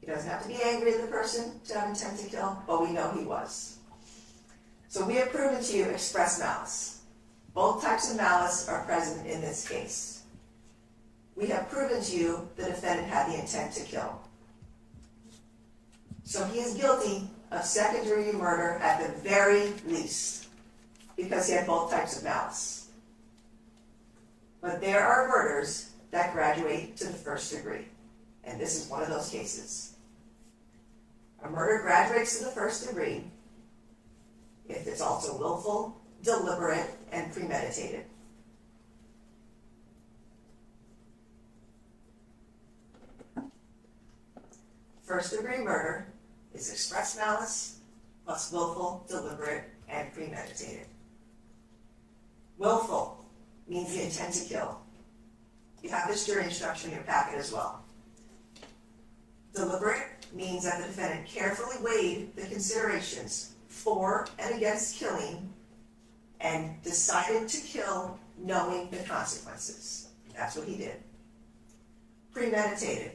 He doesn't have to be angry at the person to have intent to kill, but we know he was. So we have proven to you express malice. Both types of malice are present in this case. We have proven to you the defendant had the intent to kill. So he is guilty of second-degree murder at the very least, because he had both types of malice. But there are murders that graduate to the first degree, and this is one of those cases. A murder graduates to the first degree if it's also willful, deliberate, and premeditated. First-degree murder is express malice plus willful, deliberate, and premeditated. Willful means the intent to kill. You have this jury instruction in your packet as well. Deliberate means that the defendant carefully weighed the considerations for and against killing and decided to kill knowing the consequences. That's what he did. Premeditated.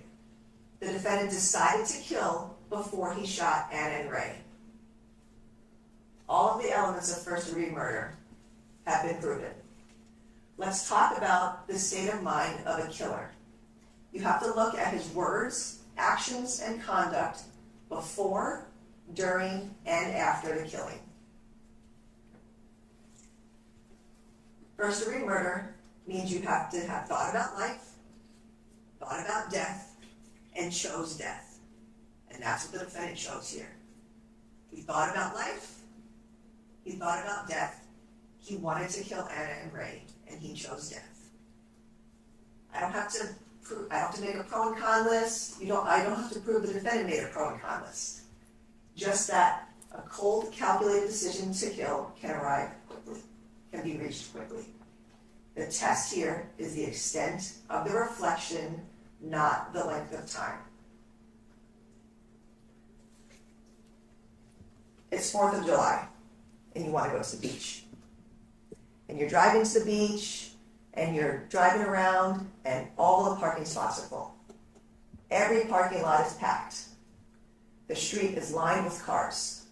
The defendant decided to kill before he shot Anna and Ray. All of the elements of first-degree murder have been proven. Let's talk about the state of mind of a killer. You have to look at his words, actions, and conduct before, during, and after the killing. First-degree murder means you have to have thought about life, thought about death, and chose death. And that's what the defendant chose here. He thought about life, he thought about death, he wanted to kill Anna and Ray, and he chose death. I don't have to make a pro and con list. I don't have to prove the defendant made a pro and con list. Just that a cold, calculated decision to kill can arrive quickly, can be reached quickly. The test here is the extent of the reflection, not the length of time. It's 4th of July, and you want to go to the beach. And you're driving to the beach, and you're driving around, and all the parking spots are full. Every parking lot is packed. The street is lined with cars.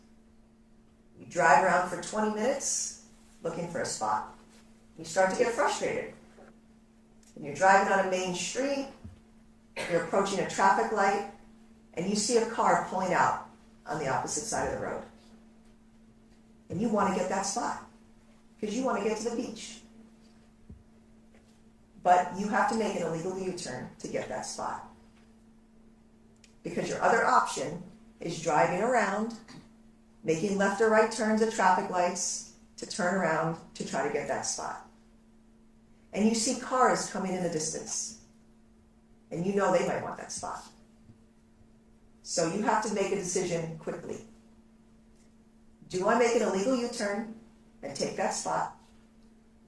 You drive around for 20 minutes looking for a spot. You start to get frustrated. And you're driving on a main street, you're approaching a traffic light, and you see a car pulling out on the opposite side of the road. And you want to get that spot because you want to get to the beach. But you have to make an illegal U-turn to get that spot. Because your other option is driving around, making left or right turns at traffic lights to turn around to try to get that spot. And you see cars coming in the distance. And you know they might want that spot. So you have to make a decision quickly. Do I make an illegal U-turn and take that spot?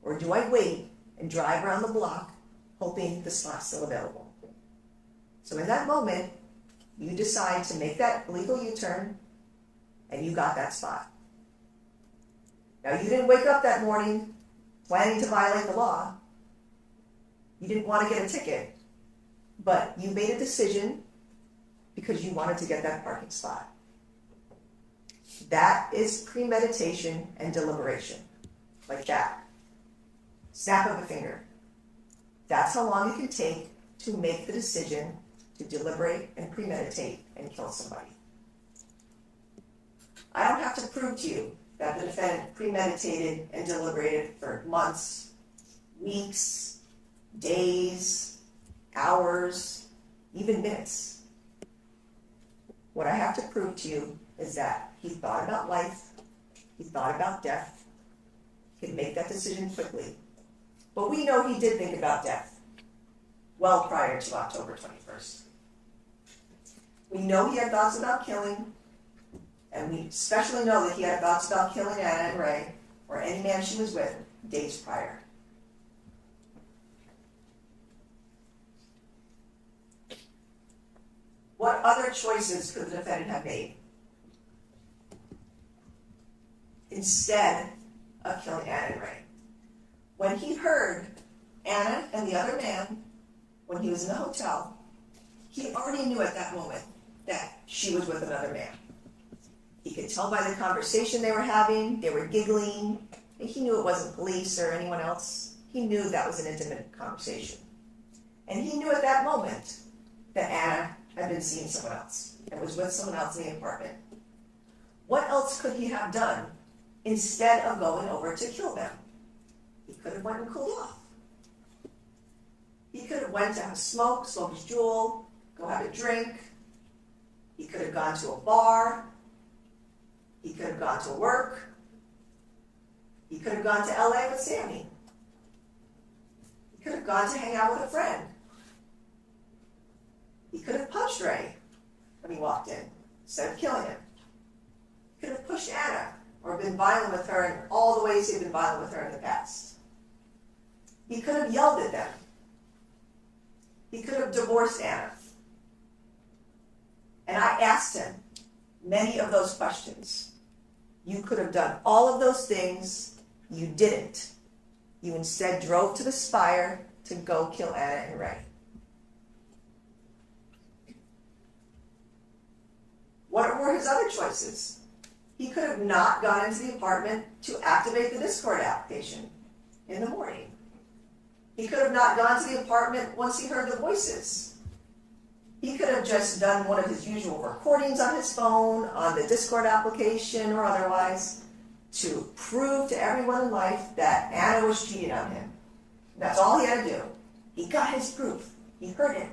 Or do I wait and drive around the block hoping the spot's still available? So in that moment, you decide to make that illegal U-turn and you got that spot. Now you didn't wake up that morning planning to violate the law. You didn't want to get a ticket, but you made a decision because you wanted to get that parking spot. That is premeditation and deliberation, like that. Snap of a finger. That's how long it can take to make the decision to deliberate and premeditate and kill somebody. I don't have to prove to you that the defendant premeditated and deliberated for months, weeks, days, hours, even minutes. What I have to prove to you is that he thought about life, he thought about death, he could make that decision quickly. But we know he did think about death well prior to October 21st. We know he had thoughts about killing, and we especially know that he had thoughts about killing Anna and Ray, or any man she was with, days prior. What other choices could the defendant have made instead of killing Anna and Ray? When he heard Anna and the other man, when he was in the hotel, he already knew at that moment that she was with another man. He could tell by the conversation they were having, they were giggling, and he knew it wasn't police or anyone else. He knew that was an intimate conversation. And he knew at that moment that Anna had been seeing someone else and was with someone else in the apartment. What else could he have done instead of going over to kill them? He could have went and cooled off. He could have went to have a smoke his jewel, go have a drink. He could have gone to a bar. He could have gone to work. He could have gone to LA with Sammy. He could have gone to hang out with a friend. He could have punched Ray when he walked in instead of killing him. He could have pushed Anna or been violent with her in all the ways he had been violent with her in the past. He could have yelled at them. He could have divorced Anna. And I asked him many of those questions. You could have done all of those things. You didn't. You instead drove to the Spire to go kill Anna and Ray. What were his other choices? He could have not gone into the apartment to activate the Discord application in the morning. He could have not gone to the apartment once he heard the voices. He could have just done one of his usual recordings on his phone, on the Discord application or otherwise, to prove to everyone in life that Anna was cheating on him. That's all he had to do. He got his proof. He heard it.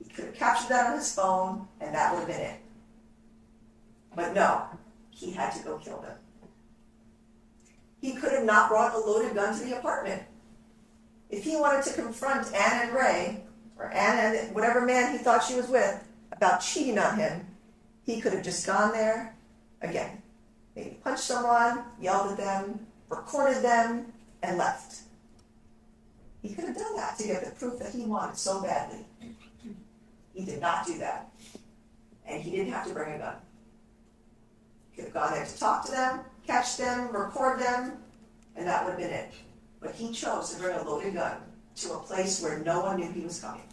He could have captured that on his phone, and that would have been it. But no, he had to go kill them. He could have not brought a loaded gun to the apartment. If he wanted to confront Anna and Ray, or Anna and whatever man he thought she was with, about cheating on him, he could have just gone there, again, maybe punched someone, yelled at them, recorded them, and left. He could have done that to get the proof that he wanted so badly. He did not do that. And he didn't have to bring a gun. He could have gone there to talk to them, catch them, record them, and that would have been it. But he chose to bring a loaded gun to a place where no one knew he was coming.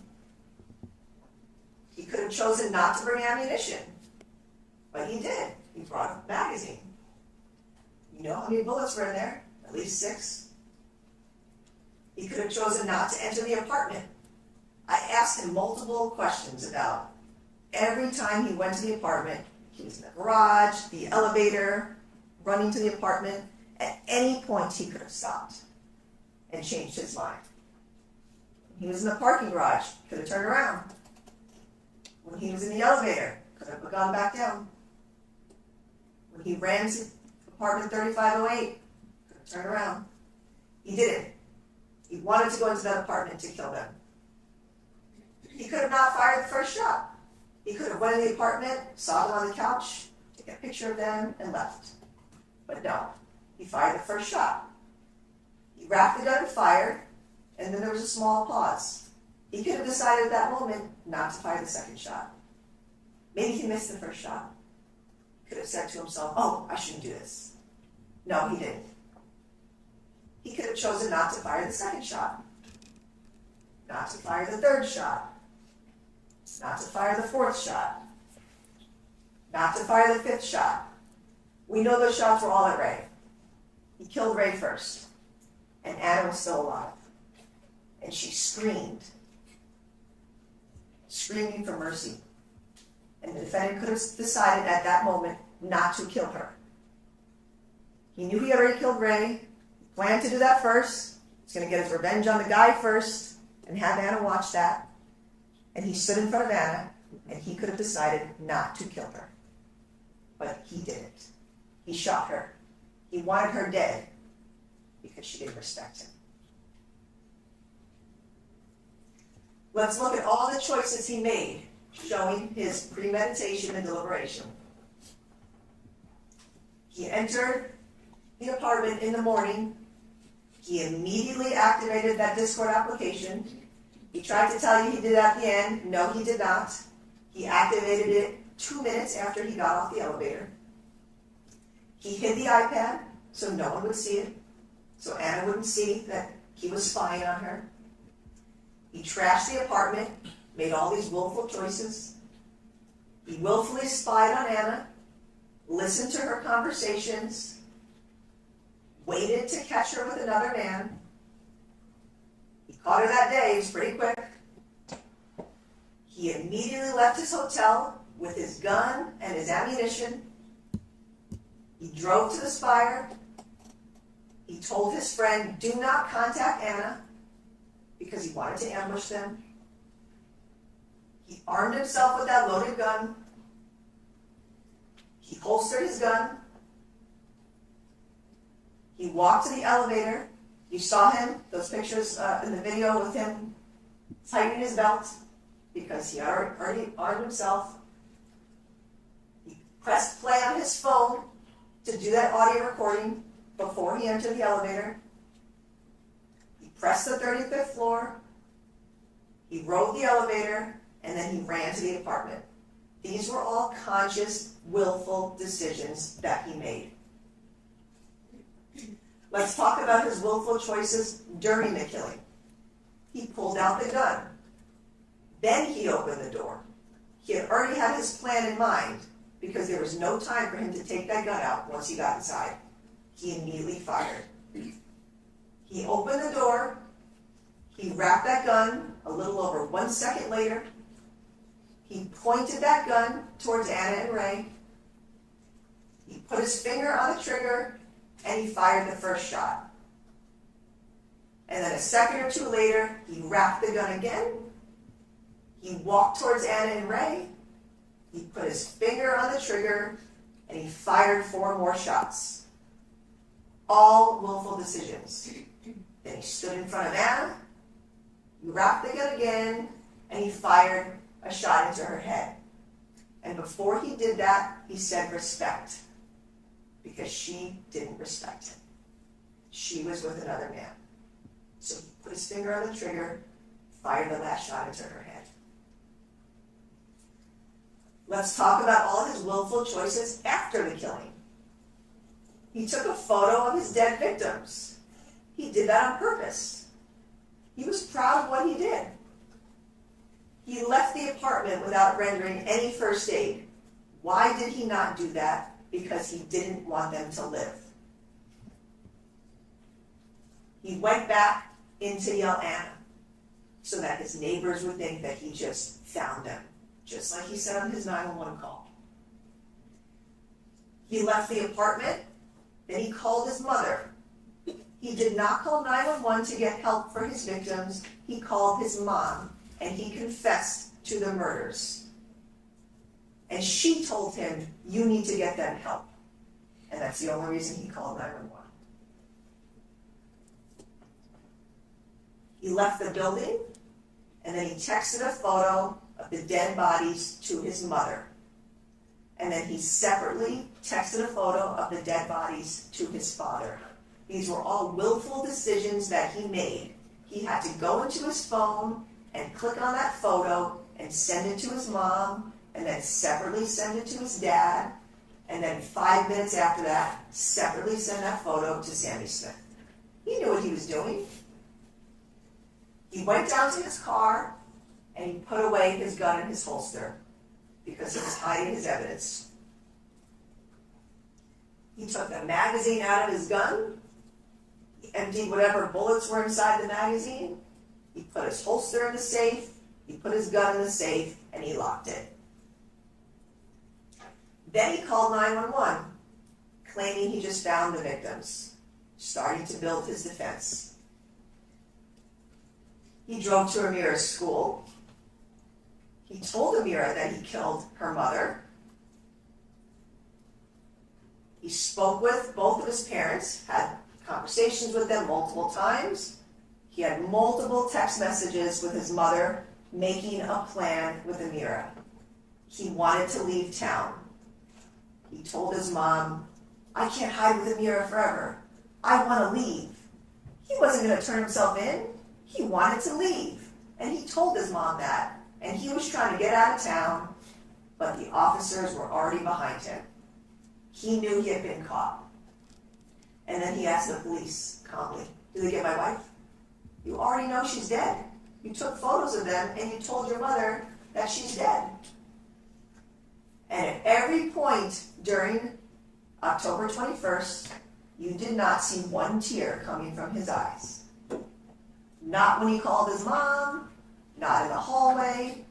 He could have chosen not to bring ammunition, but he did. He brought a magazine. You know how many bullets were in there? At least 6. He could have chosen not to enter the apartment. I asked him multiple questions about every time he went to the apartment. He was in the garage, the elevator, running to the apartment. At any point, he could have stopped and changed his mind. When he was in the parking garage, could have turned around. When he was in the elevator, could have gone back down. When he ran to apartment 3508, could have turned around. He didn't. He wanted to go into that apartment to kill them. He could have not fired the first shot. He could have went in the apartment, saw them on the couch, took a picture of them, and left. But no, he fired the first shot. He wrapped the gun and fired, and then there was a small pause. He could have decided at that moment not to fire the second shot. Maybe he missed the first shot. He could have said to himself, oh, I shouldn't do this. No, he didn't. He could have chosen not to fire the second shot, not to fire the third shot, not to fire the fourth shot, not to fire the fifth shot. We know those shots were all at Ray. He killed Ray first, and Anna was still alive. And she screamed, screaming for mercy. And the defendant could have decided at that moment not to kill her. He knew he had already killed Ray, planned to do that first. He's going to get his revenge on the guy first and have Anna watch that. And he stood in front of Anna, and he could have decided not to kill her. But he didn't. He shot her. He wanted her dead because she didn't respect him. Let's look at all the choices he made, showing his premeditation and deliberation. He entered the apartment in the morning. He immediately activated that Discord application. He tried to tell you he did it at the end. No, he did not. He activated it 2 minutes after he got off the elevator. He hid the iPad so no one would see it, so Anna wouldn't see that he was spying on her. He trashed the apartment, made all these willful choices. He willfully spied on Anna, listened to her conversations, waited to catch her with another man. He caught her that day, it was pretty quick. He immediately left his hotel with his gun and his ammunition. He drove to the Spire. He told his friend, do not contact Anna, because he wanted to ambush them. He armed himself with that loaded gun. He holstered his gun. He walked to the elevator. You saw him, those pictures in the video with him tightening his belt because he already armed himself. He pressed play on his phone to do that audio recording before he entered the elevator. He pressed the 35th floor. He rode the elevator, and then he ran to the apartment. These were all conscious, willful decisions that he made. Let's talk about his willful choices during the killing. He pulled out the gun. Then he opened the door. He had already had his plan in mind because there was no time for him to take that gun out once he got inside. He immediately fired. He opened the door. He wrapped that gun a little over 1 second later. He pointed that gun towards Anna and Ray. He put his finger on the trigger and he fired the first shot. And then a second or two later, he wrapped the gun again. He walked towards Anna and Ray. He put his finger on the trigger and he fired 4 more shots. All willful decisions. Then he stood in front of Anna. He wrapped the gun again and he fired a shot into her head. And before he did that, he said respect. Because she didn't respect him. She was with another man. So he put his finger on the trigger, fired the last shot into her head. Let's talk about all his willful choices after the killing. He took a photo of his dead victims. He did that on purpose. He was proud of what he did. He left the apartment without rendering any first aid. Why did he not do that? Because he didn't want them to live. He went back into Yell Anna so that his neighbors would think that he just found them, just like he said on his 911 call. He left the apartment, then he called his mother. He did not call 911 to get help for his victims. He called his mom, and he confessed to the murders. And she told him, you need to get them help. And that's the only reason he called 911. He left the building, and then he texted a photo of the dead bodies to his mother. And then he separately texted a photo of the dead bodies to his father. These were all willful decisions that he made. He had to go into his phone and click on that photo and send it to his mom, and then separately send it to his dad, and then 5 minutes after that, separately send that photo to Sammy Smith. He knew what he was doing. He went down to his car, and he put away his gun in his holster, because he was hiding his evidence. He took the magazine out of his gun, he emptied whatever bullets were inside the magazine, he put his holster in the safe, he put his gun in the safe, and he locked it. Then he called 911, claiming he just found the victims, starting to build his defense. He drove to Amira's school. He told Amira that he killed her mother. He spoke with both of his parents, had conversations with them multiple times. He had multiple text messages with his mother, making a plan with Amira. He wanted to leave town. He told his mom, I can't hide with Amira forever. I want to leave. He wasn't going to turn himself in. He wanted to leave. And he told his mom that. And he was trying to get out of town, but the officers were already behind him. He knew he had been caught. And then he asked the police calmly, did they get my wife? You already know she's dead. You took photos of them and you told your mother that she's dead. And at every point during October 21st, you did not see one tear coming from his eyes. Not when he called his mom, not in the hallway,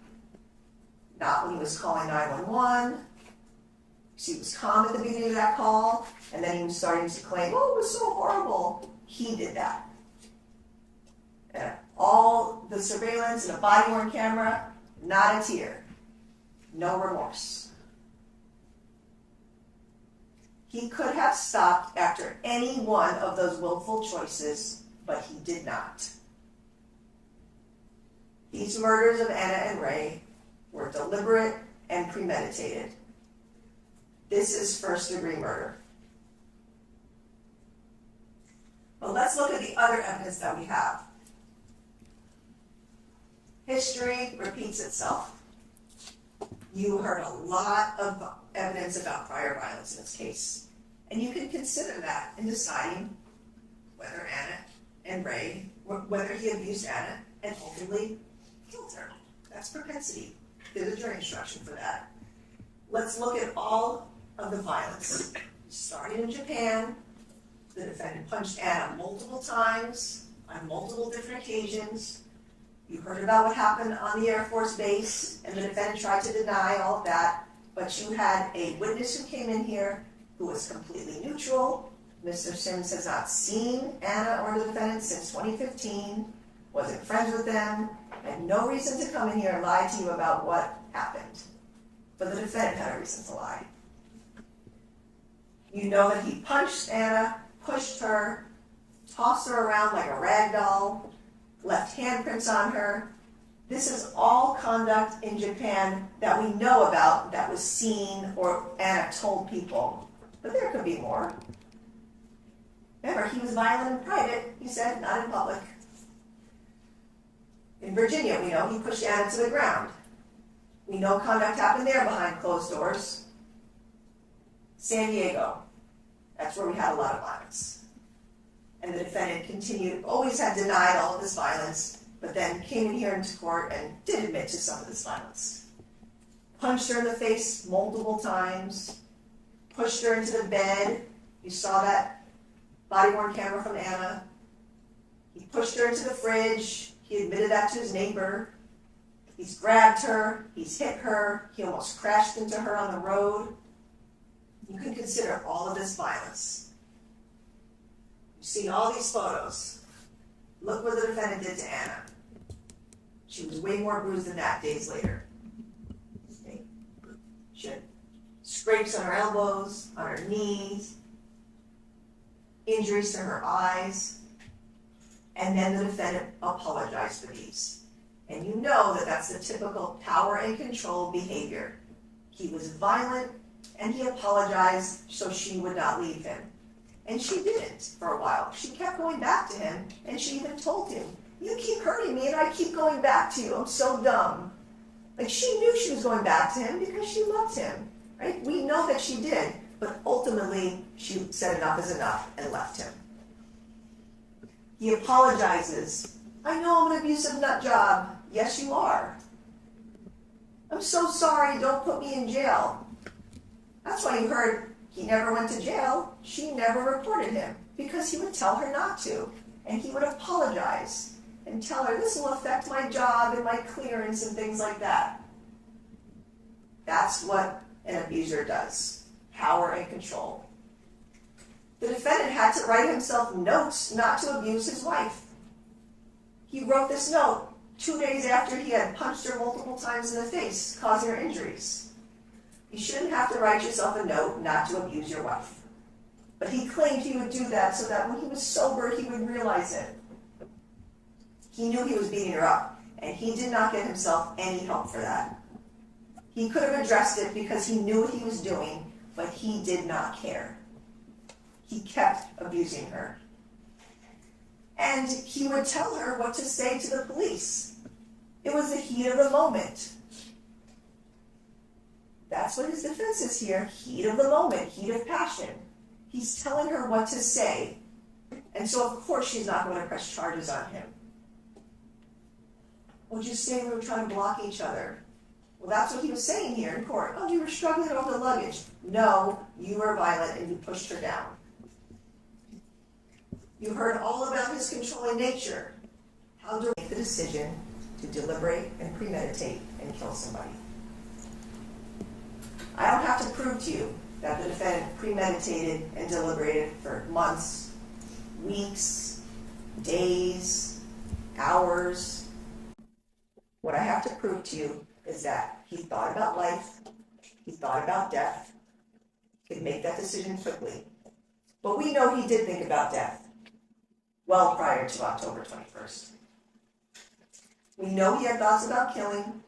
not when he was calling 911. He was calm at the beginning of that call, and then he was starting to claim, oh, it was so horrible. He did that. And all the surveillance and a body-worn camera, not a tear. No remorse. He could have stopped after any one of those willful choices, but he did not. These murders of Anna and Ray were deliberate and premeditated. This is first-degree murder. But let's look at the other evidence that we have. History repeats itself. You heard a lot of evidence about prior violence in this case, and you can consider that in deciding whether Anna and Ray, whether he abused Anna and ultimately killed her. That's propensity. There's a jury instruction for that. Let's look at all of the violence. Starting in Japan, the defendant punched Anna multiple times on multiple different occasions. You heard about what happened on the Air Force Base, and the defendant tried to deny all of that, but you had a witness who came in here who was completely neutral. Mr. Sims has not seen Anna or the defendant since 2015, wasn't friends with them, had no reason to come in here and lie to you about what happened. But the defendant had a reason to lie. You know that he punched Anna, pushed her, tossed her around like a rag doll, left handprints on her. This is all conduct in Japan that we know about that was seen or Anna told people. But there could be more. Remember, he was violent in private, he said, not in public. In Virginia, we know he pushed Anna to the ground. We know conduct happened there behind closed doors. San Diego, that's where we had a lot of violence. And the defendant continued, always had denied all of this violence, but then came in here into court and did admit to some of this violence. Punched her in the face multiple times, pushed her into the bed. You saw that body-worn camera from Anna. He pushed her into the fridge. He admitted that to his neighbor. He's grabbed her. He's hit her. He almost crashed into her on the road. You can consider all of this violence. You've seen all these photos. Look what the defendant did to Anna. She was way more bruised than that days later. Okay. She had scrapes on her elbows, on her knees, injuries to her eyes, and then the defendant apologized for these. And you know that that's the typical power and control behavior. He was violent, and he apologized so she would not leave him. And she didn't for a while. She kept going back to him, and she even told him, you keep hurting me, and I keep going back to you. I'm so dumb. Like, she knew she was going back to him because she loved him, right? We know that she did, but ultimately, she said enough is enough and left him. He apologizes. I know I'm an abusive nut job. Yes, you are. I'm so sorry. Don't put me in jail. That's why you heard he never went to jail. She never reported him because he would tell her not to. And he would apologize and tell her, this will affect my job and my clearance and things like that. That's what an abuser does. Power and control. The defendant had to write himself notes not to abuse his wife. He wrote this note 2 days after he had punched her multiple times in the face, causing her injuries. You shouldn't have to write yourself a note not to abuse your wife. But he claimed he would do that so that when he was sober, he would realize it. He knew he was beating her up, and he did not get himself any help for that. He could have addressed it because he knew what he was doing, but he did not care. He kept abusing her. And he would tell her what to say to the police. It was the heat of the moment. That's what his defense is here. Heat of the moment, heat of passion. He's telling her what to say. And so, of course, she's not going to press charges on him. We'll just say we were trying to block each other. Well, that's what he was saying here in court. Oh, you were struggling over the luggage. No, you were violent and you pushed her down. You heard all about his controlling nature. How to make the decision to deliberate and premeditate and kill somebody. I don't have to prove to you that the defendant premeditated and deliberated for months, weeks, days, hours. What I have to prove to you is that he thought about life, he thought about death, could make that decision quickly. But we know he did think about death well prior to October 21st. We know he had thoughts about killing,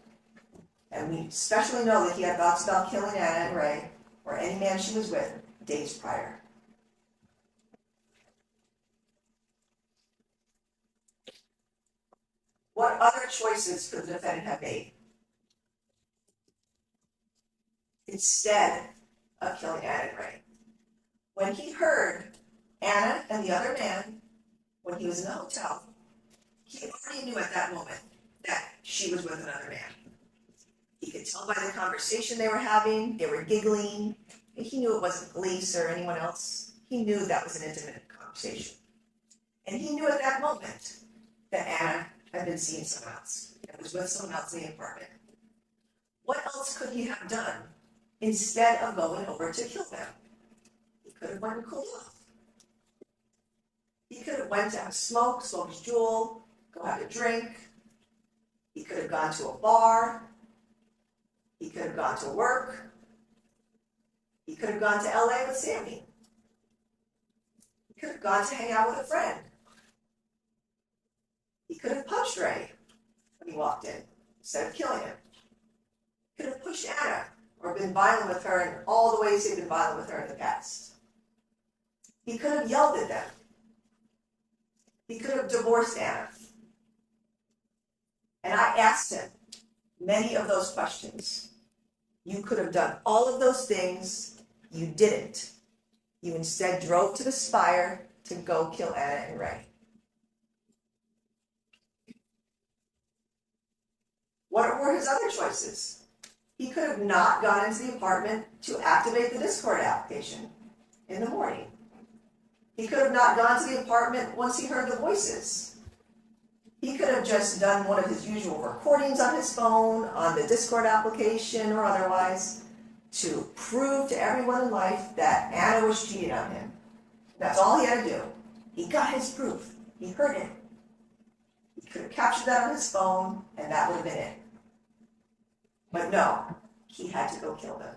and we especially know that he had thoughts about killing Anna and Ray, or any man she was with, days prior. What other choices could the defendant have made instead of killing Anna and Ray? When he heard Anna and the other man, when he was in the hotel, he already knew at that moment that she was with another man. He could tell by the conversation they were having, they were giggling. He knew it wasn't police or anyone else. He knew that was an intimate conversation. And he knew at that moment that Anna had been seeing someone else, and was with someone else in the apartment. What else could he have done instead of going over to kill them? He could have went and cooled off. He could have went to have a smoke his jewel, go have a drink. He could have gone to a bar. He could have gone to work. He could have gone to LA with Sammy. He could have gone to hang out with a friend. He could have punched Ray when he walked in, instead of killing him. He could have pushed Anna, or been violent with her in all the ways he'd been violent with her in the past. He could have yelled at them. He could have divorced Anna. And I asked him many of those questions. You could have done all of those things. You didn't. You instead drove to the Spire to go kill Anna and Ray. What were his other choices? He could have not gone into the apartment to activate the Discord application in the morning. He could have not gone to the apartment once he heard the voices. He could have just done one of his usual recordings on his phone, on the Discord application or otherwise, to prove to everyone in life that Anna was cheating on him. That's all he had to do. He got his proof. He heard it. He could have captured that on his phone, and that would have been it. But no, he had to go kill them.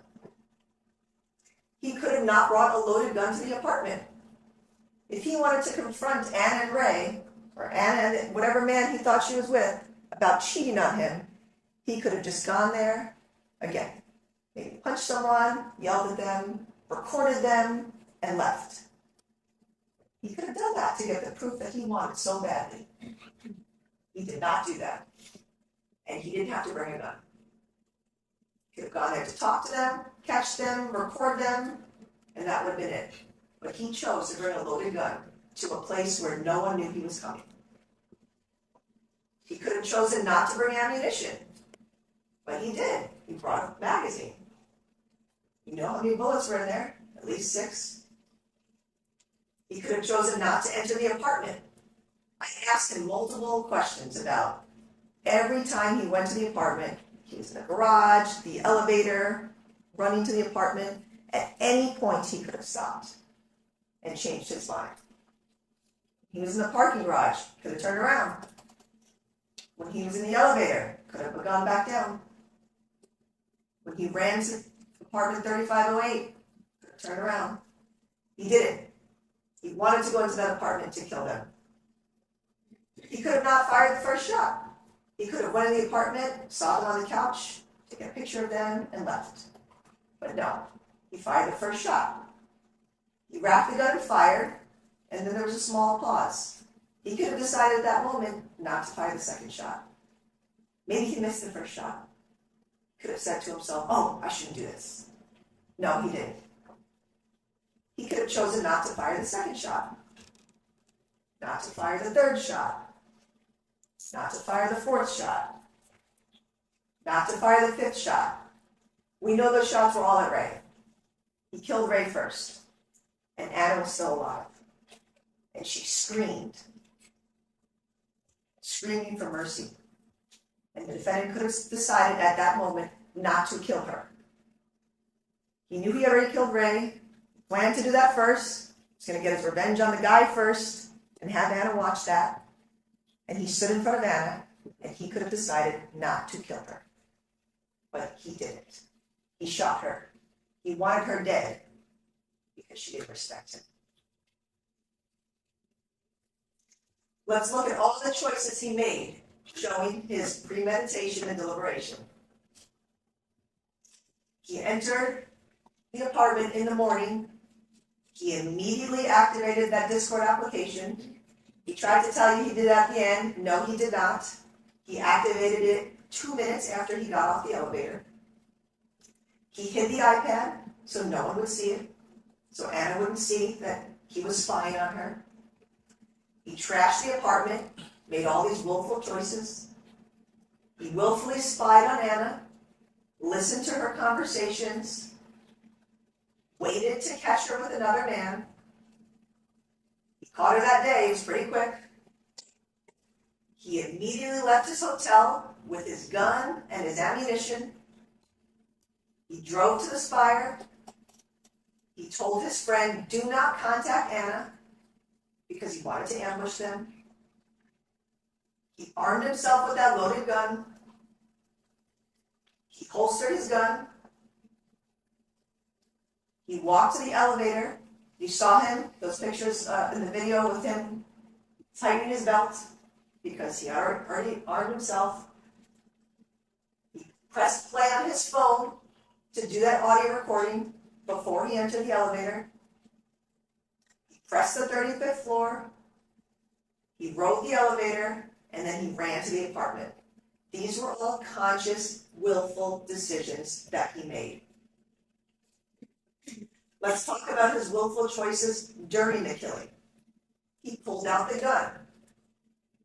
He could have not brought a loaded gun to the apartment. If he wanted to confront Anna and Ray, or Anna and whatever man he thought she was with, about cheating on him, he could have just gone there, again, maybe punched someone, yelled at them, recorded them, and left. He could have done that to get the proof that he wanted so badly. He did not do that. And he didn't have to bring a gun. He could have gone there to talk to them, catch them, record them, and that would have been it. But he chose to bring a loaded gun to a place where no one knew he was coming. He could have chosen not to bring ammunition, but he did. He brought a magazine. You know how many bullets were in there? At least 6. He could have chosen not to enter the apartment. I asked him multiple questions about every time he went to the apartment. He was in the garage, the elevator, running to the apartment. At any point he could have stopped and changed his mind. He was in the parking garage, could have turned around. When he was in the elevator, could have gone back down. When he ran to apartment 3508, could have turned around. He didn't. He wanted to go into that apartment to kill them. He could have not fired the first shot. He could have went in the apartment, saw them on the couch, taken a picture of them, and left. But no, he fired the first shot. He wrapped the gun and fired, and then there was a small pause. He could have decided at that moment not to fire the second shot. Maybe he missed the first shot. Could have said to himself, oh, I shouldn't do this. No, he didn't. He could have chosen not to fire the second shot, not to fire the third shot, not to fire the fourth shot. not to fire the 5th shot. We know those shots were all at Ray. He killed Ray first, and Anna was still alive. And she screamed, screaming for mercy. And the defendant could have decided at that moment not to kill her. He knew he already killed Ray, planned to do that first. He's going to get his revenge on the guy first and have Anna watch that. And he stood in front of Anna, and he could have decided not to kill her. But he didn't. He shot her. He wanted her dead because she didn't respect him. Let's look at all the choices he made, showing his premeditation and deliberation. He entered the apartment in the morning. He immediately activated that Discord application. He tried to tell you he did it at the end. No, he did not. He activated it 2 minutes after he got off the elevator. He hid the iPad so no one would see it, so Anna wouldn't see that he was spying on her. He trashed the apartment, made all these willful choices. He willfully spied on Anna, listened to her conversations, waited to catch her with another man. He caught her that day. It was pretty quick. He immediately left his hotel with his gun and his ammunition. He drove to the Spire. He told his friend, do not contact Anna, because he wanted to ambush them. He armed himself with that loaded gun. He holstered his gun. He walked to the elevator. You saw him, those pictures in the video with him tightening his belt because he already armed himself. He pressed play on his phone to do that audio recording before he entered the elevator. He pressed the 35th floor. He rode the elevator, and then he ran to the apartment. These were all conscious, willful decisions that he made. Let's talk about his willful choices during the killing. He pulled out the gun.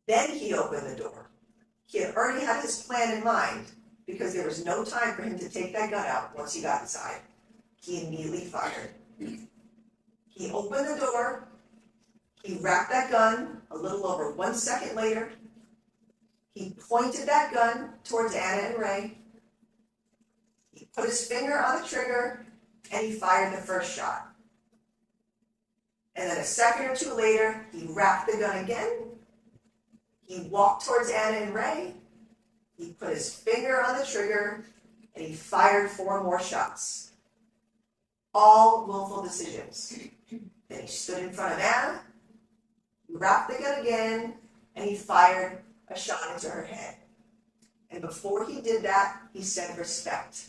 Then he opened the door. He had already had his plan in mind because there was no time for him to take that gun out once he got inside. He immediately fired. He opened the door. He racked that gun a little over 1 second later. He pointed that gun towards Anna and Ray. He put his finger on the trigger, and he fired the first shot. And then a second or two later, he racked the gun again. He walked towards Anna and Ray. He put his finger on the trigger, and he fired 4 more shots. All willful decisions. Then he stood in front of Anna, he racked the gun again, and he fired a shot into her head. And before he did that, he said respect,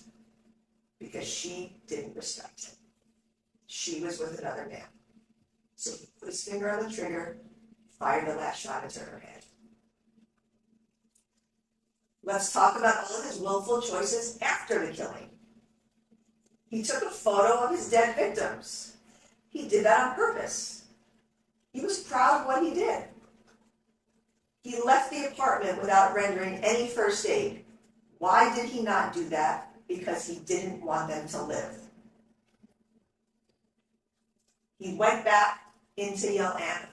because she didn't respect him. She was with another man. So he put his finger on the trigger, fired the last shot into her head. Let's talk about all of his willful choices after the killing. He took a photo of his dead victims. He did that on purpose. He was proud of what he did. He left the apartment without rendering any first aid. Why did he not do that? Because he didn't want them to live. He went back in to yell Anna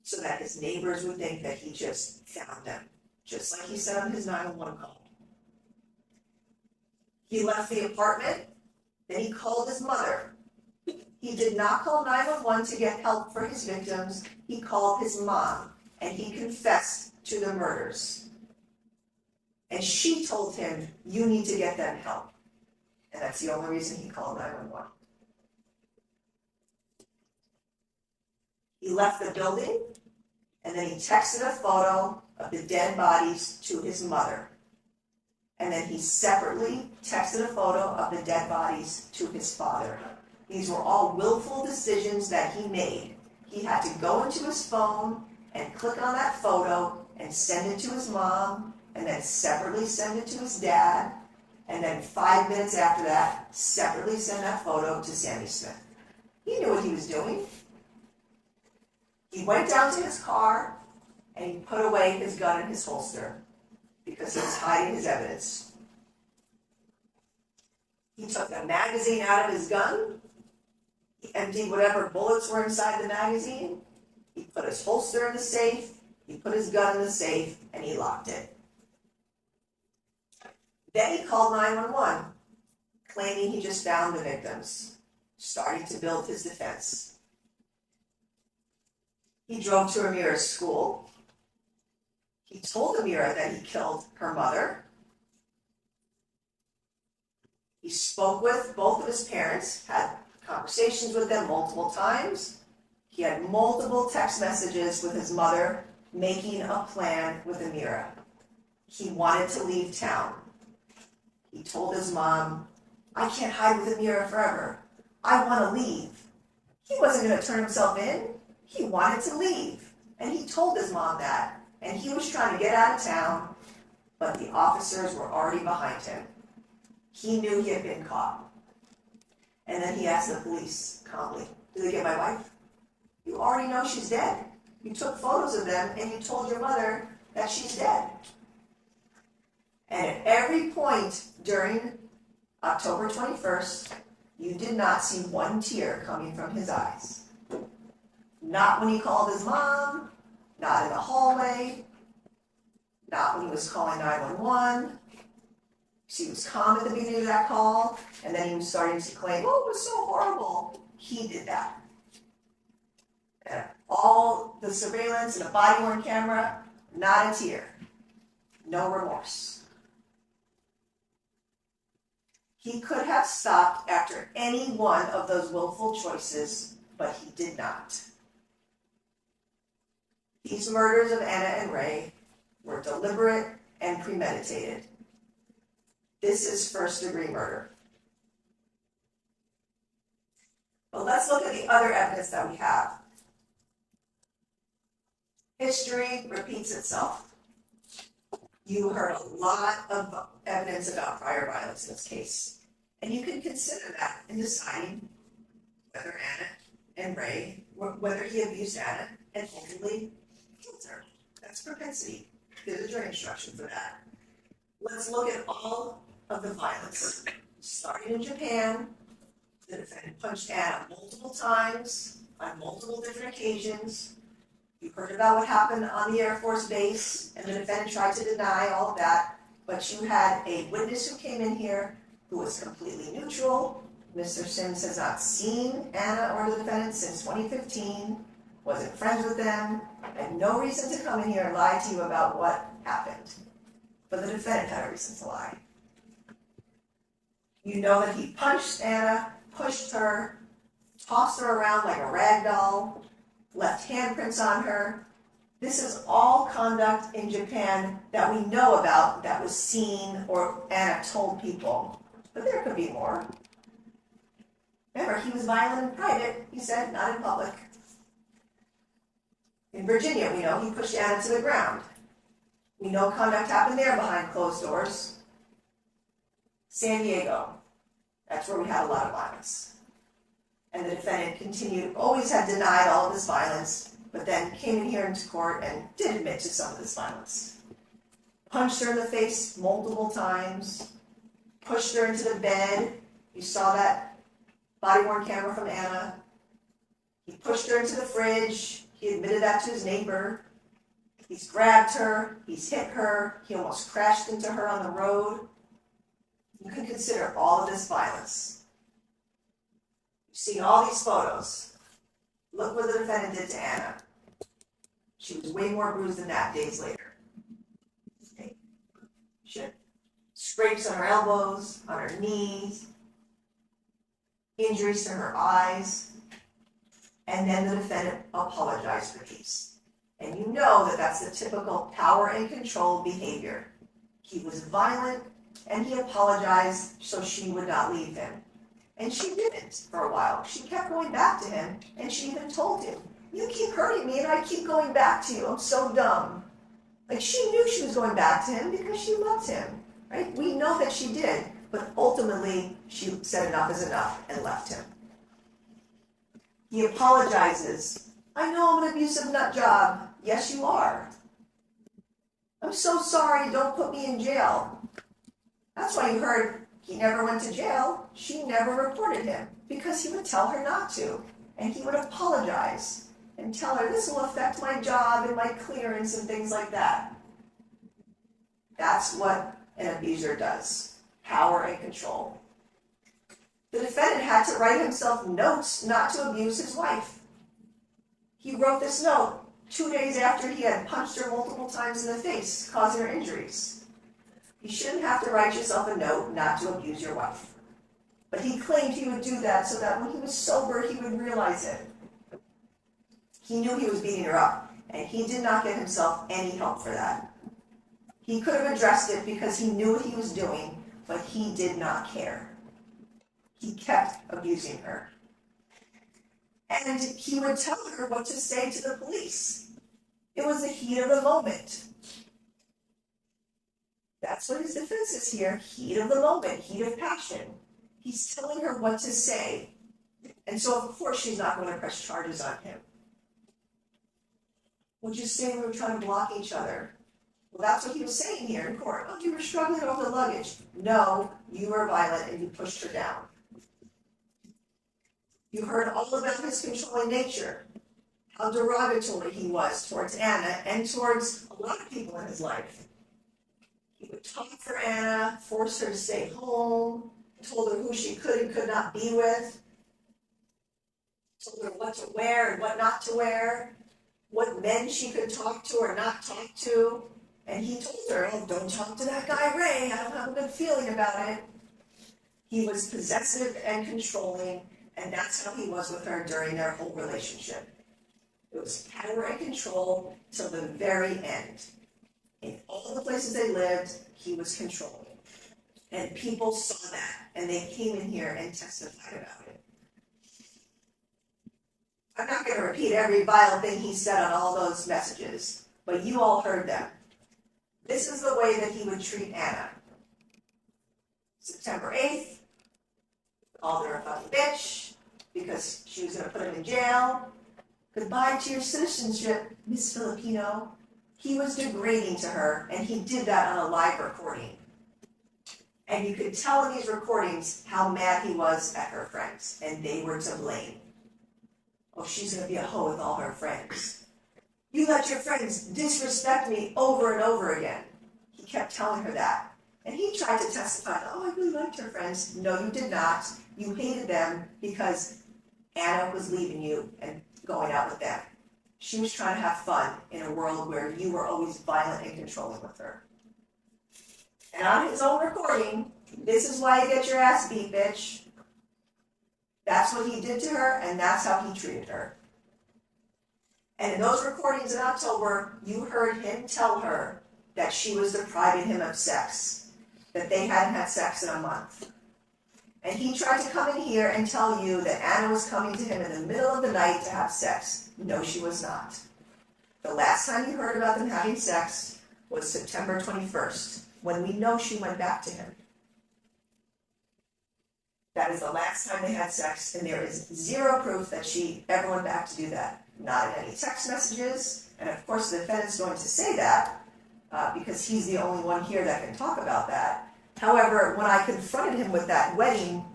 so that his neighbors would think that he just found them, just like he said on his 911 call. He left the apartment, then he called his mother. He did not call 911 to get help for his victims. He called his mom, and he confessed to the murders. And she told him, you need to get them help. And that's the only reason he called 911. He left the building, and then he texted a photo of the dead bodies to his mother. And then he separately texted a photo of the dead bodies to his father. These were all willful decisions that he made. He had to go into his phone and click on that photo and send it to his mom, and then separately send it to his dad, and then 5 minutes after that, separately send that photo to Sammy Smith. He knew what he was doing. He went down to his car, and he put away his gun in his holster because he was hiding his evidence. He took a magazine out of his gun. He emptied whatever bullets were inside the magazine. He put his holster in the safe. He put his gun in the safe, and he locked it. Then he called 911, claiming he just found the victims, starting to build his defense. He drove to Amira's school. He told Amira that he killed her mother. He spoke with both of his parents, had conversations with them multiple times. He had multiple text messages with his mother, making a plan with Amira. He wanted to leave town. He told his mom, I can't hide with Amira forever. I want to leave. He wasn't going to turn himself in. He wanted to leave. And he told his mom that. And he was trying to get out of town, but the officers were already behind him. He knew he had been caught. And then he asked the police calmly, did they get my wife? You already know she's dead. You took photos of them and you told your mother that she's dead. And at every point during October 21st, you did not see one tear coming from his eyes. Not when he called his mom, not in the hallway, not when he was calling 911. She was calm at the beginning of that call, and then he was starting to claim, oh, it was so horrible. He did that. And all the surveillance and the body-worn camera, not a tear. No remorse. He could have stopped after any one of those willful choices, but he did not. These murders of Anna and Ray were deliberate and premeditated. This is first-degree murder. But let's look at the other evidence that we have. History repeats itself. You heard a lot of evidence about prior violence in this case, and you can consider that in deciding whether Anna and Ray, whether he abused Anna and ultimately killed her. That's propensity. There's a jury instruction for that. Let's look at all of the violence. Starting in Japan, the defendant punched Anna multiple times on multiple different occasions. You heard about what happened on the Air Force Base, and the defendant tried to deny all of that, but you had a witness who came in here who was completely neutral. Mr. Sims has not seen Anna or the defendant since 2015, wasn't friends with them, had no reason to come in here and lie to you about what happened. But the defendant had a reason to lie. You know that he punched Anna, pushed her, tossed her around like a rag doll, left handprints on her. This is all conduct in Japan that we know about that was seen or Anna told people. But there could be more. Remember, he was violent in private, he said, not in public. In Virginia, we know he pushed Anna to the ground. We know conduct happened there behind closed doors. San Diego, that's where we had a lot of violence. And the defendant continued, always had denied all of this violence, but then came in here into court and did admit to some of this violence. Punched her in the face multiple times, pushed her into the bed. You saw that body-worn camera from Anna. He pushed her into the fridge. He admitted that to his neighbor. He's grabbed her. He's hit her. He almost crashed into her on the road. You can consider all of this violence. You've seen all these photos. Look what the defendant did to Anna. She was way more bruised than that days later. Okay. She had scrapes on her elbows, on her knees, injuries to her eyes, and then the defendant apologized for peace. And you know that that's the typical power and control behavior. He was violent, and he apologized so she would not leave him. And she didn't for a while. She kept going back to him, and she even told him, you keep hurting me, and I keep going back to you. I'm so dumb. Like, she knew she was going back to him because she loved him, right? We know that she did, but ultimately, she said enough is enough and left him. He apologizes. I know I'm an abusive nut job. Yes, you are. I'm so sorry. Don't put me in jail. That's why you heard He never went to jail. She never reported him because he would tell her not to. And he would apologize and tell her, this will affect my job and my clearance and things like that. That's what an abuser does. Power and control. The defendant had to write himself notes not to abuse his wife. He wrote this note 2 days after he had punched her multiple times in the face, causing her injuries. You shouldn't have to write yourself a note not to abuse your wife. But he claimed he would do that so that when he was sober, he would realize it. He knew he was beating her up, and he did not get himself any help for that. He could have addressed it because he knew what he was doing, but he did not care. He kept abusing her. And he would tell her what to say to the police. It was the heat of the moment. That's what his defense is here, heat of the moment, heat of passion. He's telling her what to say. And so, of course, she's not going to press charges on him. We'll just say we were trying to block each other. Well, that's what he was saying here in court. Oh, you were struggling over the luggage. No, you were violent and you pushed her down. You heard all about his controlling nature, how derogatory he was towards Anna and towards a lot of people in his life. He would talk for Anna, force her to stay home, told her who she could and could not be with, told her what to wear and what not to wear, what men she could talk to or not talk to. And he told her, oh, don't talk to that guy Ray, I don't have a good feeling about it. He was possessive and controlling, and that's how he was with her during their whole relationship. It was power and control till the very end. In all the places they lived, he was controlling. And people saw that, and they came in here and testified about it. I'm not going to repeat every vile thing he said on all those messages, but you all heard them. This is the way that he would treat Anna. September 8th, called her a fucking bitch because she was going to put him in jail. Goodbye to your citizenship, Miss Filipino. He was degrading to her, and he did that on a live recording. And you could tell in these recordings how mad he was at her friends, and they were to blame. Oh, she's going to be a hoe with all her friends. You let your friends disrespect me over and over again. He kept telling her that. And he tried to testify, oh, I really liked her friends. No, you did not. You hated them because Anna was leaving you and going out with them. She was trying to have fun in a world where you were always violent and controlling with her. And on his own recording, this is why you get your ass beat, bitch. That's what he did to her, and that's how he treated her. And in those recordings in October, you heard him tell her that she was depriving him of sex, that they hadn't had sex in a month. And he tried to come in here and tell you that Anna was coming to him in the middle of the night to have sex. No, she was not. The last time you heard about them having sex was September 21st, when we know she went back to him. That is the last time they had sex, and there is zero proof that she ever went back to do that. Not in any text messages, and of course the defendant's going to say that, because he's the only one here that can talk about that. However, when I confronted him with that wedding,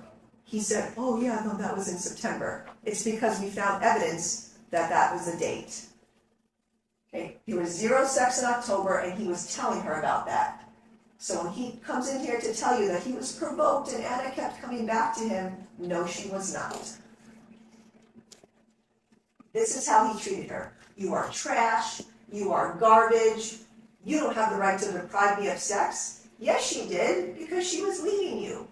he said, oh yeah, no, that was in September. It's because we found evidence that that was the date. Okay, there was zero sex in October, and he was telling her about that. So when he comes in here to tell you that he was provoked and Anna kept coming back to him, no, she was not. This is how he treated her. You are trash. You are garbage. You don't have the right to deprive me of sex. Yes, she did, because she was leaving you.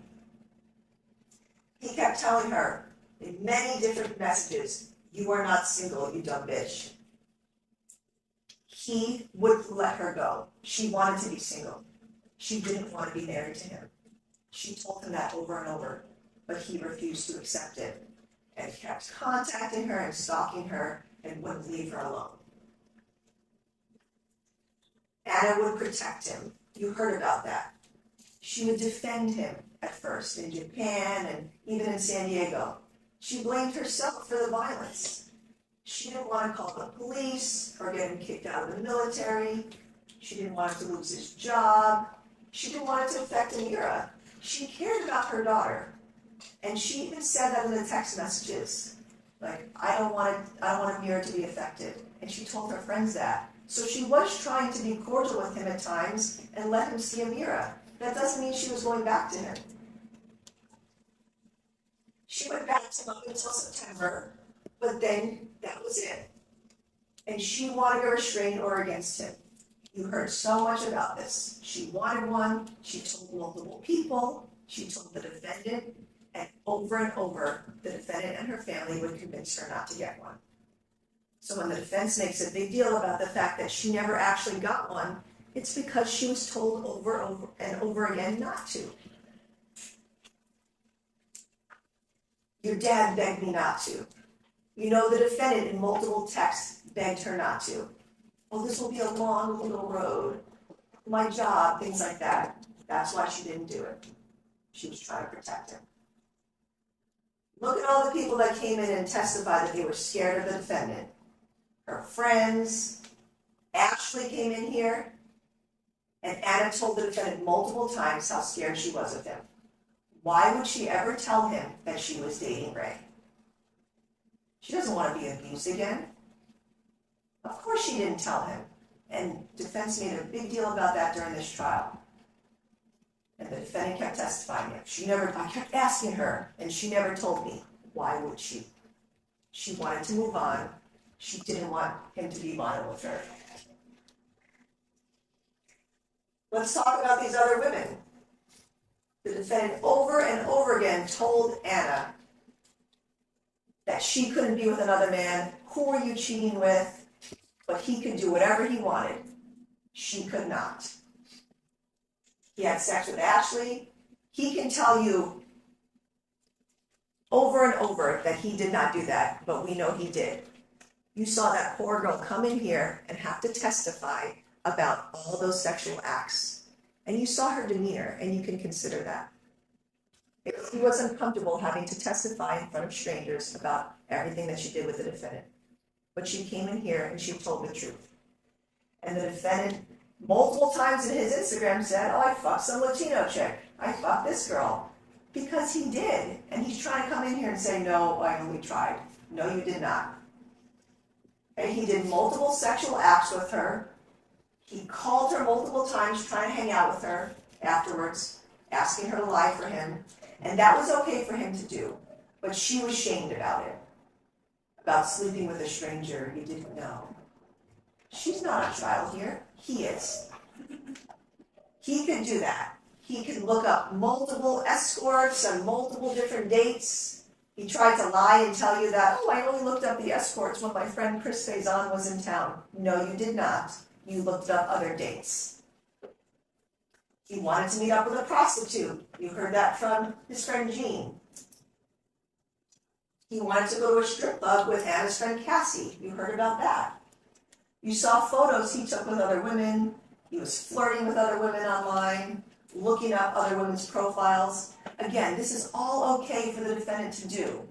He kept telling her in many different messages, you are not single, you dumb bitch. He would let her go. She wanted to be single. She didn't want to be married to him. She told him that over and over, but he refused to accept it and kept contacting her and stalking her and wouldn't leave her alone. Anna would protect him. You heard about that. She would defend him at first in Japan and even in San Diego. She blamed herself for the violence. She didn't want to call the police or get him kicked out of the military. She didn't want him to lose his job. She didn't want it to affect Amira. She cared about her daughter. And she even said that in the text messages. Like, I don't want Amira to be affected. And she told her friends that. So she was trying to be cordial with him at times and let him see Amira. That doesn't mean she was going back to him. She went back to him up until September, but then that was it. And she wanted a restraining order against him. You heard so much about this. She wanted one, she told multiple people, she told the defendant, and over, the defendant and her family would convince her not to get one. So when the defense makes a big deal about the fact that she never actually got one, it's because she was told over and over again not to. Your dad begged me not to. You know, the defendant in multiple texts begged her not to. Oh, this will be a long little road. My job, things like that. That's why she didn't do it. She was trying to protect him. Look at all the people that came in and testified that they were scared of the defendant. Her friends. Ashley came in here, and Anna told the defendant multiple times how scared she was of him. Why would she ever tell him that she was dating Ray? She doesn't want to be abused again. Of course she didn't tell him. And defense made a big deal about that during this trial. And the defendant kept testifying. I kept asking her, and she never told me. Why would she? She wanted to move on. She didn't want him to be violent with her. Let's talk about these other women. The defendant over and over again told Anna that she couldn't be with another man. Who are you cheating with? But he could do whatever he wanted. She could not. He had sex with Ashley. He can tell you over and over that he did not do that, but we know he did. You saw that poor girl come in here and have to testify about all those sexual acts. And you saw her demeanor, and you can consider that. He was uncomfortable having to testify in front of strangers about everything that she did with the defendant. But she came in here and she told the truth. And the defendant, multiple times in his Instagram, said, oh, I fucked some Latino chick. I fucked this girl. Because he did. And he's trying to come in here and say, no, I only tried. No, you did not. And he did multiple sexual acts with her. He called her multiple times trying to hang out with her afterwards, asking her to lie for him. And that was okay for him to do. But she was shamed about it. About sleeping with a stranger you didn't know. She's not on trial here. He is. He could do that. He could look up multiple escorts and multiple different dates. He tried to lie and tell you that, oh, I only looked up the escorts when my friend Chris Faison was in town. No, you did not. You looked up other dates. He wanted to meet up with a prostitute. You heard that from his friend Jean. He wanted to go to a strip club with Anna's friend Cassie. You heard about that. You saw photos he took with other women. He was flirting with other women online, looking up other women's profiles. Again, this is all okay for the defendant to do.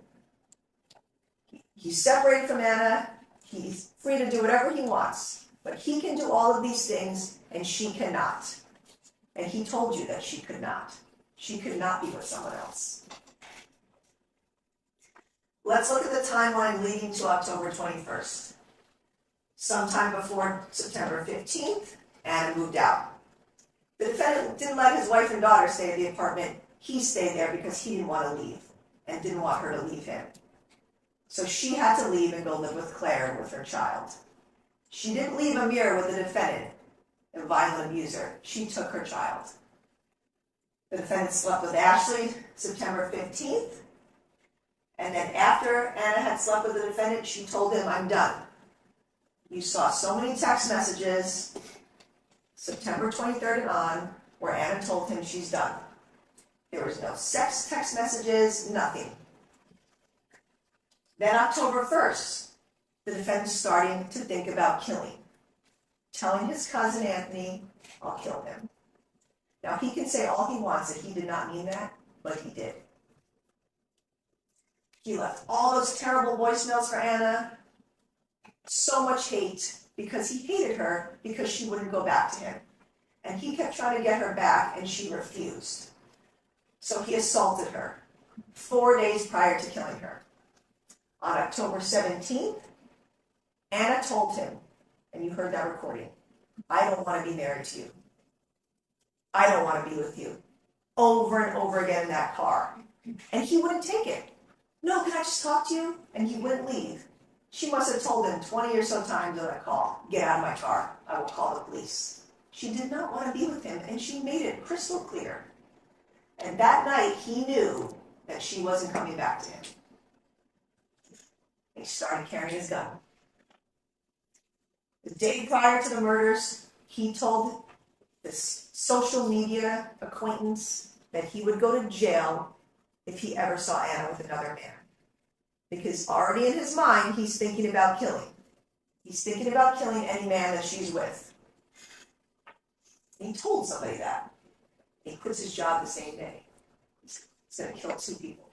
He's separated from Anna. He's free to do whatever he wants. But he can do all of these things, and she cannot. And he told you that she could not. She could not be with someone else. Let's look at the timeline leading to October 21st. Sometime before September 15th, Anna moved out. The defendant didn't let his wife and daughter stay at the apartment. He stayed there because he didn't want to leave and didn't want her to leave him. So she had to leave and go live with Claire and with her child. She didn't leave Amira with the defendant, a violent abuser. She took her child. The defendant slept with Ashley September 15th. And then after Anna had slept with the defendant, she told him, I'm done. You saw so many text messages, September 23rd and on, where Anna told him she's done. There was no sex text messages, nothing. Then October 1st, the defendant's starting to think about killing. Telling his cousin Anthony, I'll kill him. Now he can say all he wants that he did not mean that, but he did. He left all those terrible voicemails for Anna. So much hate because he hated her because she wouldn't go back to him. And he kept trying to get her back and she refused. So he assaulted her 4 days prior to killing her. On October 17th, Anna told him, and you heard that recording, I don't want to be married to you. I don't want to be with you. Over and over again in that car. And he wouldn't take it. No, can I just talk to you? And he wouldn't leave. She must have told him 20 or so times on a call, get out of my car, I will call the police. She did not want to be with him, and she made it crystal clear. And that night, he knew that she wasn't coming back to him. He started carrying his gun. The day prior to the murders, he told this social media acquaintance that he would go to jail if he ever saw Anna with another man. Because already in his mind, he's thinking about killing. He's thinking about killing any man that she's with. And he told somebody that. He quits his job the same day. He's going to kill 2 people.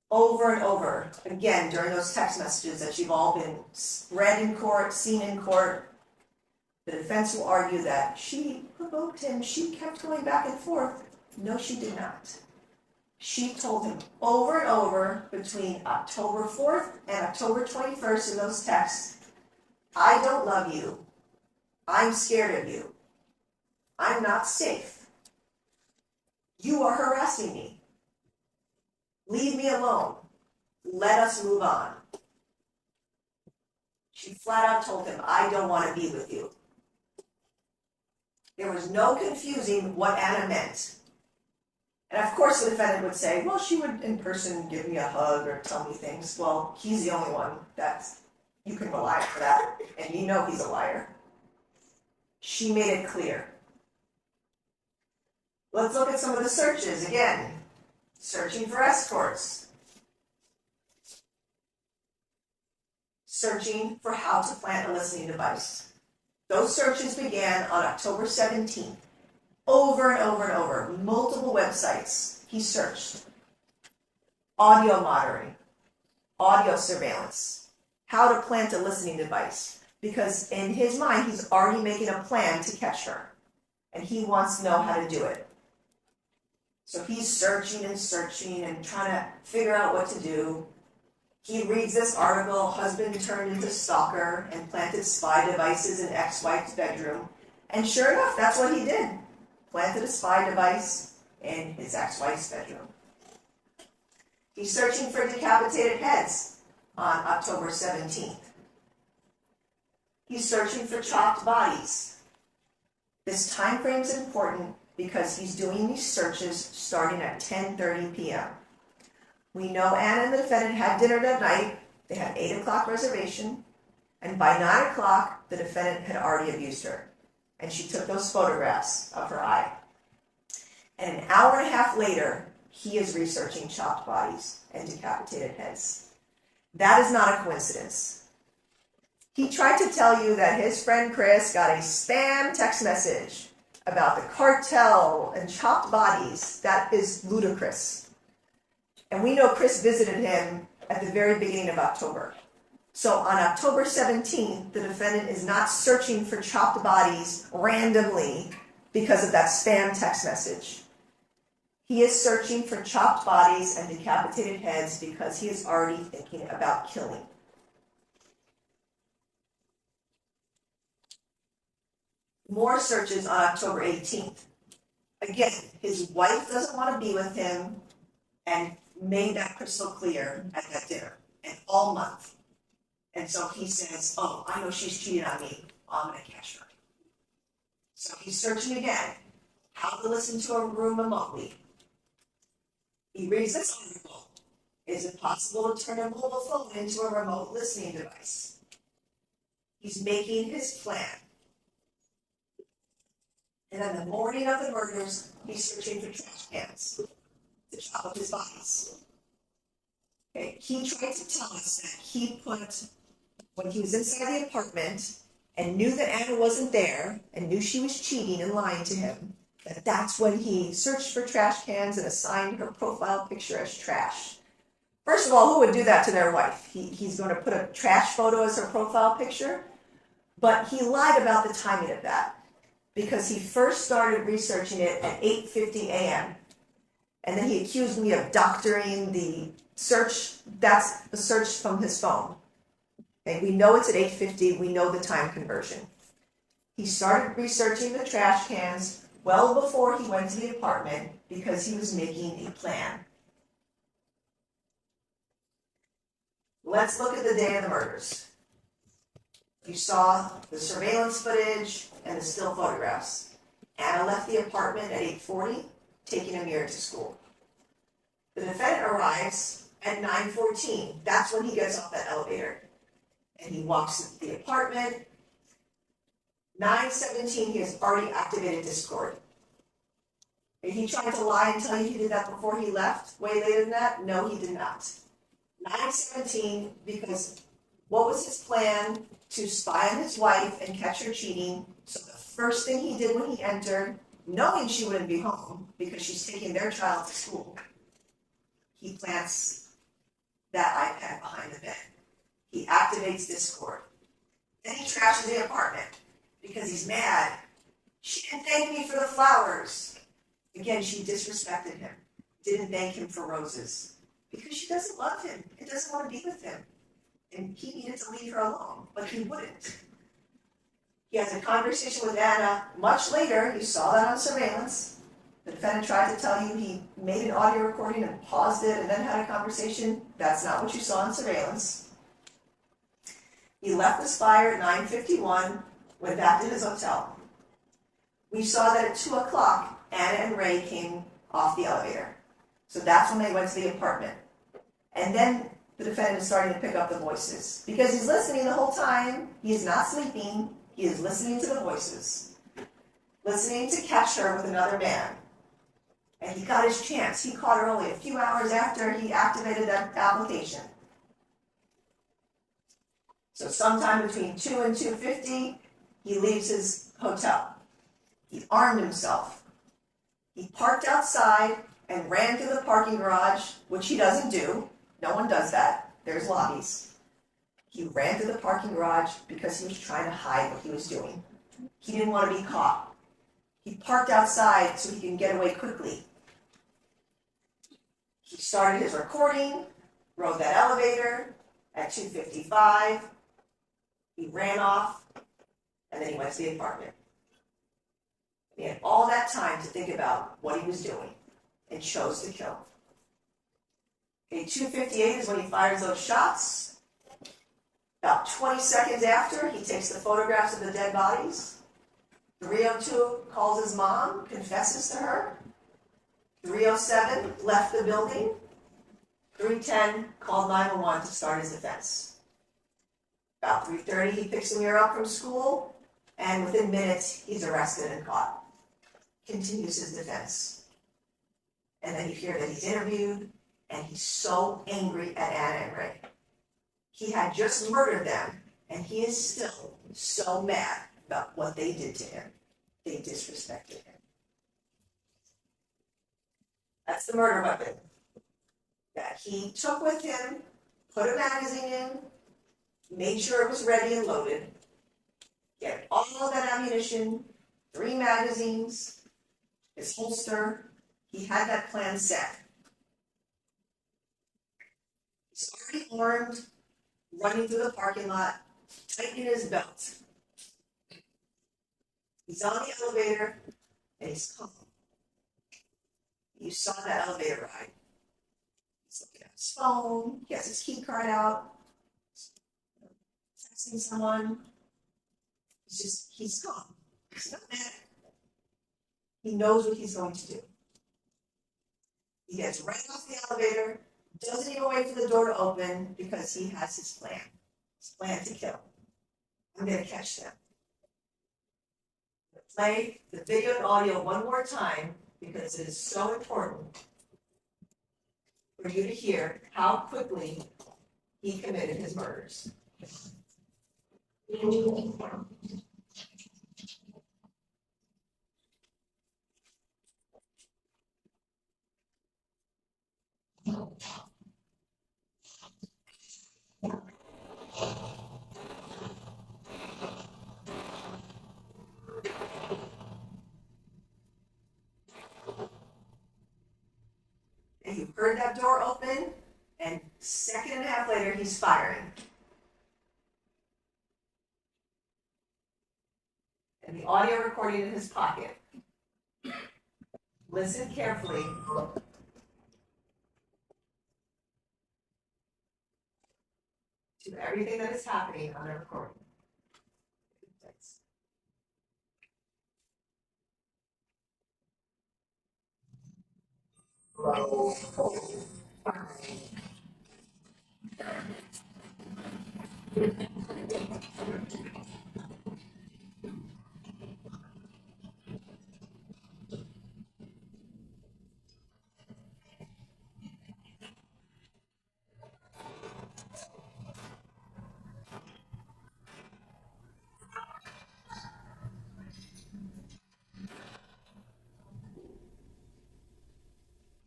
Over and over, again, during those text messages that you've all been read in court, seen in court, the defense will argue that she provoked him, she kept going back and forth. No, she did not. She told him over and over between October 4th and October 21st in those texts, I don't love you. I'm scared of you. I'm not safe. You are harassing me. Leave me alone. Let us move on. She flat out told him, I don't want to be with you. There was no confusing what Anna meant. And of course the defendant would say, well, she would in person give me a hug or tell me things. Well, he's the only one that you can rely for that, and you know he's a liar. She made it clear. Let's look at some of the searches again. Searching for escorts. Searching for how to plant a listening device. Those searches began on October 17th. Over and over and over. Multiple websites he searched. Audio monitoring. Audio surveillance. How to plant a listening device. Because in his mind, he's already making a plan to catch her. And he wants to know how to do it. So he's searching and searching and trying to figure out what to do. He reads this article, husband turned into stalker and planted spy devices in ex-wife's bedroom. And sure enough, that's what he did. Planted a spy device in his ex-wife's bedroom. He's searching for decapitated heads on October 17th. He's searching for chopped bodies. This time frame is important because he's doing these searches starting at 10:30 p.m. We know Anna and the defendant had dinner that night. They had 8 o'clock reservation. And by 9 o'clock, the defendant had already abused her. And she took those photographs of her eye. And an hour and a half later, he is researching chopped bodies and decapitated heads. That is not a coincidence. He tried to tell you that his friend Chris got a spam text message about the cartel and chopped bodies. That is ludicrous. And we know Chris visited him at the very beginning of October. So on October 17th, the defendant is not searching for chopped bodies randomly because of that spam text message. He is searching for chopped bodies and decapitated heads because he is already thinking about killing. More searches on October 18th. Again, his wife doesn't want to be with him and made that crystal clear at that dinner and all month. And so he says, oh, I know she's cheating on me. I'm going to catch her. So he's searching again. How to listen to a room remotely. He reads this article. Is it possible to turn a mobile phone into a remote listening device? He's making his plan. And on the morning of the murders, he's searching for trash cans to chop up his bodies. Okay. He tried to tell us that he put, when he was inside the apartment and knew that Anna wasn't there and knew she was cheating and lying to him, that's when he searched for trash cans and assigned her profile picture as trash. First of all, who would do that to their wife? He's going to put a trash photo as her profile picture, but he lied about the timing of that. because he first started researching it at 8:50 a.m. And then he accused me of doctoring the search. That's the search from his phone. Okay, we know it's at 8:50, we know the time conversion. He started researching the trash cans well before he went to the apartment because he was making a plan. Let's look at the day of the murders. You saw the surveillance footage and the still photographs. Anna left the apartment at 8:40, taking Amir to school. The defendant arrives at 9:14. That's when he gets off that elevator. And he walks into the apartment. 9:17, he has already activated Discord. And he tried to lie and tell you he did that before he left, way later than that? No, he did not. 9:17, because what was his plan? To spy on his wife and catch her cheating. So the first thing he did when he entered, knowing she wouldn't be home because she's taking their child to school, he plants that iPad behind the bed. He activates Discord. Then he trashes the apartment because he's mad. She didn't thank me for the flowers. Again, she disrespected him. Didn't thank him for roses because she doesn't love him and doesn't want to be with him. And he needed to leave her alone, but he wouldn't. He has a conversation with Anna much later. You saw that on surveillance. The defendant tried to tell you he made an audio recording and paused it and then had a conversation. That's not what you saw on surveillance. He left the Spire at 9:51, went back to his hotel. We saw that at 2 o'clock, Anna and Ray came off the elevator. So that's when they went to the apartment. And then the defendant is starting to pick up the voices. Because he's listening the whole time. He is not sleeping. He is listening to the voices. Listening to catch her with another man. And he got his chance. He caught her only a few hours after he activated that application. So sometime between 2 and 2:50, he leaves his hotel. He armed himself. He parked outside and ran to the parking garage, which he doesn't do. No one does that. There's lobbies. He ran to the parking garage because he was trying to hide what he was doing. He didn't want to be caught. He parked outside so he can get away quickly. He started his recording, rode that elevator at 2:55. He ran off, and then he went to the apartment. He had all that time to think about what he was doing and chose to kill. Okay, 2:58 is when he fires those shots. About 20 seconds after, he takes the photographs of the dead bodies. 3:02 calls his mom, confesses to her. 3:07 left the building. 3:10 called 911 to start his defense. About 3:30, he picks Amir up from school, and within minutes, he's arrested and caught. Continues his defense. And then you hear that he's interviewed, and he's so angry at Anna and Ray. He had just murdered them, and he is still so mad about what they did to him. They disrespected him. That's the murder weapon that he took with him, put a magazine in, made sure it was ready and loaded, get all of that ammunition, 3 magazines, his holster. He had that plan set. He's already armed, running through the parking lot, tightening his belt. He's on the elevator, and he's calm. You saw that elevator ride. He's looking at his phone, he has his key card out, texting someone. He's calm. He's not mad. He knows what he's going to do. He gets right off the elevator, doesn't even wait for the door to open because he has his plan to kill. I'm going to catch them. Play the video and audio one more time because it is so important for you to hear how quickly he committed his murders. Okay, you heard that door open, and a second and a half later, he's firing. And the audio recording in his pocket. Listen carefully. To everything that is happening on the recording.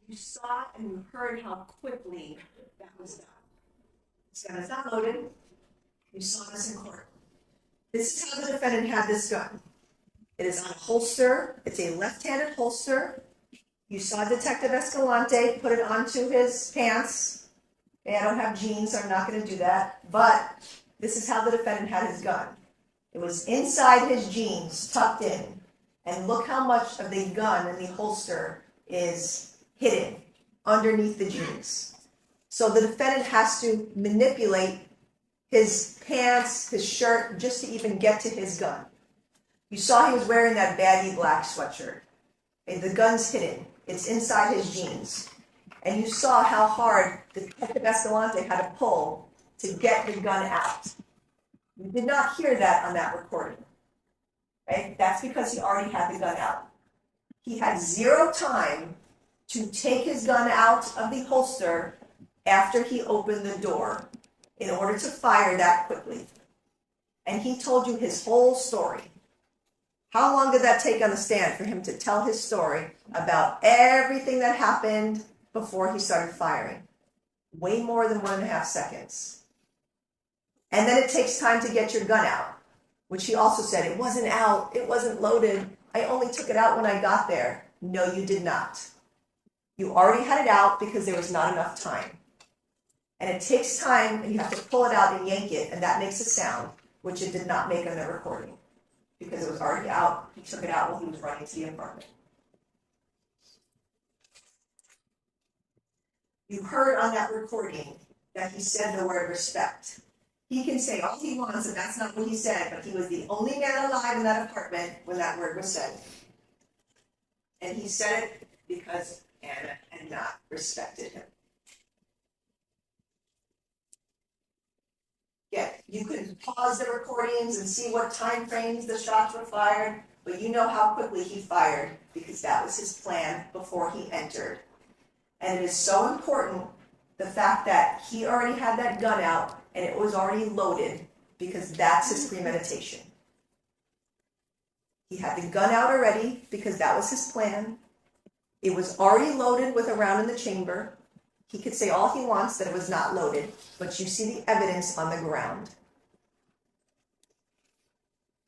You saw and you heard how quickly that was done. This gun is not loaded. You saw this in court. This is how the defendant had this gun. It is on a holster. It's a left-handed holster. You saw Detective Escalante put it onto his pants. Okay, I don't have jeans, so I'm not going to do that. But this is how the defendant had his gun. It was inside his jeans, tucked in. And look how much of the gun in the holster is hidden underneath the jeans. So the defendant has to manipulate his pants, his shirt, just to even get to his gun. You saw he was wearing that baggy black sweatshirt. Okay, the gun's hidden. It's inside his jeans. And you saw how hard Detective Escalante had to pull to get the gun out. You did not hear that on that recording. Right? That's because he already had the gun out. He had zero time to take his gun out of the holster after he opened the door in order to fire that quickly. And he told you his whole story. How long did that take on the stand for him to tell his story about everything that happened before he started firing? Way more than 1.5 seconds. And then it takes time to get your gun out, which he also said, it wasn't out, it wasn't loaded, I only took it out when I got there. No, you did not. You already had it out because there was not enough time. And it takes time, and you have to pull it out and yank it, and that makes a sound, which it did not make on the recording. Because it was already out, he took it out while he was running to the apartment. You heard on that recording that he said the word respect. He can say all he wants, and that's not what he said, but he was the only man alive in that apartment when that word was said. And he said it because Anna had not respected him. Yeah, you could pause the recordings and see what time frames the shots were fired, but you know how quickly he fired because that was his plan before he entered. And it is so important, the fact that he already had that gun out and it was already loaded, because that's his premeditation. He had the gun out already because that was his plan. It was already loaded with a round in the chamber. He could say all he wants that it was not loaded, but you see the evidence on the ground.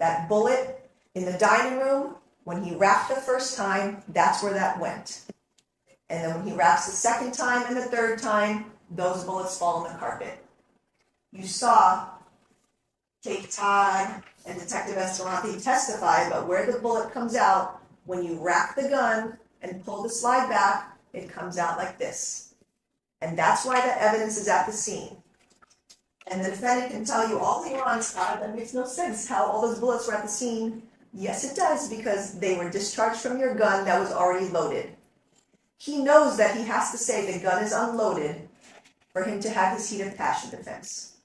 That bullet in the dining room, when he rapped the first time, that's where that went. And then when he raps the second time and the third time, those bullets fall on the carpet. You saw Kate Todd and Detective Escalante testify about where the bullet comes out. When you rap the gun and pull the slide back, it comes out like this. And that's why that evidence is at the scene. And the defendant can tell you all he wants, that makes no sense how all those bullets were at the scene. Yes, it does, because they were discharged from your gun that was already loaded. He knows that he has to say the gun is unloaded for him to have his heat of passion defense.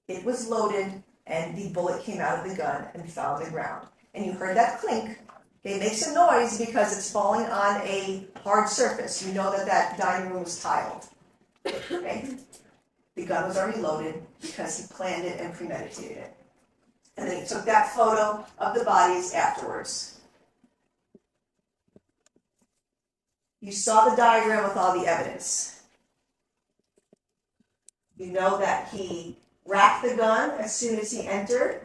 It was loaded, and the bullet came out of the gun and fell on the ground. And you heard that clink. It makes a noise because it's falling on a hard surface. You know that that dining room was tiled. Okay? The gun was already loaded because he planned it and premeditated it. And then he took that photo of the bodies afterwards. You saw the diagram with all the evidence. You know that he racked the gun as soon as he entered,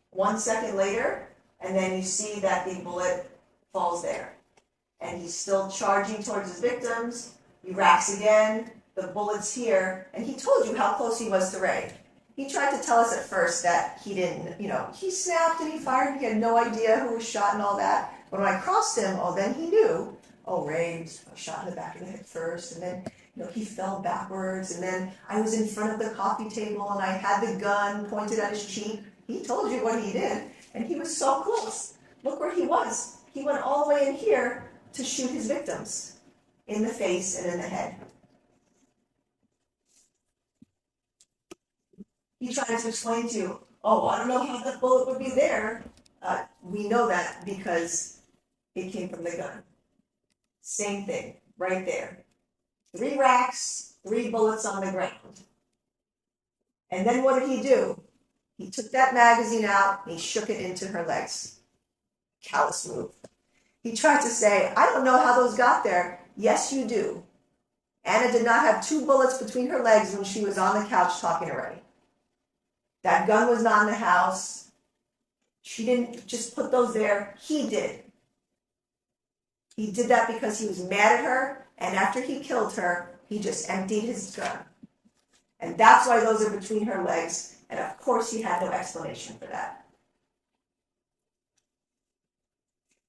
1 second later, and then you see that the bullet falls there. And he's still charging towards his victims He racks again, the bullet's here, and he told you how close he was to Ray. He tried to tell us at first that he didn't, he snapped and he fired, he had no idea who was shot and all that. But when I crossed him, then he knew, Ray was shot in the back of the head first, and then, he fell backwards, and then I was in front of the coffee table and I had the gun pointed at his cheek. He told you what he did, and he was so close. Look where he was. He went all the way in here to shoot his victims, in the face and in the head. He tried to explain to you, I don't know how the bullet would be there. We know that because it came from the gun. Same thing, right there. 3 racks, 3 bullets on the ground. And then what did he do? He took that magazine out and he shook it into her legs. Callous move. He tried to say, I don't know how those got there. Yes, you do. Anna did not have 2 bullets between her legs when she was on the couch talking to Ray. That gun was not in the house. She didn't just put those there. He did. He did that because he was mad at her, and after he killed her, he just emptied his gun. And that's why those are between her legs, and of course he had no explanation for that.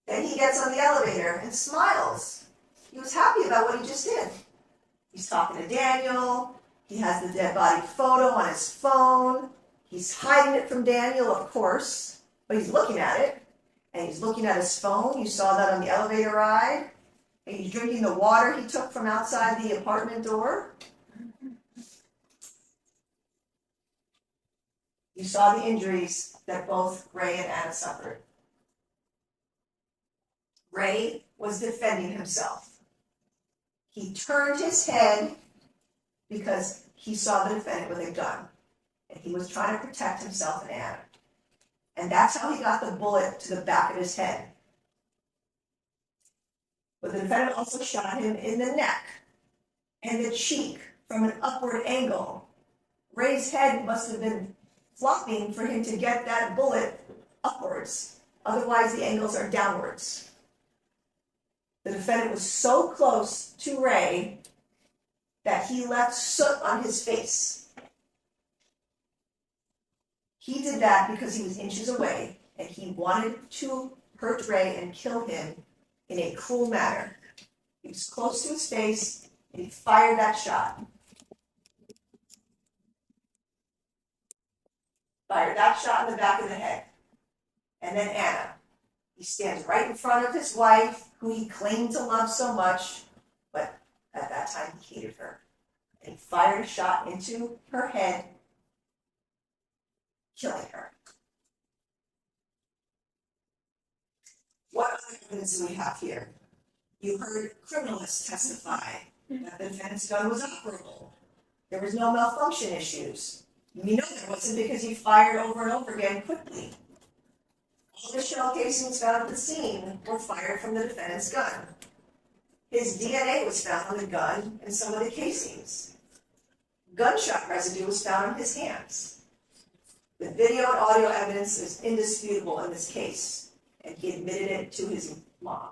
Then he gets on the elevator and smiles. He was happy about what he just did. He's talking to Daniel. He has the dead body photo on his phone. He's hiding it from Daniel, of course, but he's looking at it. And he's looking at his phone. You saw that on the elevator ride. And he's drinking the water he took from outside the apartment door. You saw the injuries that both Ray and Anna suffered. Ray was defending himself. He turned his head because he saw the defendant with a gun. And he was trying to protect himself and Anna. And that's how he got the bullet to the back of his head. But the defendant also shot him in the neck and the cheek from an upward angle. Ray's head must have been flopping for him to get that bullet upwards. Otherwise, the angles are downwards. The defendant was so close to Ray that he left soot on his face. He did that because he was inches away, and he wanted to hurt Ray and kill him in a cruel manner. He was close to his face, and he fired that shot. Fired that shot in the back of the head. And then Anna. He stands right in front of his wife, who he claimed to love so much, but at that time he hated her. And he fired a shot into her head, killing her. What other evidence do we have here? You heard criminalists testify that the defendant's gun was operable. There was no malfunction issues. We know there wasn't because he fired over and over again quickly. All the shell casings found at the scene were fired from the defendant's gun. His DNA was found on the gun and some of the casings. Gunshot residue was found on his hands. The video and audio evidence is indisputable in this case, and he admitted it to his mom.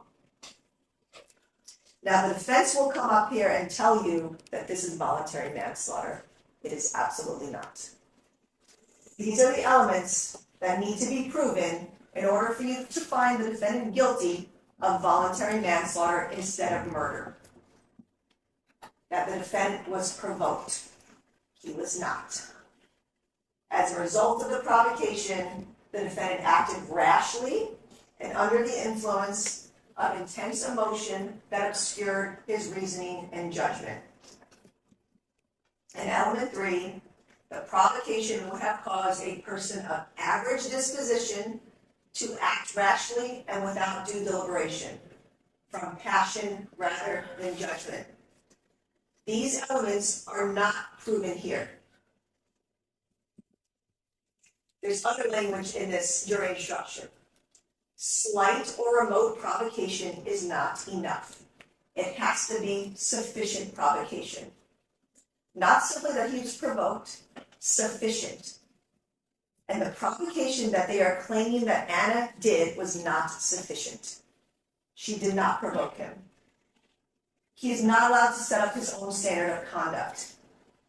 Now, the defense will come up here and tell you that this is voluntary manslaughter. It is absolutely not. These are the elements that need to be proven in order for you to find the defendant guilty of voluntary manslaughter instead of murder. That the defendant was provoked. He was not. As a result of the provocation, the defendant acted rashly and under the influence of intense emotion that obscured his reasoning and judgment. And element 3, the provocation would have caused a person of average disposition to act rashly and without due deliberation, from passion rather than judgment. These elements are not proven here. There's other language in this jury instruction. Slight or remote provocation is not enough. It has to be sufficient provocation. Not simply that he was provoked, sufficient. And the provocation that they are claiming that Anna did was not sufficient. She did not provoke him. He is not allowed to set up his own standard of conduct.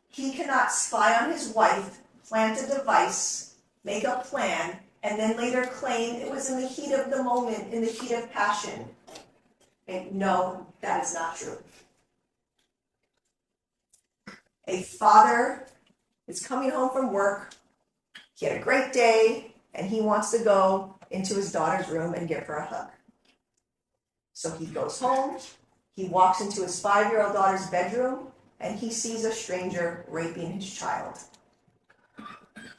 He cannot spy on his wife, plant a device, make a plan, and then later claim it was in the heat of the moment, in the heat of passion. And no, that is not true. A father is coming home from work, he had a great day, and he wants to go into his daughter's room and give her a hug. So he goes home, he walks into his 5-year-old daughter's bedroom, and he sees a stranger raping his child.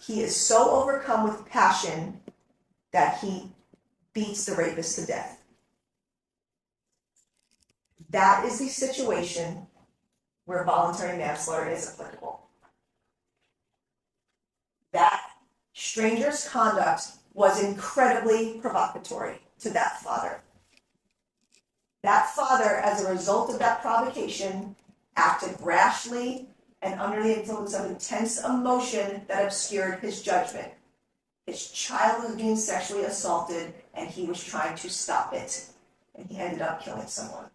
He is so overcome with passion that he beats the rapist to death. That is the situation where voluntary manslaughter is applicable. That stranger's conduct was incredibly provocatory to that father. That father, as a result of that provocation, acted rashly and under the influence of intense emotion that obscured his judgment. His child was being sexually assaulted, and he was trying to stop it, and he ended up killing someone.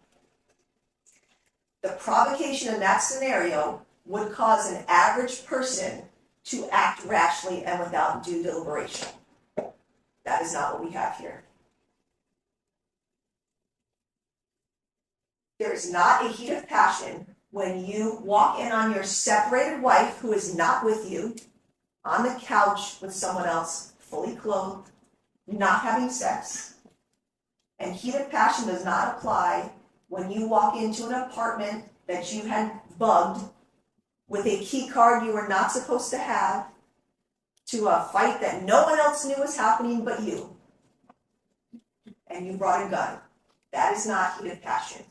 The provocation in that scenario would cause an average person to act rashly and without due deliberation. That is not what we have here. There is not a heat of passion when you walk in on your separated wife who is not with you, on the couch with someone else, fully clothed, not having sex. And heat of passion does not apply when you walk into an apartment that you had bugged with a key card you were not supposed to have, to a fight that no one else knew was happening but you. And you brought a gun. That is not heat of passion.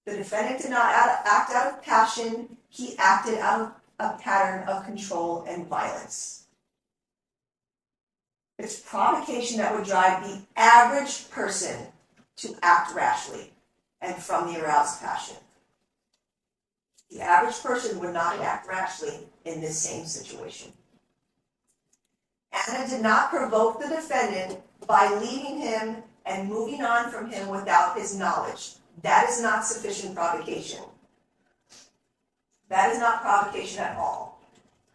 The defendant did not act out of passion, he acted out of a pattern of control and violence. It's provocation that would drive the average person to act rashly and from the aroused passion. The average person would not act rashly in this same situation. Anna did not provoke the defendant by leaving him and moving on from him without his knowledge. That is not sufficient provocation. That is not provocation at all.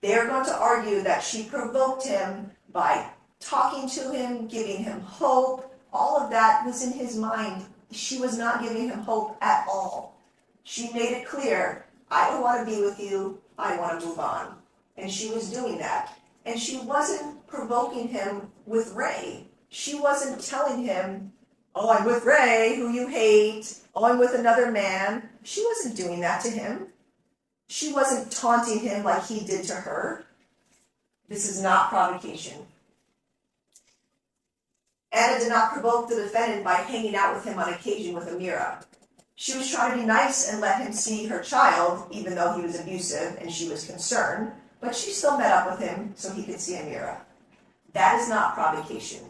They are going to argue that she provoked him by talking to him, giving him hope. All of that was in his mind. She was not giving him hope at all. She made it clear, I don't want to be with you, I want to move on. And she was doing that. And she wasn't provoking him with Ray. She wasn't telling him, oh, I'm with Ray, who you hate. Oh, I'm with another man. She wasn't doing that to him. She wasn't taunting him like he did to her. This is not provocation. Anna did not provoke the defendant by hanging out with him on occasion with Amira. She was trying to be nice and let him see her child, even though he was abusive and she was concerned, but she still met up with him so he could see Amira. That is not provocation.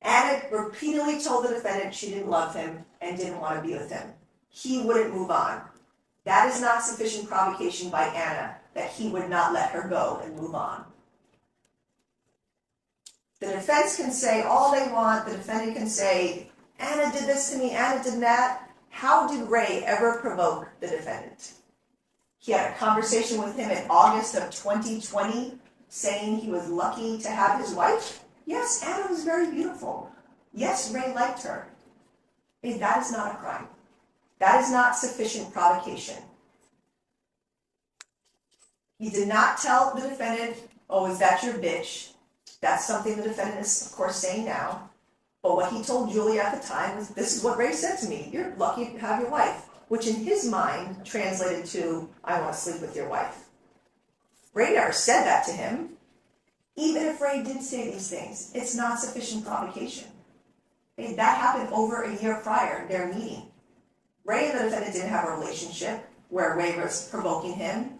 Anna repeatedly told the defendant she didn't love him and didn't want to be with him. He wouldn't move on. That is not sufficient provocation by Anna that he would not let her go and move on. The defense can say all they want. The defendant can say, Anna did this to me, Anna did that. How did Ray ever provoke the defendant? He had a conversation with him in August of 2020 saying he was lucky to have his wife. Yes, Anna was very beautiful. Yes, Ray liked her. Hey, that is not a crime. That is not sufficient provocation. He did not tell the defendant, oh, is that your bitch? That's something the defendant is, of course, saying now. But what he told Julia at the time was, this is what Ray said to me. You're lucky to have your wife. Which in his mind translated to, I want to sleep with your wife. Ray never said that to him. Even if Ray did say these things, it's not sufficient provocation. Okay, that happened over a year prior, their meeting. Ray and the defendant didn't have a relationship where Ray was provoking him.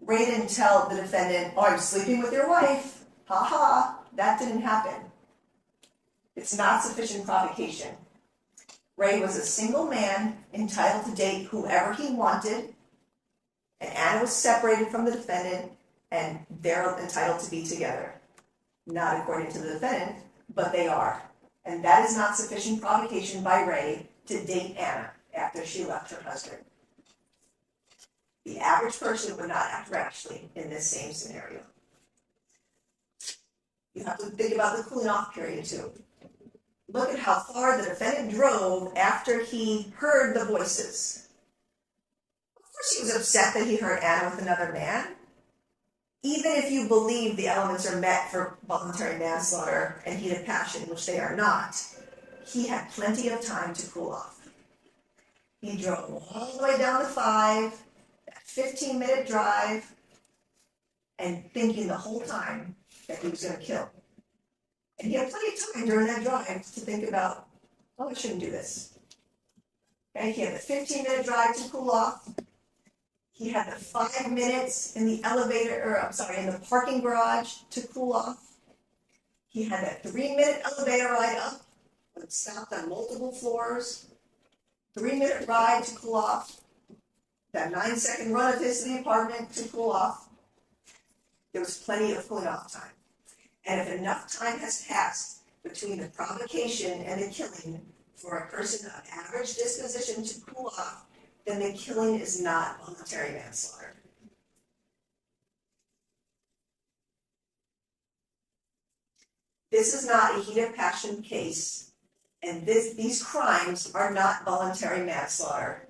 Ray didn't tell the defendant, oh, I'm sleeping with your wife. Ha ha. That didn't happen. It's not sufficient provocation. Ray was a single man entitled to date whoever he wanted, and Anna was separated from the defendant, and they're entitled to be together. Not according to the defendant, but they are. And that is not sufficient provocation by Ray to date Anna after she left her husband. The average person would not act rashly in this same scenario. You have to think about the cooling off period too. Look at how far the defendant drove after he heard the voices. Of course he was upset that he heard Anna with another man. Even if you believe the elements are met for voluntary manslaughter and heat of passion, which they are not, he had plenty of time to cool off. He drove all the way down to 5, that 15-minute drive, and thinking the whole time that he was going to kill. And he had plenty of time during that drive to think about, oh, I shouldn't do this. Okay, he had the 15-minute drive to cool off. He had the 5 minutes in the in the parking garage to cool off. He had that 3-minute elevator ride up, but stopped on multiple floors. 3-minute ride to cool off. That 9-second run of his to the apartment to cool off. There was plenty of cooling off time. And if enough time has passed between the provocation and the killing for a person of average disposition to cool off, then the killing is not voluntary manslaughter. This is not a heat of passion case, and these crimes are not voluntary manslaughter.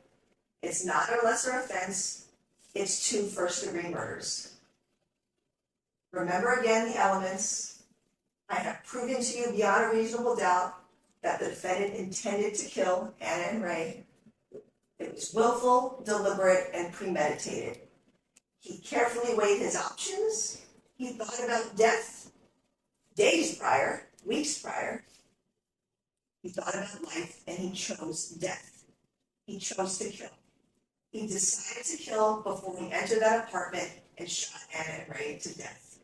It's not a lesser offense, it's 2 first-degree murders. Remember again the elements. I have proven to you beyond a reasonable doubt that the defendant intended to kill Anna and Ray. It was willful, deliberate, and premeditated. He carefully weighed his options. He thought about death days prior, weeks prior. He thought about life, and he chose death. He chose to kill. He decided to kill before he entered that apartment and shot Anna and Ray to death.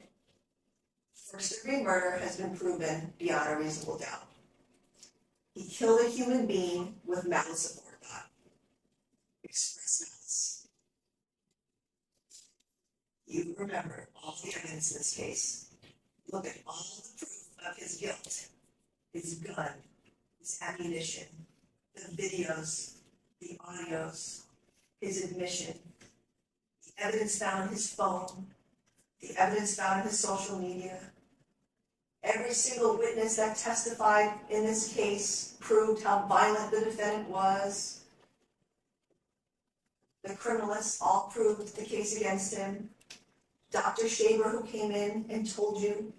First-degree murder has been proven beyond a reasonable doubt. He killed a human being with malice aforethought. Express malice. You remember all the evidence in this case. Look at all the proof of his guilt. His gun, his ammunition, the videos, the audios, his admission, the evidence found on his phone, the evidence found in his social media. Every single witness that testified in this case proved how violent the defendant was. The criminalists all proved the case against him. Dr. Shaver, who came in and told you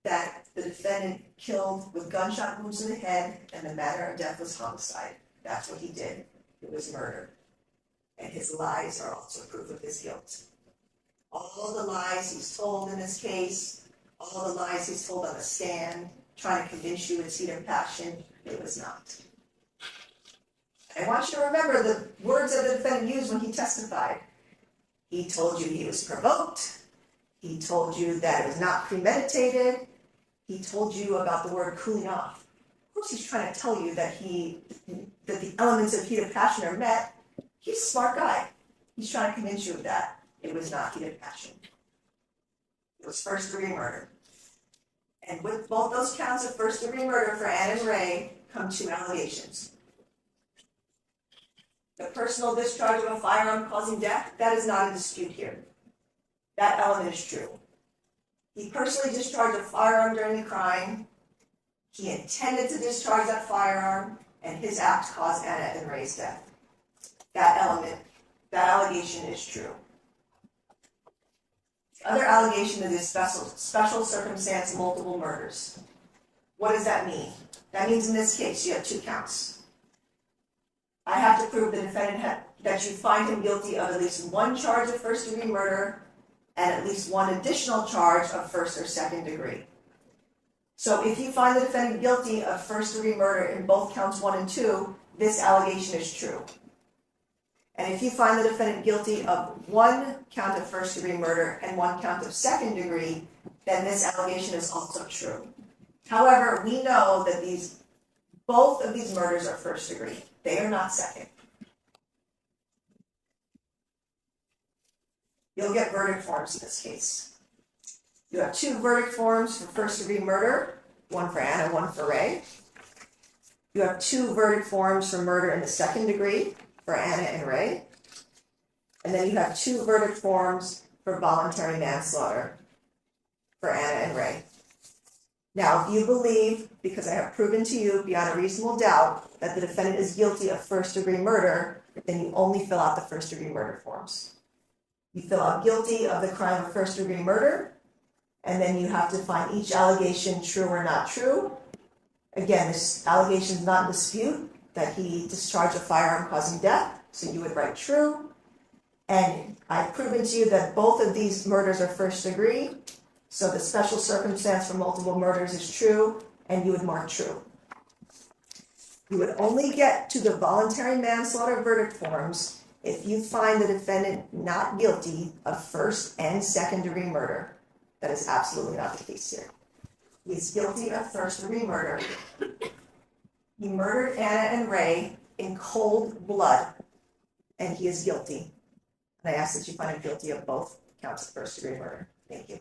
that the defendant killed with gunshot wounds in the head and the manner of death was homicide. That's what he did. It was murder. And his lies are also proof of his guilt. All the lies he's told in this case, all the lies he's told on the stand, trying to convince you it's heat of passion, it was not. I want you to remember the words that the defendant used when he testified. He told you he was provoked. He told you that it was not premeditated. He told you about the word cooling off. Of course, he's trying to tell you that the elements of heat of passion are met. He's a smart guy. He's trying to convince you of that. It was not heat of passion. It was first-degree murder. And with both those counts of first-degree murder for Anna and Ray come 2 allegations. The personal discharge of a firearm causing death, that is not in dispute here. That element is true. He personally discharged a firearm during the crime. He intended to discharge that firearm, and his act caused Anna and Ray's death. That element, that allegation is true. The other allegation is special circumstance multiple murders. What does that mean? That means in this case you have 2 counts. I have to prove the defendant that you find him guilty of at least 1 charge of first-degree murder and at least 1 additional charge of first or second degree. So if you find the defendant guilty of first-degree murder in both counts 1 and 2, this allegation is true. And if you find the defendant guilty of 1 count of first-degree murder and 1 count of second degree, then this allegation is also true. However, we know that both of these murders are first degree. They are not second. You'll get verdict forms in this case. You have 2 verdict forms for first-degree murder. one for Anna, one for Ray. You have 2 verdict forms for murder in the 2nd degree for Anna and Ray. And then you have 2 verdict forms for voluntary manslaughter for Anna and Ray. Now, if you believe, because I have proven to you beyond a reasonable doubt that the defendant is guilty of 1st-degree murder, then you only fill out the 1st-degree murder forms. You fill out guilty of the crime of 1st-degree murder, and then you have to find each allegation true or not true. Again, this allegation is not in dispute that he discharged a firearm causing death, so you would write true. And I've proven to you that both of these murders are 1st-degree, so the special circumstance for multiple murders is true, and you would mark true. You would only get to the voluntary manslaughter verdict forms if you find the defendant not guilty of 1st and 2nd-degree murder. That is absolutely not the case here. He is guilty of 1st-degree murder. He murdered Anna and Ray in cold blood, and he is guilty. And I ask that you find him guilty of both counts of 1st-degree murder. Thank you.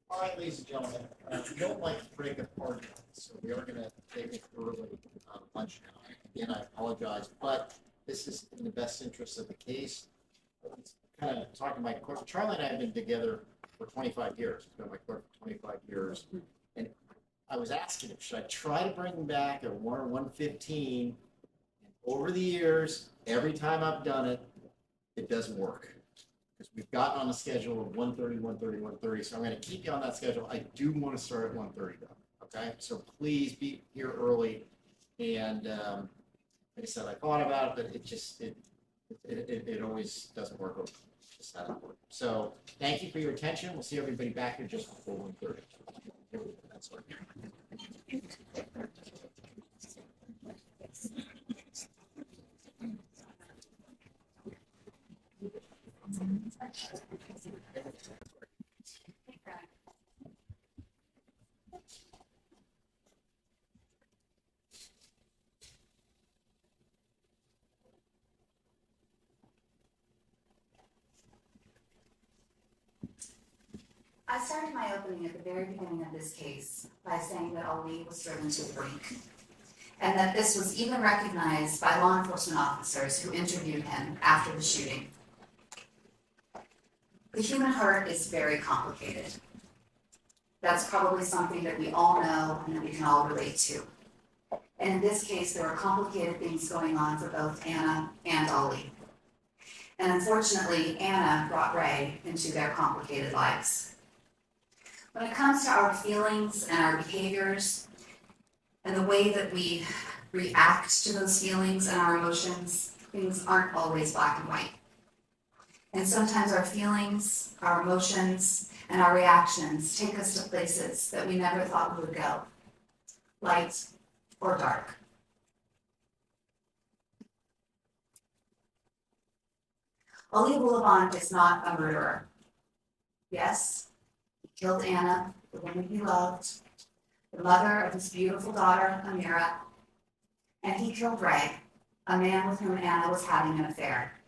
All right, ladies and gentlemen, we don't like to break a party, so we are going to take it early lunch now. Again, I apologize, but this is in the best interest of the case. Kind of talking to my clerk. Charlie and I have been together for 25 years. I've been my clerk for 25 years. And I was asking him, should I try to bring him back at 1 or 1:15? And over the years, every time I've done it, it doesn't work. Because we've gotten on a schedule of 1:30, 1:30, 1:30. So I'm going to keep you on that schedule. I do want to start at 1:30 though. Okay? So please be here early. And like I said, I thought about it, but it always doesn't work. It just doesn't work. So thank you for your attention. We'll see everybody back here just before 1:30. That's what. I started my opening at the very beginning of this case by saying that Ali was driven to the brink, and that this was even recognized by law enforcement officers who interviewed him after the shooting. The human heart is very complicated. That's probably something that we all know and that we can all relate to. And in this case, there were complicated things going on for both Anna and Ali. And unfortunately, Anna brought Ray into their complicated lives. When it comes to our feelings and our behaviors and the way that we react to those feelings and our emotions, things aren't always black and white. And sometimes our feelings, our emotions, and our reactions take us to places that we never thought we would go, light or dark. Ali Abulaban is not a murderer. Yes, he killed Anna, the woman he loved, the mother of his beautiful daughter, Amira, and he killed Ray, a man with whom Anna was having an affair.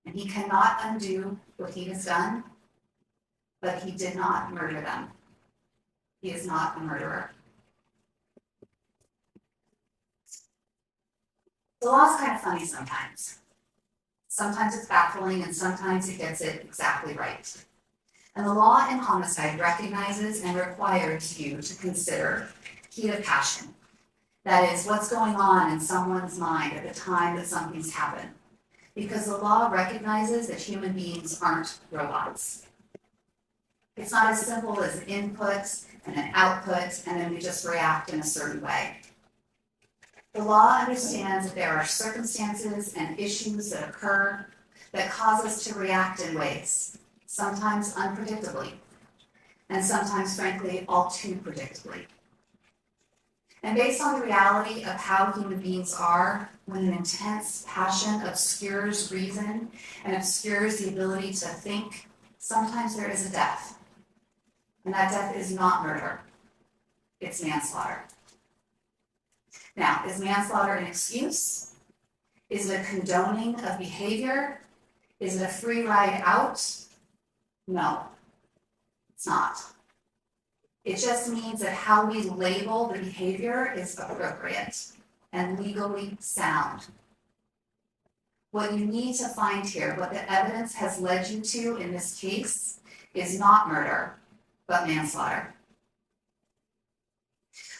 And he cannot undo what he has done, but he did not murder them. He is not a murderer. The law is kind of funny sometimes. Sometimes it's baffling and sometimes it gets it exactly right. And the law in homicide recognizes and requires you to consider heat of passion. That is, what's going on in someone's mind at the time that something's happened. Because the law recognizes that human beings aren't robots. It's not as simple as an input and an output, and then we just react in a certain way. The law understands that there are circumstances and issues that occur that cause us to react in ways, sometimes unpredictably, and sometimes, frankly, all too predictably. And based on the reality of how human beings are, when an intense passion obscures reason and obscures the ability to think, sometimes there is a death. And that death is not murder, it's manslaughter. Now, is manslaughter an excuse? Is it a condoning of behavior? Is it a free ride out? No, it's not. It just means that how we label the behavior is appropriate and legally sound. What you need to find here, what the evidence has led you to in this case, is not murder, but manslaughter.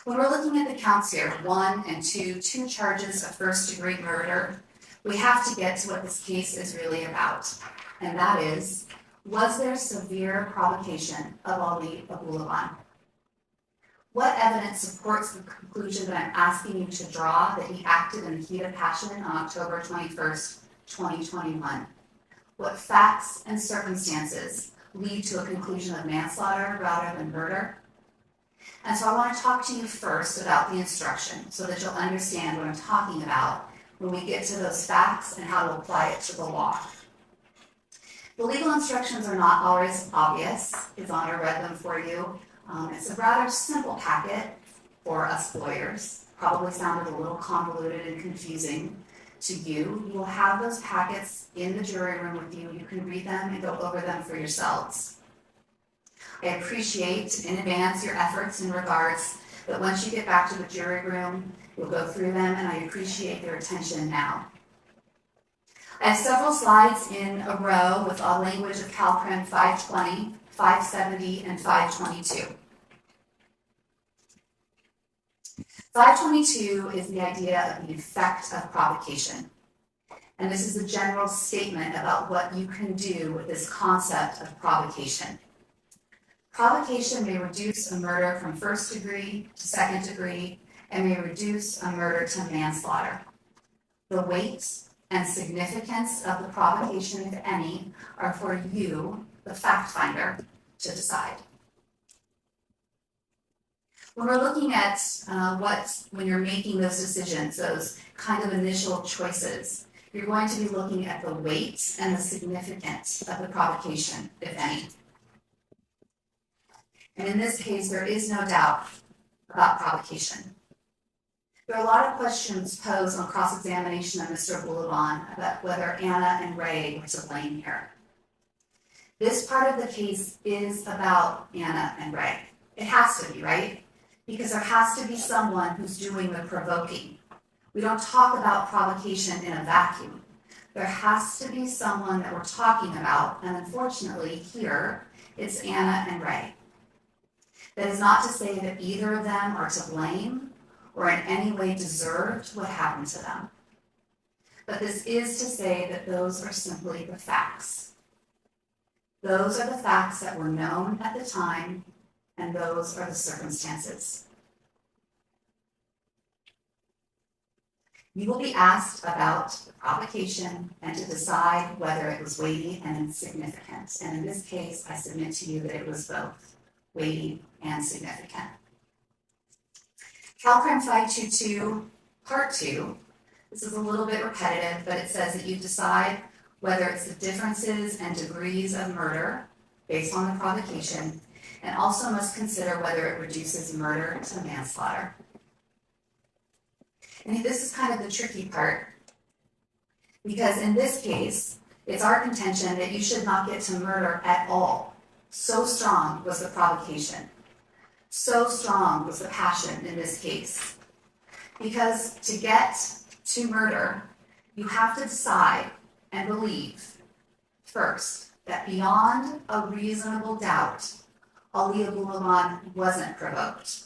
When we're looking at the counts here, 1 and 2 charges of first-degree murder, we have to get to what this case is really about, and that is, was there severe provocation of Ali Abulaban? What evidence supports the conclusion that I'm asking you to draw that he acted in the heat of passion on October 21st, 2021? What facts and circumstances lead to a conclusion of manslaughter rather than murder? And so I want to talk to you first about the instruction so that you'll understand what I'm talking about when we get to those facts and how to apply it to the law. The legal instructions are not always obvious. His Honor read them for you. It's a rather simple packet for us lawyers. Probably sounded a little convoluted and confusing to you. You will have those packets in the jury room with you. You can read them and go over them for yourselves. I appreciate in advance your efforts in regards that once you get back to the jury room, you'll go through them, and I appreciate your attention now. I have several slides in a row with all language of CalPrim 520, 570, and 522. 522 is the idea of the effect of provocation. And this is a general statement about what you can do with this concept of provocation. Provocation may reduce a murder from first degree to second degree and may reduce a murder to manslaughter. The weight and significance of the provocation, if any, are for you, the fact finder, to decide. When we're looking at when you're making those decisions, those kind of initial choices, you're going to be looking at the weight and the significance of the provocation, if any. And in this case, there is no doubt about provocation. There are a lot of questions posed on cross-examination of Mr. Abulaban about whether Anna and Ray were to blame here. This part of the case is about Anna and Ray. It has to be, right? Because there has to be someone who's doing the provoking. We don't talk about provocation in a vacuum. There has to be someone that we're talking about, and unfortunately here, it's Anna and Ray. That is not to say that either of them are to blame or in any way deserved what happened to them. But this is to say that those are simply the facts. Those are the facts that were known at the time, and those are the circumstances. You will be asked about the provocation and to decide whether it was weighty and significant. And in this case, I submit to you that it was both weighty and significant. CalPrim 522, Part 2, this is a little bit repetitive, but it says that you decide whether it's the differences and degrees of murder based on the provocation, and also must consider whether it reduces murder to manslaughter. And this is kind of the tricky part, because in this case, it's our contention that you should not get to murder at all. So strong was the provocation. So strong was the passion in this case. Because to get to murder, you have to decide and believe, first, that beyond a reasonable doubt, Ali Abulaban wasn't provoked,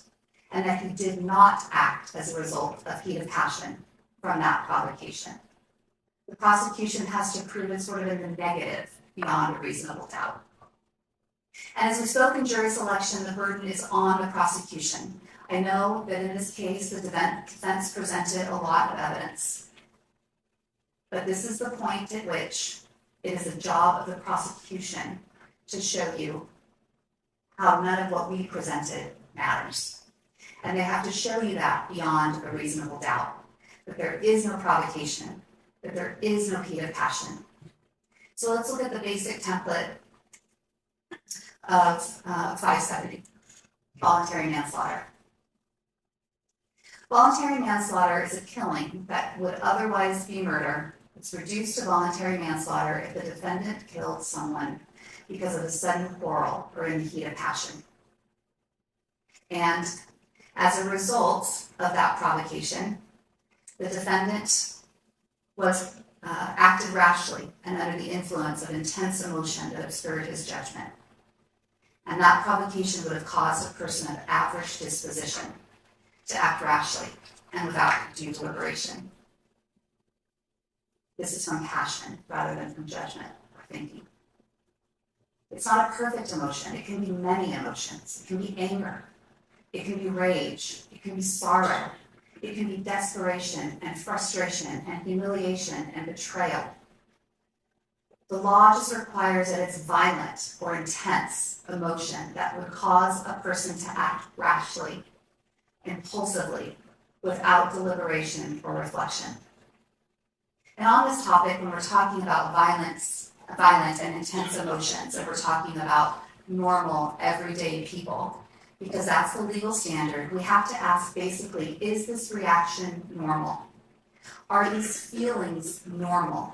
and that he did not act as a result of heat of passion from that provocation. The prosecution has to prove it sort of in the negative, beyond a reasonable doubt. And as we spoke in jury selection, the burden is on the prosecution. I know that in this case, the defense presented a lot of evidence. But this is the point at which it is the job of the prosecution to show you how none of what we presented matters. And they have to show you that beyond a reasonable doubt, that there is no provocation, that there is no heat of passion. So let's look at the basic template of 570, voluntary manslaughter. Voluntary manslaughter is a killing that would otherwise be murder. It's reduced to voluntary manslaughter if the defendant killed someone because of a sudden quarrel or in the heat of passion. And as a result of that provocation, the defendant was acted rashly and under the influence of intense emotion that obscured his judgment. And that provocation would have caused a person of average disposition to act rashly and without due deliberation. This is from passion rather than from judgment or thinking. It's not a perfect emotion. It can be many emotions. It can be anger. It can be rage. It can be sorrow. It can be desperation and frustration and humiliation and betrayal. The law just requires that it's violent or intense emotion that would cause a person to act rashly, impulsively, without deliberation or reflection. And on this topic, when we're talking about violent and intense emotions, and we're talking about normal, everyday people, because that's the legal standard, we have to ask basically, is this reaction normal? Are these feelings normal?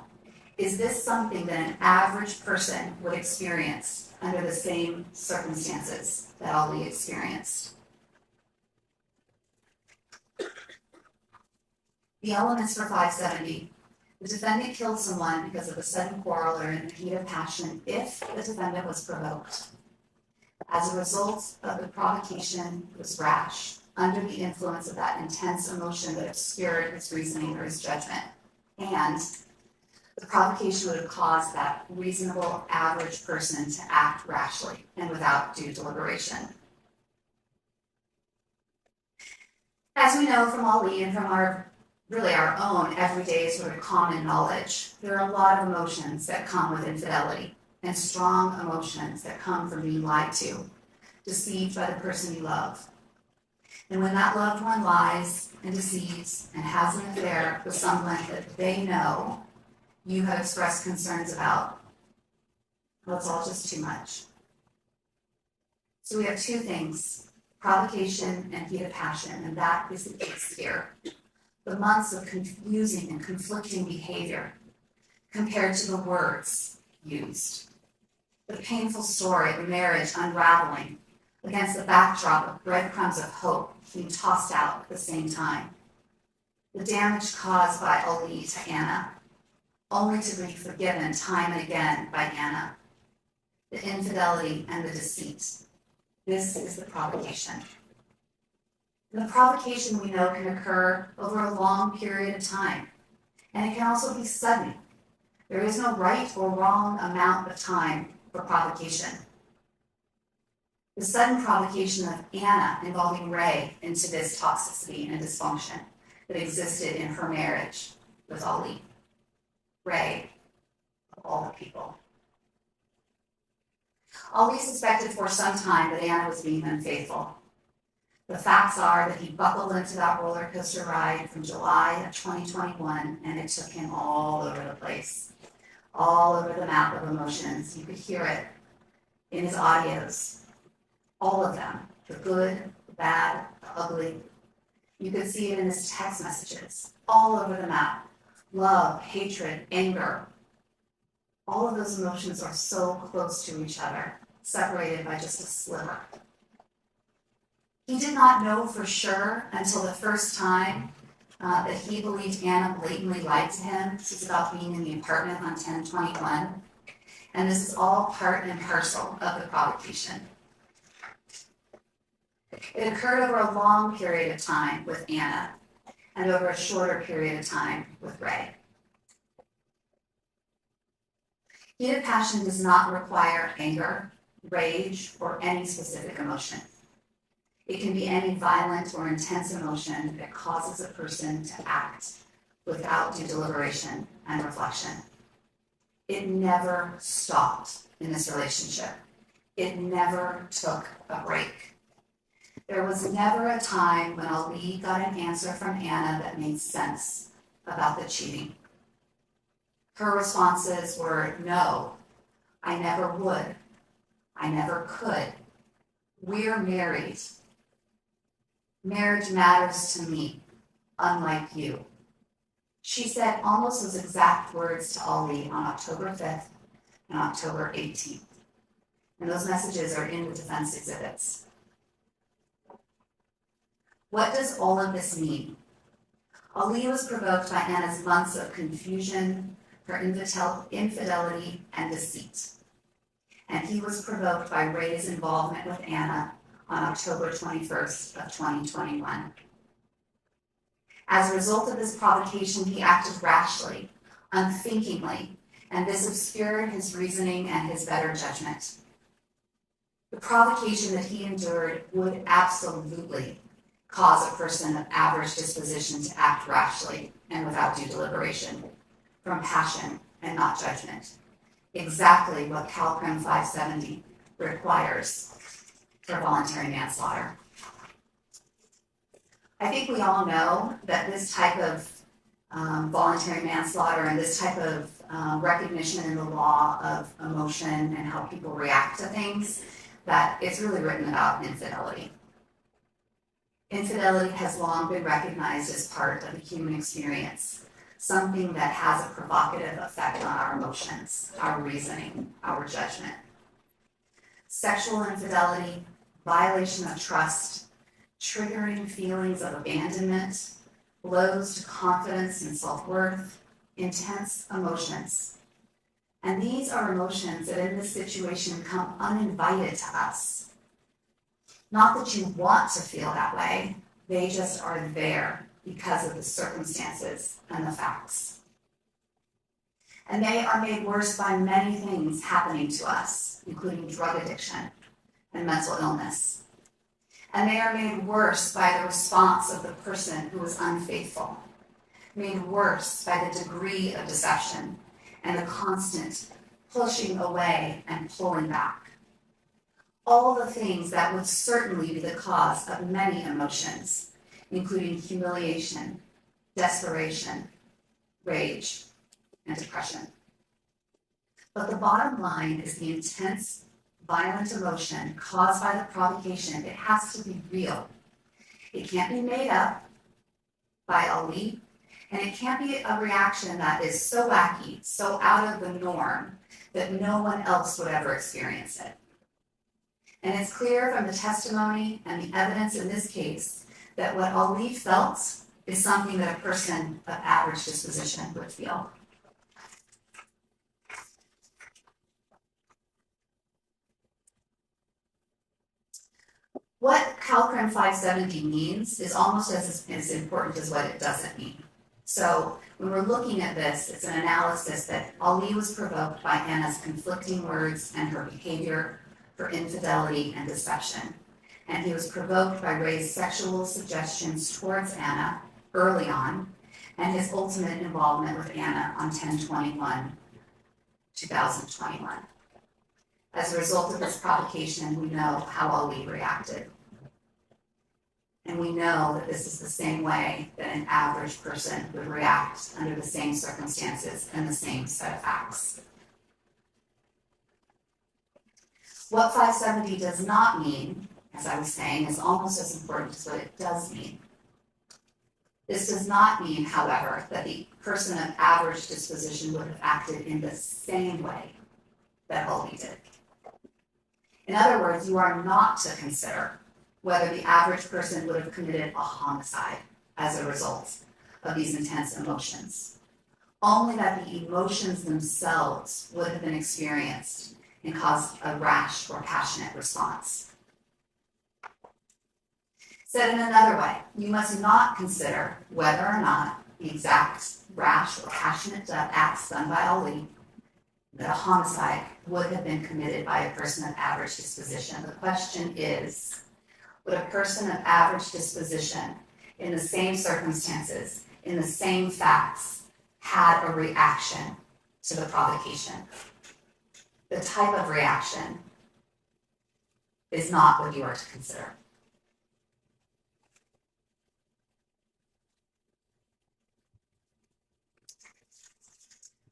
Is this something that an average person would experience under the same circumstances that Ali experienced? The elements for 570. The defendant killed someone because of a sudden quarrel or in the heat of passion if the defendant was provoked. As a result of the provocation was rash, under the influence of that intense emotion that obscured his reasoning or his judgment. And the provocation would have caused that reasonable average person to act rashly and without due deliberation. As we know from Ali and from our own everyday sort of common knowledge, there are a lot of emotions that come with infidelity and strong emotions that come from being lied to, deceived by the person you love. And when that loved one lies and deceives and has an affair with someone that they know you have expressed concerns about, well, it's all just too much. So we have two things, provocation and heat of passion, and that is the case here. The months of confusing and conflicting behavior compared to the words used. The painful story of marriage unraveling against the backdrop of breadcrumbs of hope being tossed out at the same time. The damage caused by Ali to Anna, only to be forgiven time and again by Anna. The infidelity and the deceit. This is the provocation. And the provocation we know can occur over a long period of time, and it can also be sudden. There is no right or wrong amount of time for provocation. The sudden provocation of Anna involving Ray into this toxicity and dysfunction that existed in her marriage with Ali. Ray, of all the people. Ali suspected for some time that Anna was being unfaithful. The facts are that he buckled into that roller coaster ride from July of 2021, and it took him all over the place, all over the map of emotions. You could hear it in his audios, all of them, the good, the bad, the ugly. You could see it in his text messages, all over the map. Love, hatred, anger. All of those emotions are so close to each other, separated by just a sliver. He did not know for sure until the first time that he believed Anna blatantly lied to him. This is about being in the apartment on 10/21. And this is all part and parcel of the provocation. It occurred over a long period of time with Anna and over a shorter period of time with Ray. Heat of passion does not require anger, rage, or any specific emotion. It can be any violent or intense emotion that causes a person to act without due deliberation and reflection. It never stopped in this relationship. It never took a break. There was never a time when Ali got an answer from Anna that made sense about the cheating. Her responses were, no, I never would. I never could. We're married. Marriage matters to me, unlike you. She said almost those exact words to Ali on October 5th and October 18th. And those messages are in the defense exhibits. What does all of this mean? Ali was provoked by Anna's months of confusion, her infidelity, and deceit. And he was provoked by Ray's involvement with Anna on October 21st of 2021. As a result of this provocation, he acted rashly, unthinkingly, and this obscured his reasoning and his better judgment. The provocation that he endured would absolutely cause a person of average disposition to act rashly and without due deliberation, from passion and not judgment. Exactly what CalCrim 570 requires for voluntary manslaughter. I think we all know that this type of voluntary manslaughter and this type of recognition in the law of emotion and how people react to things, that it's really written about infidelity. Infidelity has long been recognized as part of the human experience, something that has a provocative effect on our emotions, our reasoning, our judgment. Sexual infidelity, violation of trust, triggering feelings of abandonment, blows to confidence and self-worth, intense emotions. And these are emotions that in this situation come uninvited to us. Not that you want to feel that way, they just are there because of the circumstances and the facts. And they are made worse by many things happening to us, including drug addiction and mental illness. And they are made worse by the response of the person who is unfaithful, made worse by the degree of deception and the constant pushing away and pulling back. All the things that would certainly be the cause of many emotions, including humiliation, desperation, rage, and depression. But the bottom line is the intense, violent emotion caused by the provocation. It has to be real. It can't be made up by Ali, and it can't be a reaction that is so wacky, so out of the norm, that no one else would ever experience it. And it's clear from the testimony and the evidence in this case that what Ali felt is something that a person of average disposition would feel. What CalCrim 570 means is almost as important as what it doesn't mean. So when we're looking at this, it's an analysis that Ali was provoked by Anna's conflicting words and her behavior for infidelity and deception. And he was provoked by Ray's sexual suggestions towards Anna early on, and his ultimate involvement with Anna on 10/21/2021. As a result of this provocation, we know how Ali reacted. And we know that this is the same way that an average person would react under the same circumstances and the same set of facts. What 570 does not mean, as I was saying, is almost as important as what it does mean. This does not mean, however, that the person of average disposition would have acted in the same way that Ali did. In other words, you are not to consider whether the average person would have committed a homicide as a result of these intense emotions. Only that the emotions themselves would have been experienced and caused a rash or passionate response. Said in another way, you must not consider whether or not the exact rash or passionate acts done by Ali, that a homicide would have been committed by a person of average disposition. The question is, would a person of average disposition, in the same circumstances, in the same facts, had a reaction to the provocation? The type of reaction is not what you are to consider.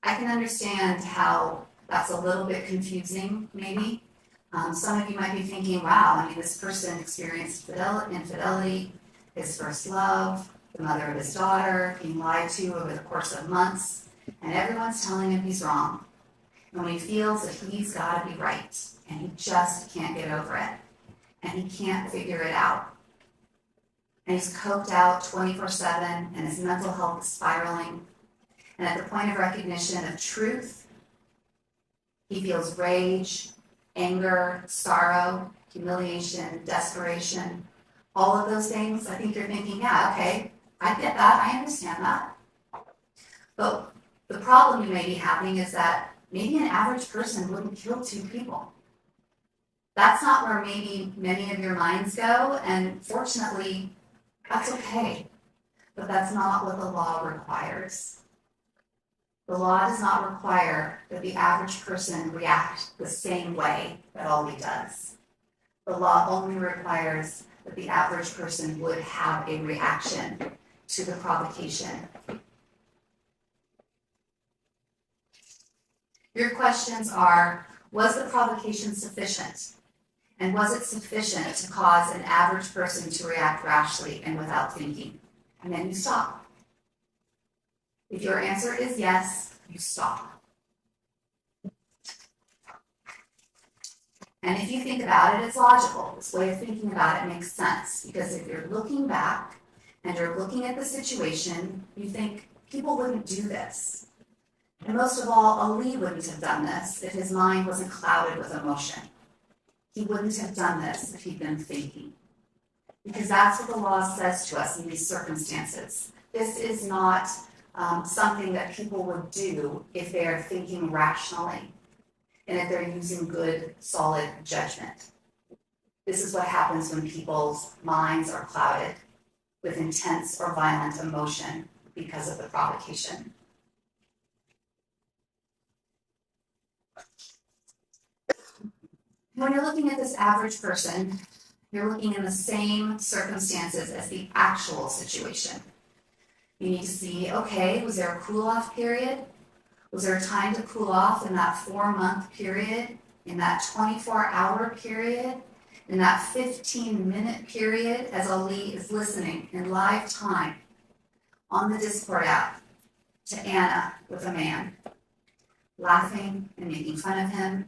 I can understand how that's a little bit confusing, maybe. Some of you might be thinking, wow, this person experienced infidelity, his first love, the mother of his daughter, being lied to over the course of months, and everyone's telling him he's wrong. And when he feels that he's got to be right, and he just can't get over it, and he can't figure it out, and he's coked out 24/7, and his mental health is spiraling. And at the point of recognition of truth, he feels rage, anger, sorrow, humiliation, desperation, all of those things. I think you're thinking, yeah, okay, I get that, I understand that. But the problem you may be having is that maybe an average person wouldn't kill 2 people. That's not where maybe many of your minds go, and fortunately, that's okay. But that's not what the law requires. The law does not require that the average person react the same way that Ali does. The law only requires that the average person would have a reaction to the provocation. Your questions are, was the provocation sufficient? And was it sufficient to cause an average person to react rashly and without thinking? And then you stop. If your answer is yes, you stop. And if you think about it, it's logical. This way of thinking about it makes sense. Because if you're looking back and you're looking at the situation, you think, people wouldn't do this. And most of all, Ali wouldn't have done this if his mind wasn't clouded with emotion. He wouldn't have done this if he'd been thinking. Because that's what the law says to us in these circumstances. This is not something that people would do if they are thinking rationally and if they're using good, solid judgment. This is what happens when people's minds are clouded with intense or violent emotion because of the provocation. When you're looking at this average person, you're looking in the same circumstances as the actual situation. You need to see, okay, was there a cool-off period? Was there a time to cool off in that 4-month period, in that 24-hour period, in that 15-minute period as Ali is listening in live time on the Discord app to Anna with a man, laughing and making fun of him?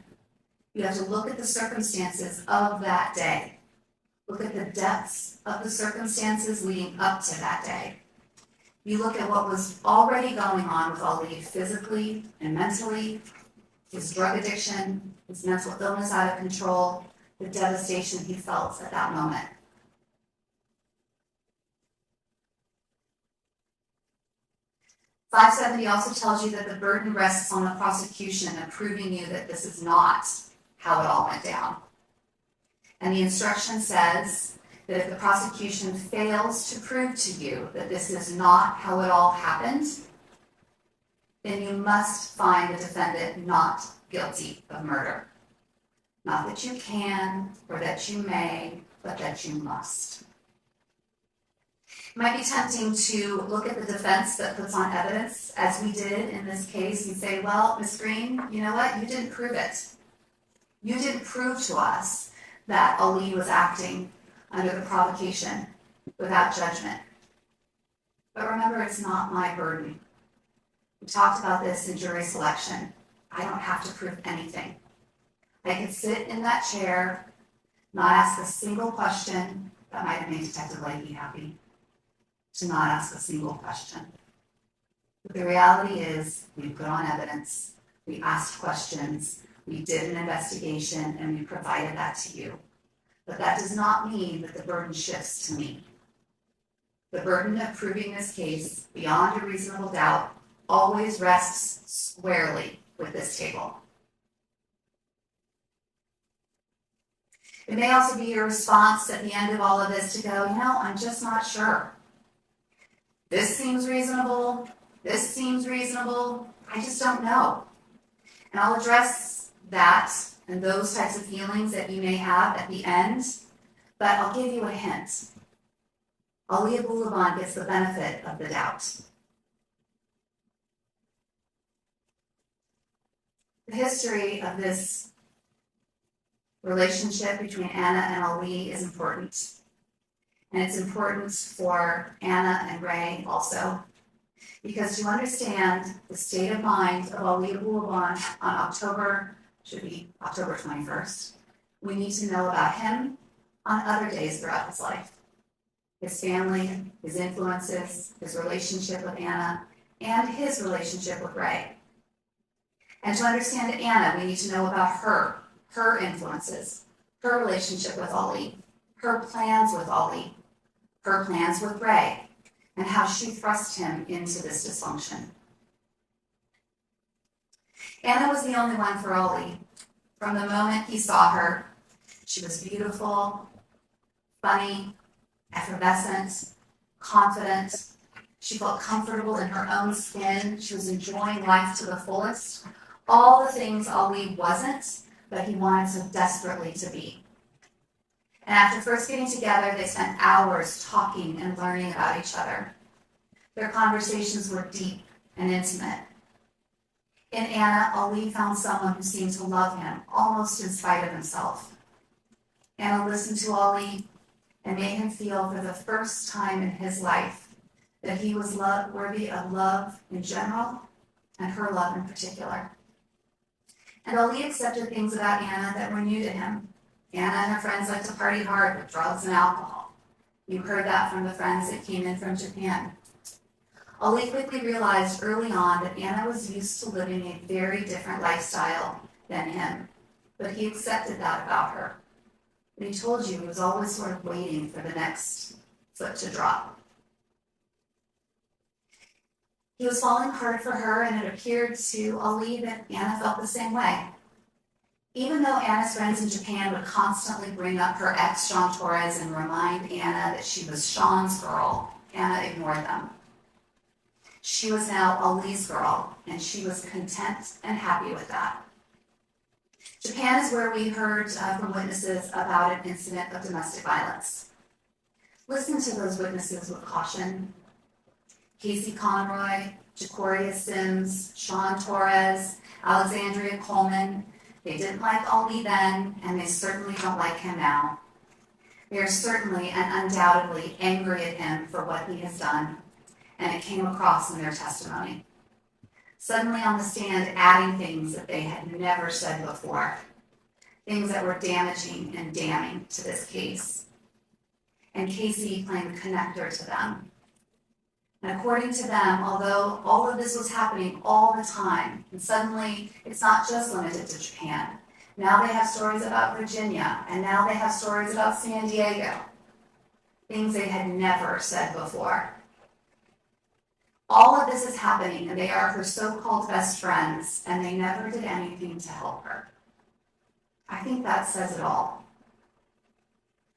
You have to look at the circumstances of that day. Look at the depths of the circumstances leading up to that day. You look at what was already going on with Ali physically and mentally, his drug addiction, his mental illness out of control, the devastation he felt at that moment. .570 also tells you that the burden rests on the prosecution of proving you that this is not how it all went down. And the instruction says that if the prosecution fails to prove to you that this is not how it all happened, then you must find the defendant not guilty of murder. Not that you can or that you may, but that you must. It might be tempting to look at the defense that puts on evidence, as we did in this case, and say, well, Ms. Green, you know what? You didn't prove it. You didn't prove to us that Ali was acting under the provocation without judgment. But remember, it's not my burden. We talked about this in jury selection. I don't have to prove anything. I can sit in that chair, not ask a single question that might have made Detective Leahy happy, to not ask a single question. But the reality is, we put on evidence, we asked questions, we did an investigation, and we provided that to you. But that does not mean that the burden shifts to me. The burden of proving this case beyond a reasonable doubt always rests squarely with this table. It may also be your response at the end of all of this to go, I'm just not sure. This seems reasonable, this seems reasonable, I just don't know. And I'll address that and those types of feelings that you may have at the end, but I'll give you a hint. Ali Abulaban gets the benefit of the doubt. The history of this relationship between Anna and Ali is important. And it's important for Anna and Ray also, because to understand the state of mind of Ali Abulaban on October 21st, we need to know about him on other days throughout his life. his family, his influences, his relationship with Anna, and his relationship with Ray. And to understand Anna, we need to know about her influences, her relationship with Ollie, her plans with Ollie, her plans with Ray, and how she thrust him into this dysfunction. Anna was the only one for Ollie. From the moment he saw her, she was beautiful, funny, effervescent, confident. She felt comfortable in her own skin. She was enjoying life to the fullest. All the things Ollie wasn't, but he wanted so desperately to be. And after first getting together, they spent hours talking and learning about each other. Their conversations were deep and intimate. In Anna, Ollie found someone who seemed to love him, almost in spite of himself. Anna listened to Ollie and made him feel for the first time in his life that he was worthy of love in general and her love in particular. And Ollie accepted things about Anna that were new to him. Anna and her friends liked to party hard with drugs and alcohol. You heard that from the friends that came in from Japan. Ollie quickly realized early on that Anna was used to living a very different lifestyle than him, but he accepted that about her. And he told you he was always sort of waiting for the next foot to drop. He was falling hard for her, and it appeared to Ollie that Anna felt the same way. Even though Anna's friends in Japan would constantly bring up her ex, Sean Torres, and remind Anna that she was Sean's girl, Anna ignored them. She was now Ollie's girl, and she was content and happy with that. Japan is where we heard from witnesses about an incident of domestic violence. Listen to those witnesses with caution. Casey Conroy, Jacoria Sims, Sean Torres, Alexandria Coleman. They didn't like Ollie then, and they certainly don't like him now. They are certainly and undoubtedly angry at him for what he has done, and it came across in their testimony. Suddenly on the stand, adding things that they had never said before, things that were damaging and damning to this case. And Casey playing the connector to them. And according to them, although all of this was happening all the time, and suddenly it's not just limited to Japan. Now they have stories about Virginia, and now they have stories about San Diego. Things they had never said before. All of this is happening, and they are her so-called best friends, and they never did anything to help her. I think that says it all.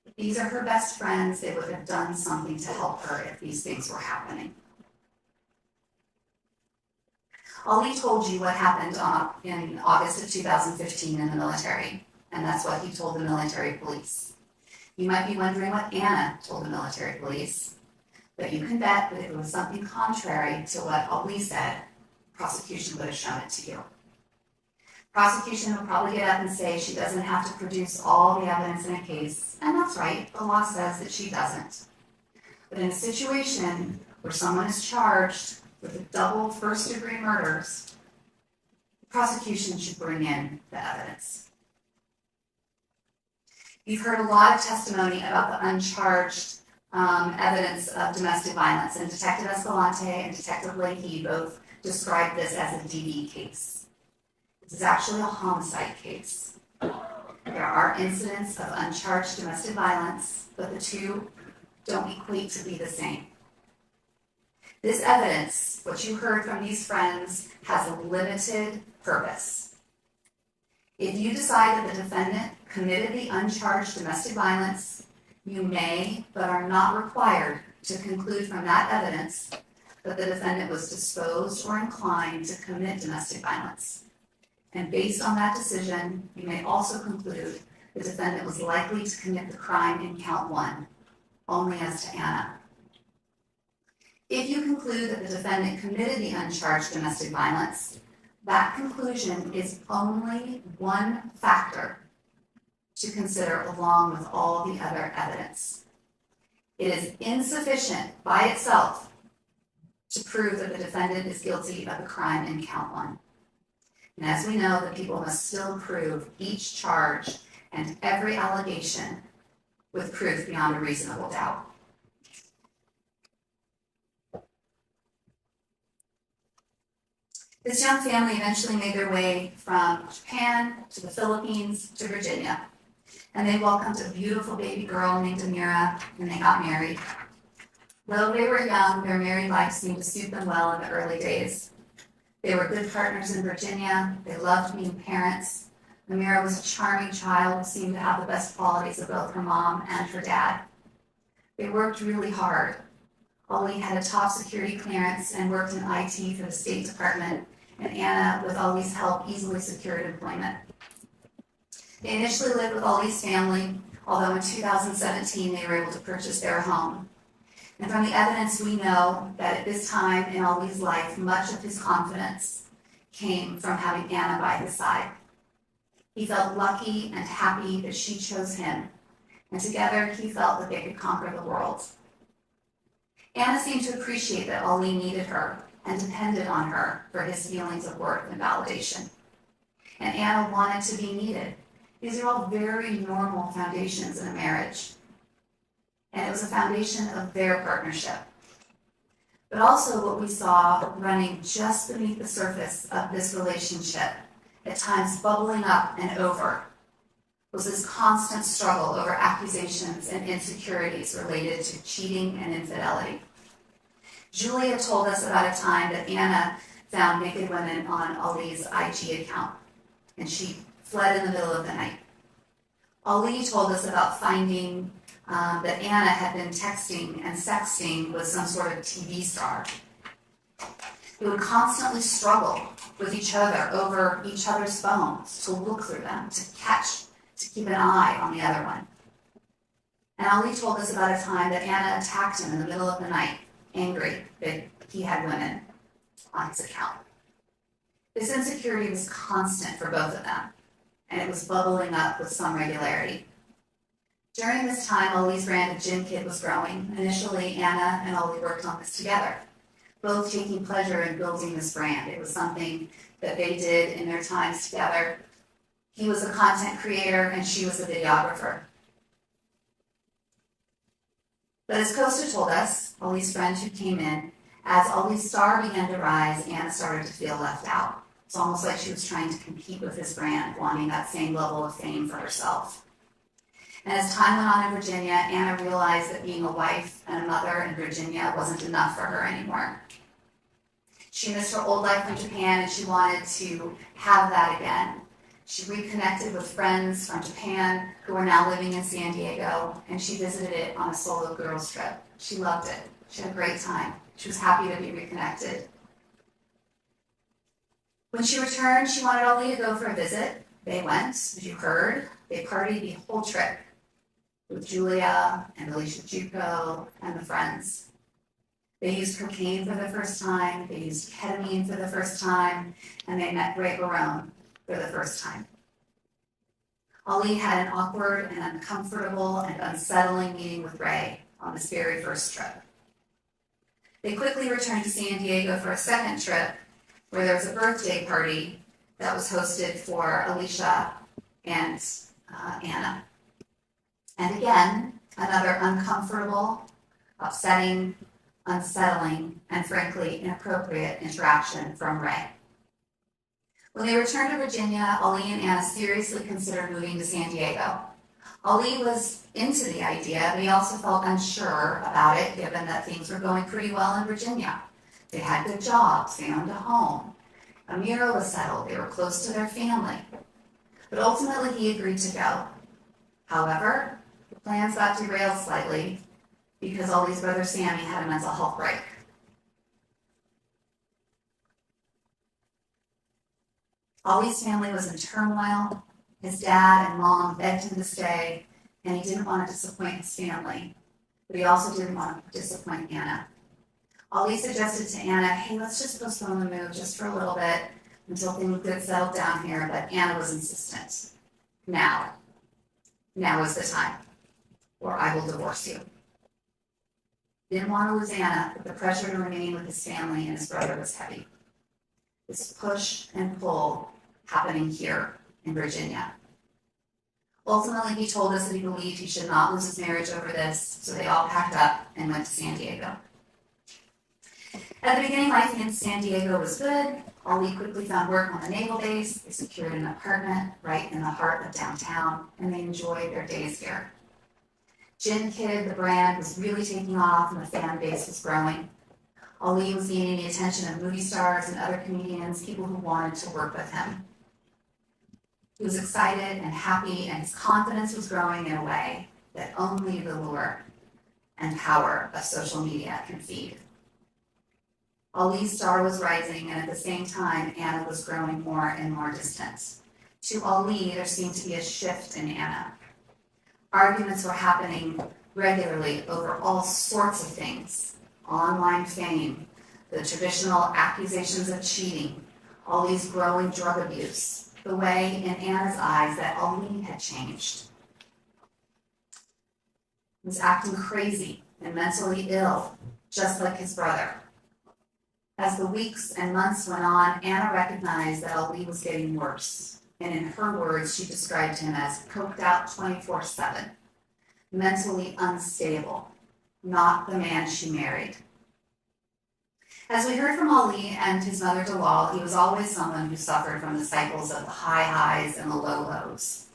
If these are her best friends, they would have done something to help her if these things were happening. Ollie told you what happened in August of 2015 in the military, and that's what he told the military police. You might be wondering what Anna told the military police, but you can bet that if it was something contrary to what Ollie said, prosecution would have shown it to you. Prosecution will probably get up and say she doesn't have to produce all the evidence in a case, and that's right, the law says that she doesn't. But in a situation where someone is charged with double first-degree murders, the prosecution should bring in the evidence. You've heard a lot of testimony about the uncharged evidence of domestic violence, and Detective Escalante and Detective Leahy both described this as a DV case. This is actually a homicide case. There are incidents of uncharged domestic violence, but the two don't equate to be the same. This evidence, what you heard from these friends, has a limited purpose. If you decide that the defendant committed the uncharged domestic violence, you may, but are not required, to conclude from that evidence that the defendant was disposed or inclined to commit domestic violence. And based on that decision, you may also conclude the defendant was likely to commit the crime in count 1, only as to Anna. If you conclude that the defendant committed the uncharged domestic violence, that conclusion is only one factor to consider along with all the other evidence. It is insufficient by itself to prove that the defendant is guilty of the crime in count 1. And as we know, the people must still prove each charge and every allegation with proof beyond a reasonable doubt. This young family eventually made their way from Japan to the Philippines to Virginia, and they welcomed a beautiful baby girl named Amira, and they got married. Though they were young, their married life seemed to suit them well in the early days. They were good partners in Virginia. They loved being parents. Amira was a charming child who seemed to have the best qualities of both her mom and her dad. They worked really hard. Ali had a top security clearance and worked in IT for the State Department, and Anna, with Ali's help, easily secured employment. They initially lived with Ali's family, although in 2017 they were able to purchase their home. And from the evidence, we know that at this time in Ali's life, much of his confidence came from having Anna by his side. He felt lucky and happy that she chose him, and together he felt that they could conquer the world. Anna seemed to appreciate that Ali needed her and depended on her for his feelings of worth and validation. And Anna wanted to be needed. These are all very normal foundations in a marriage. And it was a foundation of their partnership. But also what we saw running just beneath the surface of this relationship, at times bubbling up and over, was this constant struggle over accusations and insecurities related to cheating and infidelity. Julia told us about a time that Anna found naked women on Ali's IG account, and she fled in the middle of the night. Ali told us about finding that Anna had been texting and sexting with some sort of TV star. They would constantly struggle with each other over each other's phones, to look through them, to keep an eye on the other one. And Ali told us about a time that Anna attacked him in the middle of the night, angry that he had women on his account. This insecurity was constant for both of them, and it was bubbling up with some regularity. During this time, Ali's brand of gym kit was growing. Initially, Anna and Ali worked on this together, both taking pleasure in building this brand. It was something that they did in their times together. He was a content creator and she was a videographer. But as Costa told us, Ali's friend who came in, as Ali's star began to rise, Anna started to feel left out. It's almost like she was trying to compete with his brand, wanting that same level of fame for herself. And as time went on in Virginia, Anna realized that being a wife and a mother in Virginia wasn't enough for her anymore. She missed her old life in Japan and she wanted to have that again. She reconnected with friends from Japan who were now living in San Diego, and she visited it on a solo girls trip. She loved it. She had a great time. She was happy to be reconnected. When she returned, she wanted Ali to go for a visit. They went, as you heard. They partied the whole trip with Julia and Alicia Juco and the friends. They used cocaine for the first time, they used ketamine for the first time, and they met Ray Barone for the first time. Ali had an awkward and uncomfortable and unsettling meeting with Ray on this very first trip. They quickly returned to San Diego for a second trip, where there was a birthday party that was hosted for Alicia and Anna. And again, another uncomfortable, upsetting, unsettling, and frankly inappropriate interaction from Ray. When they returned to Virginia, Ali and Anna seriously considered moving to San Diego. Ali was into the idea, but he also felt unsure about it, given that things were going pretty well in Virginia. They had good jobs, they owned a home. Amira was settled, they were close to their family. But ultimately he agreed to go. However, the plans got derailed slightly because Ali's brother Sammy had a mental health break. Ali's family was in turmoil. His dad and mom begged him to stay, and he didn't want to disappoint his family, but he also didn't want to disappoint Anna. Ali suggested to Anna, hey, let's just postpone the move just for a little bit until things get settled down here, but Anna was insistent. Now is the time, or I will divorce you. Didn't want to lose Anna, but the pressure to remain with his family and his brother was heavy. This push and pull happening here in Virginia. Ultimately, he told us that he believed he should not lose his marriage over this, so they all packed up and went to San Diego. At the beginning, life in San Diego was good. Ali quickly found work on the naval base, they secured an apartment right in the heart of downtown, and they enjoyed their days here. Gin Kid, the brand, was really taking off and the fan base was growing. Ali was gaining the attention of movie stars and other comedians, people who wanted to work with him. He was excited and happy, and his confidence was growing in a way that only the lure and power of social media can feed. Ali's star was rising, and at the same time, Anna was growing more and more distant. To Ali, there seemed to be a shift in Anna. Arguments were happening regularly over all sorts of things: online fame, the traditional accusations of cheating, Ali's growing drug abuse, the way in Anna's eyes that Ali had changed. He was acting crazy and mentally ill, just like his brother. As the weeks and months went on, Anna recognized that Ali was getting worse, and in her words, she described him as coked out 24/7, mentally unstable, not the man she married. As we heard from Ali and his mother Dalal, he was always someone who suffered from the cycles of the high highs and the low lows.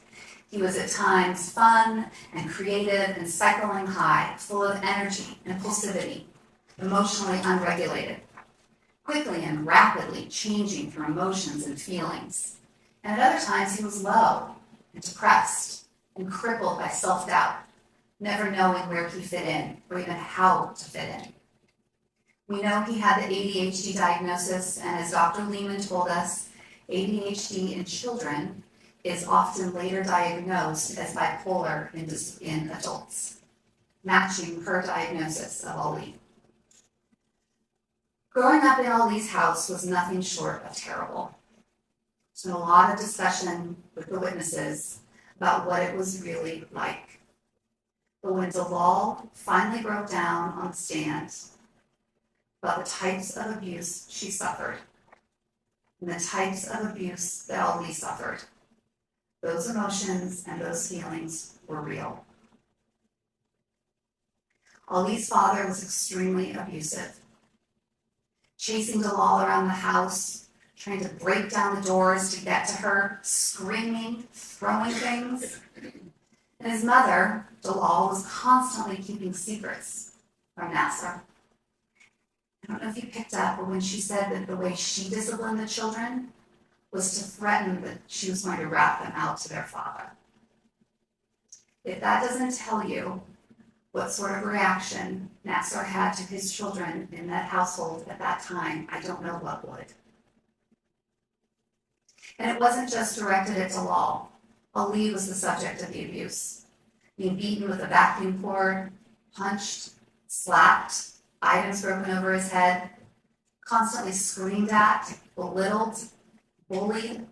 He was at times fun and creative and cycling high, full of energy, impulsivity, emotionally unregulated, quickly and rapidly changing through emotions and feelings. And at other times he was low and depressed and crippled by self-doubt, never knowing where he fit in or even how to fit in. We know he had the ADHD diagnosis, and as Dr. Lehman told us, ADHD in children is often later diagnosed as bipolar in adults, matching her diagnosis of Ali. Growing up in Ali's house was nothing short of terrible. There's been a lot of discussion with the witnesses about what it was really like. But when Dalal finally broke down on the stand about the types of abuse she suffered and the types of abuse that Ali suffered, those emotions and those feelings were real. Ali's father was extremely abusive, chasing Dalal around the house, trying to break down the doors to get to her, screaming, throwing things. And his mother, Dalal, was constantly keeping secrets from Nasser. I don't know if you picked up, but when she said that the way she disciplined the children was to threaten that she was going to rat them out to their father. If that doesn't tell you what sort of reaction Nasser had to his children in that household at that time, I don't know what would. And it wasn't just directed at Dalal. Ali was the subject of the abuse, being beaten with a vacuum cord, punched, slapped, items broken over his head, constantly screamed at, belittled, bullied,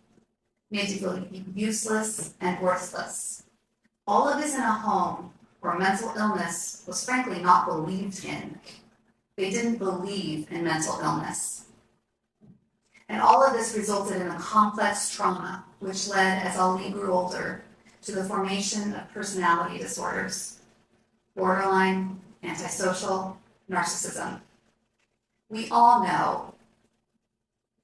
made to feel useless and worthless. All of this in a home where mental illness was frankly not believed in. They didn't believe in mental illness. And all of this resulted in a complex trauma, which led, as Ali grew older, to the formation of personality disorders, borderline, antisocial, narcissism. We all know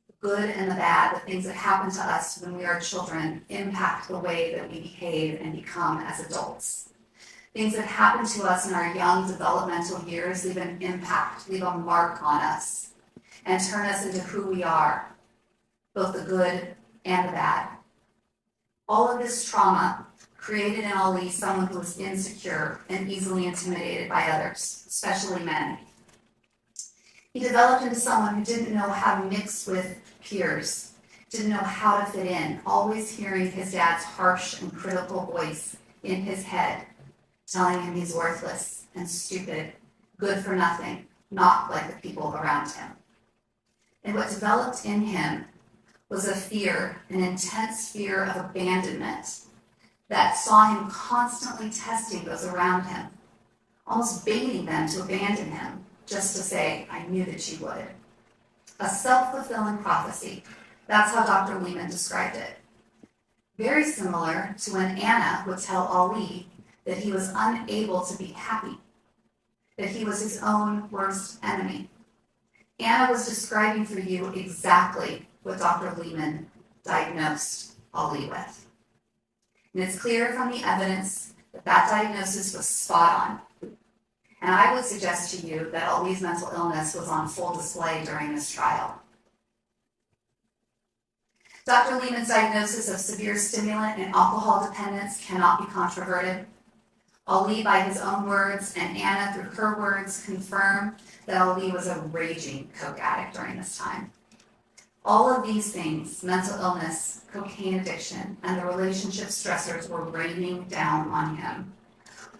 the good and the bad, the things that happen to us when we are children, impact the way that we behave and become as adults. Things that happen to us in our young developmental years leave an impact, leave a mark on us, and turn us into who we are, both the good and the bad. All of this trauma created in Ali someone who was insecure and easily intimidated by others, especially men. He developed into someone who didn't know how to mix with peers, didn't know how to fit in, always hearing his dad's harsh and critical voice in his head, telling him he's worthless and stupid, good for nothing, not like the people around him. And what developed in him was a fear, an intense fear of abandonment that saw him constantly testing those around him, almost baiting them to abandon him, just to say, I knew that you would. A self-fulfilling prophecy. That's how Dr. Lehman described it. Very similar to when Anna would tell Ali that he was unable to be happy, that he was his own worst enemy. Anna was describing for you exactly what Dr. Lehman diagnosed Ali with. And it's clear from the evidence that that diagnosis was spot on. And I would suggest to you that Ali's mental illness was on full display during this trial. Dr. Lehman's diagnosis of severe stimulant and alcohol dependence cannot be controverted. Ali, by his own words, and Anna, through her words, confirm that Ali was a raging coke addict during this time. All of these things, mental illness, cocaine addiction, and the relationship stressors were raining down on him,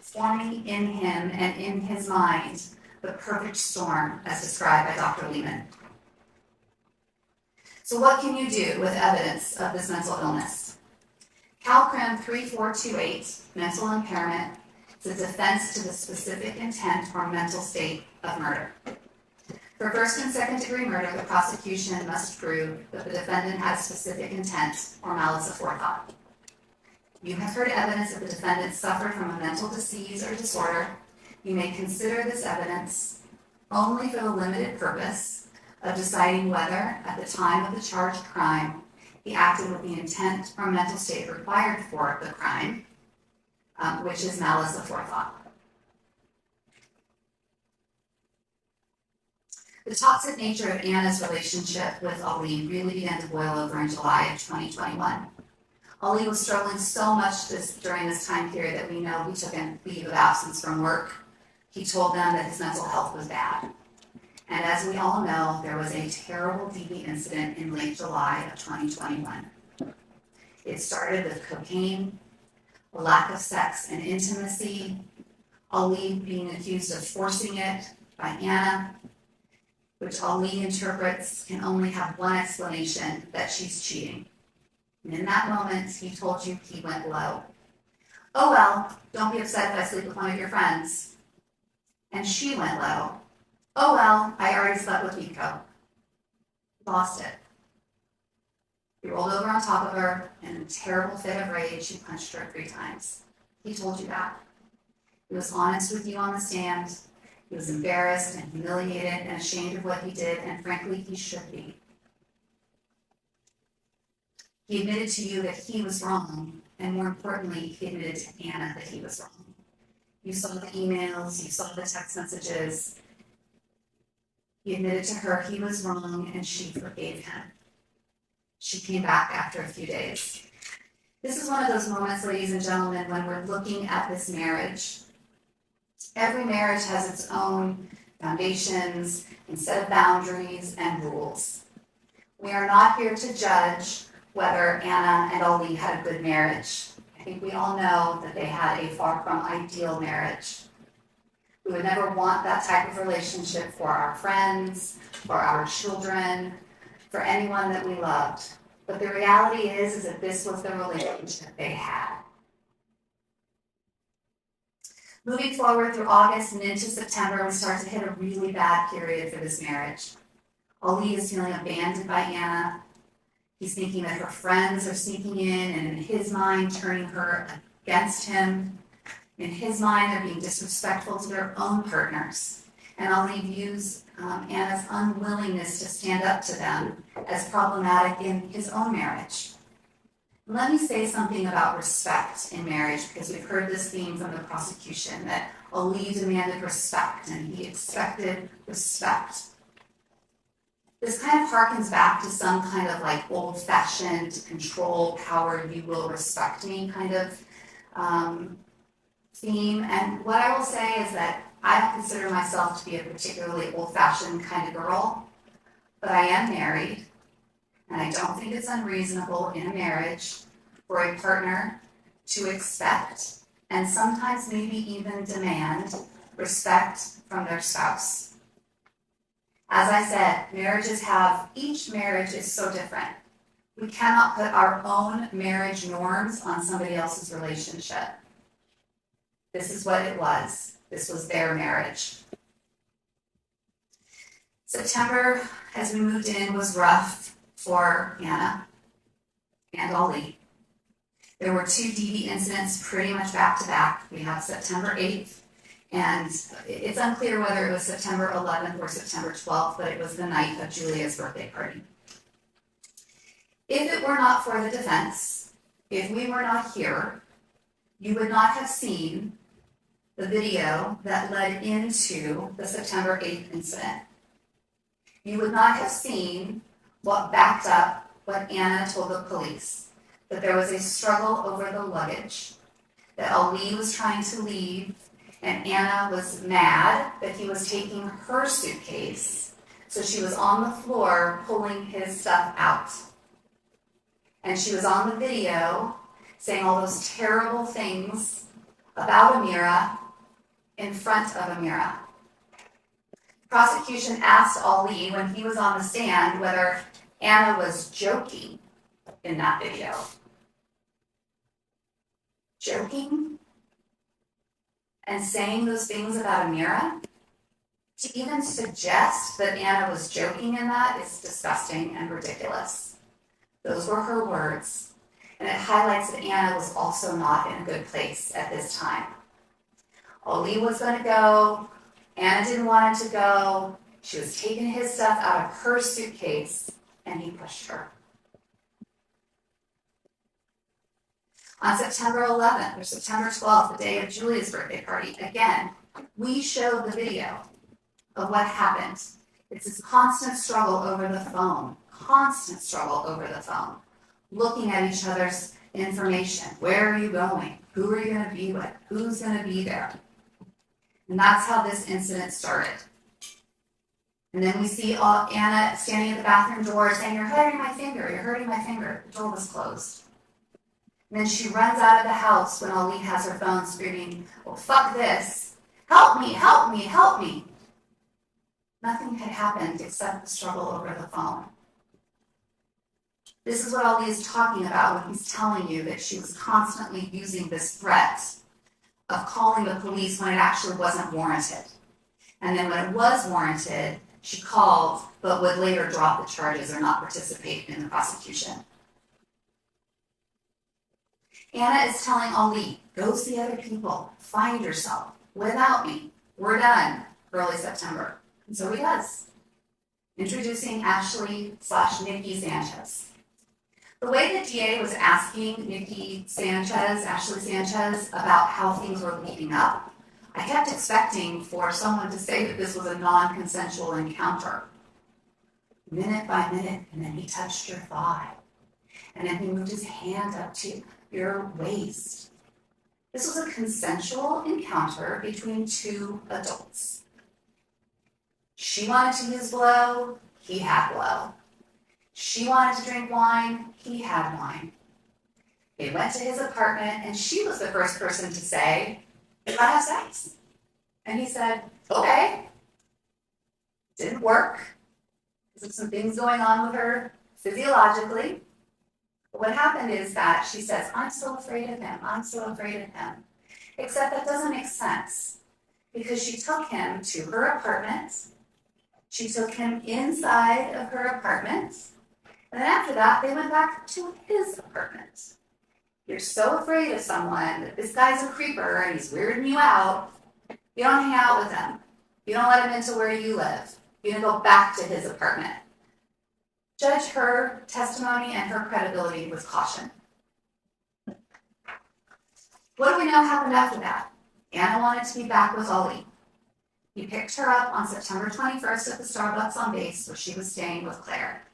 forming in him and in his mind the perfect storm as described by Dr. Lehman. So what can you do with evidence of this mental illness? CalCrim 3428, mental impairment, is a defense to the specific intent or mental state of murder. For first and second degree murder, the prosecution must prove that the defendant has specific intent or malice aforethought. You have heard evidence that the defendant suffered from a mental disease or disorder. You may consider this evidence only for the limited purpose of deciding whether, at the time of the charged crime, he acted with the intent or mental state required for the crime, which is malice aforethought. The toxic nature of Anna's relationship with Ali really began to boil over in July of 2021. Ali was struggling so much during this time period that we know he took a leave of absence from work. He told them that his mental health was bad. And as we all know, there was a terrible DV incident in late July of 2021. It started with cocaine, a lack of sex and intimacy, Ali being accused of forcing it by Anna, which Ali interprets can only have one explanation, that she's cheating. And in that moment, he told you he went low. Oh well, don't be upset if I sleep with one of your friends. And she went low. Oh well, I already slept with Nico. Lost it. He rolled over on top of her, and in a terrible fit of rage, he punched her 3 times. He told you that. He was honest with you on the stand. He was embarrassed and humiliated and ashamed of what he did, and frankly, he should be. He admitted to you that he was wrong, and more importantly, he admitted to Anna that he was wrong. You saw the emails, you saw the text messages. He admitted to her he was wrong, and she forgave him. She came back after a few days. This is one of those moments, ladies and gentlemen, when we're looking at this marriage. Every marriage has its own foundations and set of boundaries and rules. We are not here to judge whether Anna and Ali had a good marriage. I think we all know that they had a far from ideal marriage. We would never want that type of relationship for our friends, for our children, for anyone that we loved. But the reality is that this was the relationship they had. Moving forward through August and into September, we start to hit a really bad period for this marriage. Ali is feeling abandoned by Anna. He's thinking that her friends are sneaking in and in his mind turning her against him. In his mind, they're being disrespectful to their own partners. And Ali views Anna's unwillingness to stand up to them as problematic in his own marriage. Let me say something about respect in marriage, because we've heard this theme from the prosecution, that Ali demanded respect and he expected respect. This kind of harkens back to some kind of like old-fashioned control, power, you will respect me kind of theme. And what I will say is that I don't consider myself to be a particularly old-fashioned kind of girl, but I am married. And I don't think it's unreasonable in a marriage for a partner to expect, and sometimes maybe even demand, respect from their spouse. As I said, each marriage is so different. We cannot put our own marriage norms on somebody else's relationship. This is what it was. This was their marriage. September, as we moved in, was rough for Anna and Ali. There were 2 DV incidents pretty much back to back. We have September 8th, and it's unclear whether it was September 11th or September 12th, but it was the night of Julia's birthday party. If it were not for the defense, if we were not here, you would not have seen the video that led into the September 8th incident. You would not have seen what backed up what Anna told the police, that there was a struggle over the luggage, that Ali was trying to leave, and Anna was mad that he was taking her suitcase, so she was on the floor pulling his stuff out. And she was on the video saying all those terrible things about Amira in front of Amira. Prosecution asked Ali when he was on the stand whether Anna was joking in that video. Joking? And saying those things about Amira? To even suggest that Anna was joking in that is disgusting and ridiculous. Those were her words, and it highlights that Anna was also not in a good place at this time. Ali was going to go. Anna didn't want him to go. She was taking his stuff out of her suitcase, and he pushed her. On September 11th or September 12th, the day of Julia's birthday party, again, we showed the video of what happened. It's this constant struggle over the phone, looking at each other's information. Where are you going? Who are you going to be with? Who's going to be there? And that's how this incident started. And then we see Anna standing at the bathroom door saying, "You're hurting my finger, you're hurting my finger." The door was closed. And then she runs out of the house when Ali has her phone screaming, "Well, fuck this. Help me, help me, help me." Nothing had happened except the struggle over the phone. This is what Ali is talking about when he's telling you that she was constantly using this threat of calling the police when it actually wasn't warranted. And then when it was warranted, she called, but would later drop the charges or not participate in the prosecution. Anna is telling Ali, "Go see other people, find yourself, without me, we're done," early September. And so he does, introducing Ashley/Nikki Sanchez. The way the DA was asking Ashley Sanchez, about how things were leading up, I kept expecting for someone to say that this was a non-consensual encounter. Minute by minute, and then he touched your thigh. And then he moved his hand up to your waist. This was a consensual encounter between two adults. She wanted to use blow, he had blow. She wanted to drink wine, he had wine. They went to his apartment, and she was the first person to say, "We're gonna have sex." And he said, "Okay." Didn't work. There's some things going on with her physiologically. But what happened is that she says, "I'm so afraid of him, I'm so afraid of him." Except that doesn't make sense, because she took him to her apartment. She took him inside of her apartment. And then after that, they went back to his apartment. You're so afraid of someone that this guy's a creeper and he's weirding you out. You don't hang out with him. You don't let him into where you live. You're going to go back to his apartment. Judge her testimony and her credibility with caution. What do we know happened after that? Anna wanted to be back with Ali. He picked her up on September 21st at the Starbucks on base where she was staying with Claire.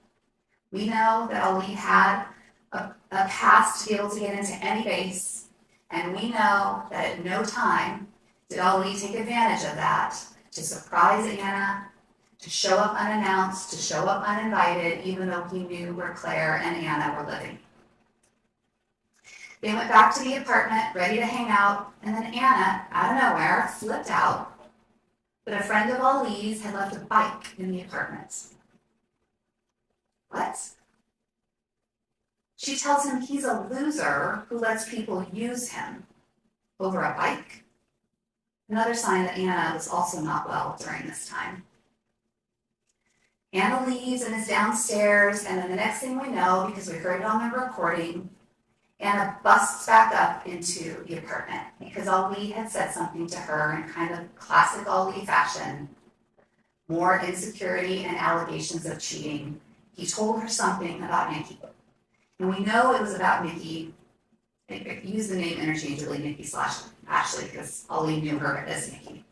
We know that Ali had a pass to be able to get into any base, and we know that at no time did Ali take advantage of that to surprise Anna, to show up unannounced, to show up uninvited, even though he knew where Claire and Anna were living. They went back to the apartment, ready to hang out, and then Anna, out of nowhere, flipped out. But a friend of Ali's had left a bike in the apartment. What? She tells him he's a loser who lets people use him over a bike. Another sign that Anna was also not well during this time. Anna leaves and is downstairs, and then the next thing we know, because we heard it on the recording, Anna busts back up into the apartment because Ali had said something to her in kind of classic Ali fashion. More insecurity and allegations of cheating. He told her something about Nikki. And we know it was about Nikki. I use the name interchangeably, Nikki / Ashley, because Ali knew her as Nikki.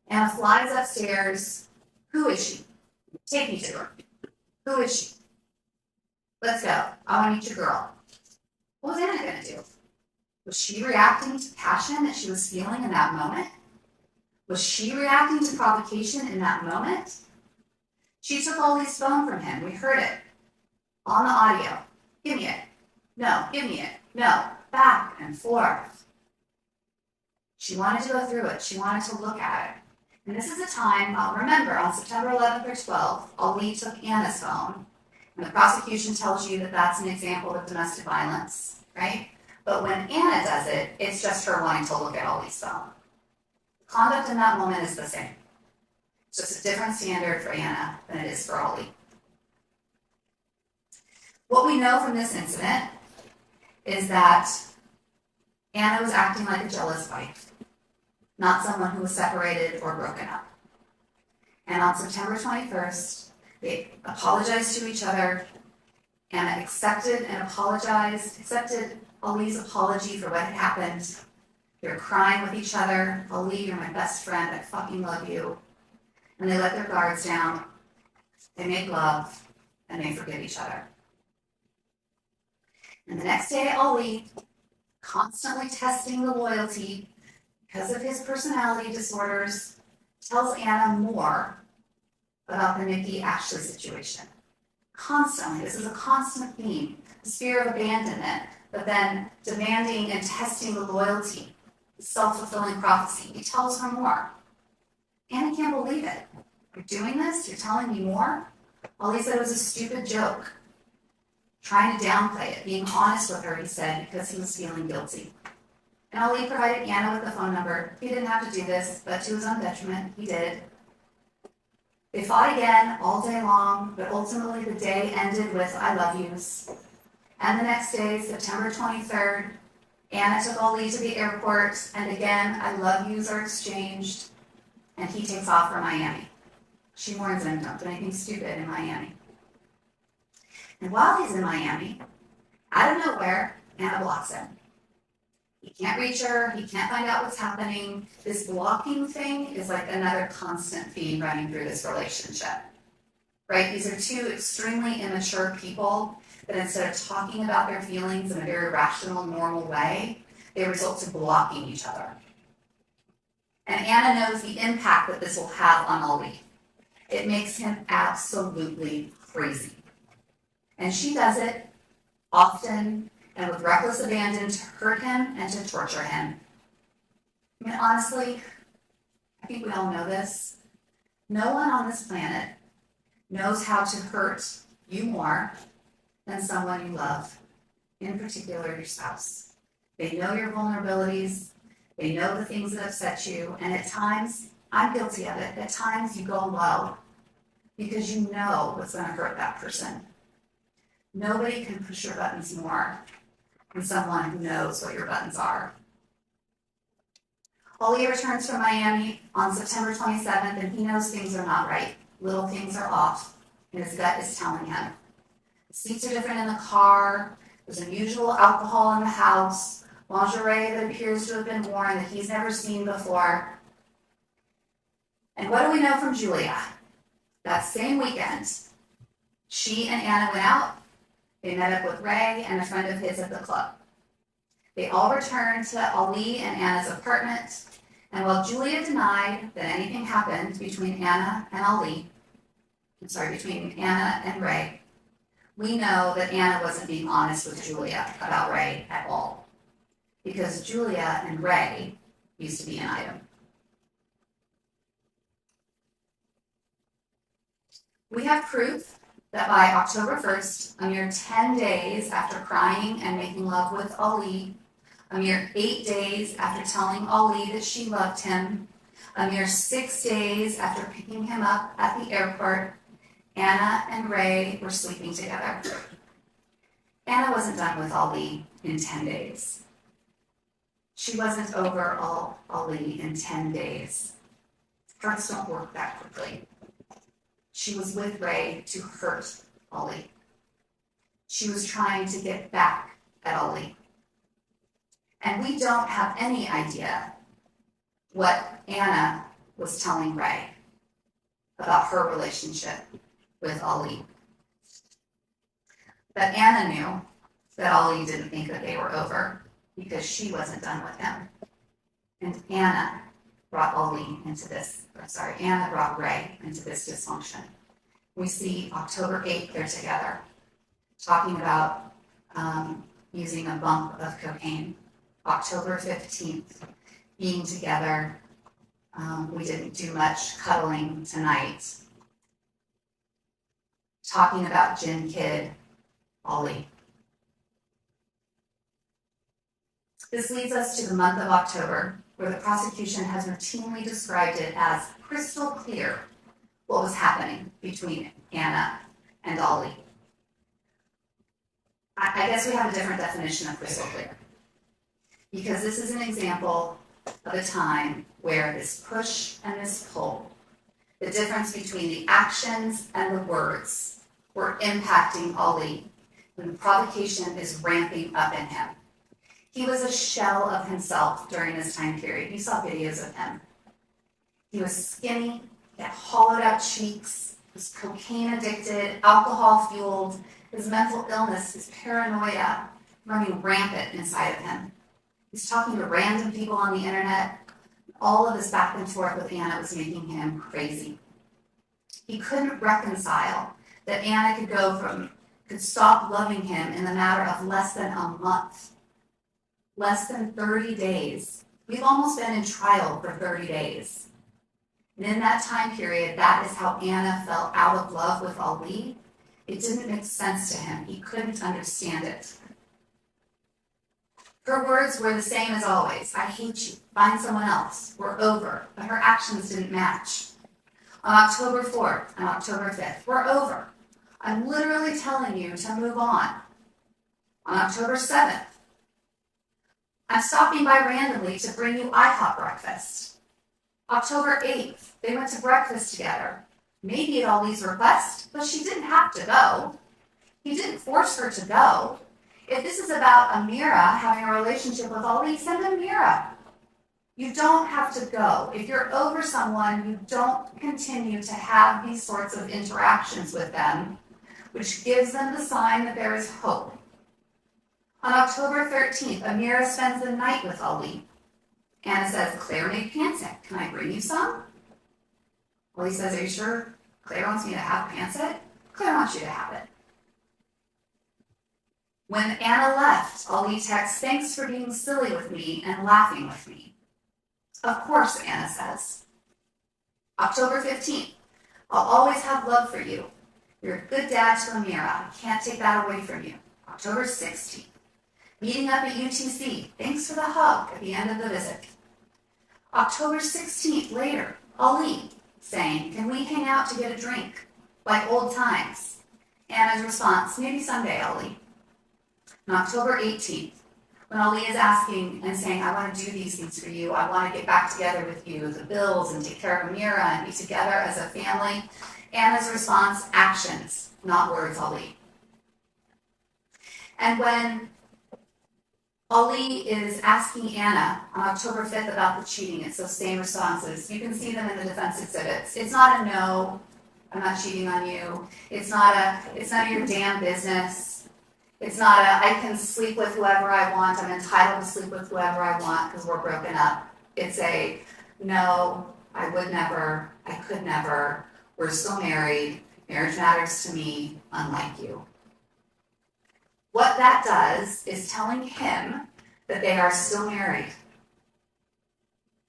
Anna flies upstairs. Who is she? Take me to her. Who is she? Let's go. I want to meet your girl. What was Anna going to do? Was she reacting to passion that she was feeling in that moment? Was she reacting to provocation in that moment? She took Ollie's phone from him. We heard it on the audio. Give me it. No, give me it. No, back and forth. She wanted to go through it. She wanted to look at it. And this is a time, remember, on September 11th or 12th, Ali took Anna's phone. And the prosecution tells you that that's an example of domestic violence, right? But when Anna does it, it's just her wanting to look at Ollie's phone. Conduct in that moment is the same. It's just a different standard for Anna than it is for Ollie. What we know from this incident is that Anna was acting like a jealous wife, not someone who was separated or broken up. And on September 21st, they apologized to each other. Anna accepted Ollie's apology for what had happened. They're crying with each other. Ollie, you're my best friend. I fucking love you. And they let their guards down. They make love, and they forgive each other. And the next day, Ollie, constantly testing the loyalty because of his personality disorders, tells Anna more about the Nikki Ashley situation. Constantly, this is a constant theme, this fear of abandonment, but then demanding and testing the loyalty, the self-fulfilling prophecy. He tells her more. Anna can't believe it. You're doing this? You're telling me more? Ollie said it was a stupid joke. Trying to downplay it, being honest with her, he said, because he was feeling guilty. And Ali provided Anna with the phone number. He didn't have to do this, but to his own detriment, he did. They fought again all day long, but ultimately the day ended with I love yous. And the next day, September 23rd, Anna took Ali to the airport, and again, I love yous are exchanged, and he takes off for Miami. She warns him, don't do anything stupid in Miami. And while he's in Miami, out of nowhere, Anna blocks him. He can't reach her, he can't find out what's happening. This blocking thing is like another constant theme running through this relationship, right? These are two extremely immature people that instead of talking about their feelings in a very rational, normal way, they result to blocking each other. And Anna knows the impact that this will have on Ollie. It makes him absolutely crazy. And she does it often and with reckless abandon to hurt him and to torture him. I mean, honestly, I think we all know this. No one on this planet knows how to hurt you more than someone you love, in particular your spouse. They know your vulnerabilities, they know the things that upset you, and at times, I'm guilty of it, at times you go low because you know what's going to hurt that person. Nobody can push your buttons more than someone who knows what your buttons are. Ollie returns from Miami on September 27th, and he knows things are not right. Little things are off, and his gut is telling him. The seats are different in the car, there's unusual alcohol in the house, lingerie that appears to have been worn that he's never seen before. And what do we know from Julia? That same weekend, she and Anna went out. They met up with Ray and a friend of his at the club. They all returned to Ali and Anna's apartment, and while Julia denied that anything happened between Anna and Ray, we know that Anna wasn't being honest with Julia about Ray at all, because Julia and Ray used to be an item. We have proof that by October 1st, a mere 10 days after crying and making love with Ali, a mere 8 days after telling Ali that she loved him, a mere 6 days after picking him up at the airport, Anna and Ray were sleeping together. Anna wasn't done with Ali in 10 days. She wasn't over Ali in 10 days. Hearts don't work that quickly. She was with Ray to hurt Ollie. she was trying to get back at Ali. And we don't have any idea what Anna was telling Ray about her relationship with Ali. But Anna knew that Ali didn't think that they were over because she wasn't done with him. And Anna brought Anna brought Ray into this dysfunction. We see October 8th, they're together, talking about using a bump of cocaine. October 15th, being together. We didn't do much cuddling tonight. Talking about Gin Kid, Ali. This leads us to the month of October, where the prosecution has routinely described it as crystal clear what was happening between Anna and Ali. I guess we have a different definition of crystal clear, because this is an example of a time where this push and this pull, the difference between the actions and the words, were impacting Ali, and the provocation is ramping up in him. He was a shell of himself during this time period. You saw videos of him. He was skinny, he had hollowed out cheeks, he was cocaine addicted, alcohol fueled, his mental illness, his paranoia running rampant inside of him. He's talking to random people on the internet. All of this back and forth with Anna was making him crazy. He couldn't reconcile that Anna could stop loving him in the matter of less than a month. Less than 30 days. We've almost been in trial for 30 days. And in that time period, that is how Anna fell out of love with Ali. It didn't make sense to him. He couldn't understand it. Her words were the same as always. I hate you. Find someone else. We're over. But her actions didn't match. On October 4th and October 5th, we're over. I'm literally telling you to move on. On October 7th, I'm stopping by randomly to bring you IHOP breakfast. October 8th, they went to breakfast together. Maybe at Ali's request, but she didn't have to go. He didn't force her to go. If this is about Amira having a relationship with Ali, send Amira. You don't have to go. If you're over someone, you don't continue to have these sorts of interactions with them, which gives them the sign that there is hope. On October 13th, Amira spends the night with Ali. Anna says, Claire made pancit. Can I bring you some? Ali says, are you sure Claire wants me to have pancit? Claire wants you to have it. When Anna left, Ali texts, thanks for being silly with me and laughing with me. Of course, Anna says. October 15th, I'll always have love for you. You're a good dad to Amira. I can't take that away from you. October 16th, meeting up at UTC. Thanks for the hug at the end of the visit. October 16th, later, Ali saying, can we hang out to get a drink? Like old times. Anna's response, maybe someday, Ali. On October 18th, when Ali is asking and saying, I want to do these things for you, I want to get back together with you, the bills, and take care of Amira and be together as a family, Anna's response, actions, not words, Ali. And when Ali is asking Anna on October 5th about the cheating, it's those same responses. You can see them in the defense exhibits. It's not a no, I'm not cheating on you. It's none of your damn business. It's not I can sleep with whoever I want, I'm entitled to sleep with whoever I want because we're broken up. It's a, no, I would never, I could never, we're still married, marriage matters to me, unlike you. What that does is telling him that they are still married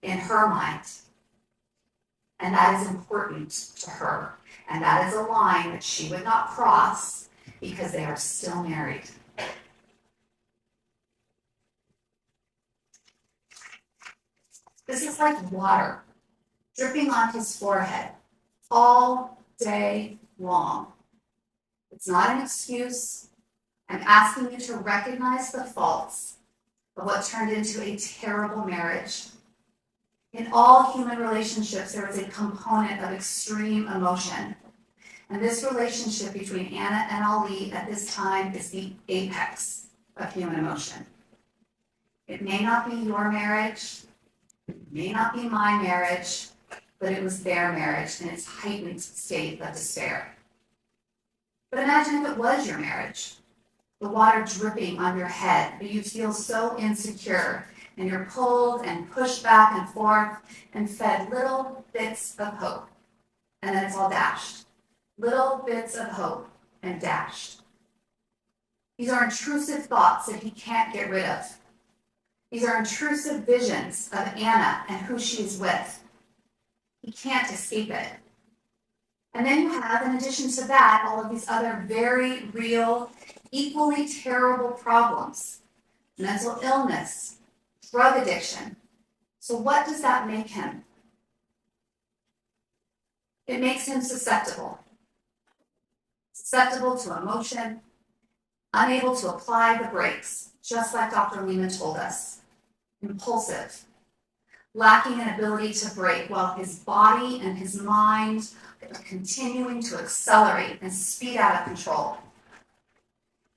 in her mind. And that is important to her. And that is a line that she would not cross because they are still married. This is like water dripping on his forehead all day long. It's not an excuse. I'm asking you to recognize the faults of what turned into a terrible marriage. In all human relationships, there is a component of extreme emotion. And this relationship between Anna and Ali at this time is the apex of human emotion. It may not be your marriage, it may not be my marriage, but it was their marriage in its heightened state of despair. But imagine if it was your marriage, the water dripping on your head, but you feel so insecure, and you're pulled and pushed back and forth and fed little bits of hope, and then it's all dashed. Little bits of hope and dashed. These are intrusive thoughts that he can't get rid of. These are intrusive visions of Anna and who she is with. He can't escape it. And then you have, in addition to that, all of these other very real, equally terrible problems. Mental illness, drug addiction. So what does that make him? It makes him susceptible. Susceptible to emotion, unable to apply the brakes, just like Dr. Lehman told us. Impulsive, lacking an ability to brake while his body and his mind are continuing to accelerate and speed out of control.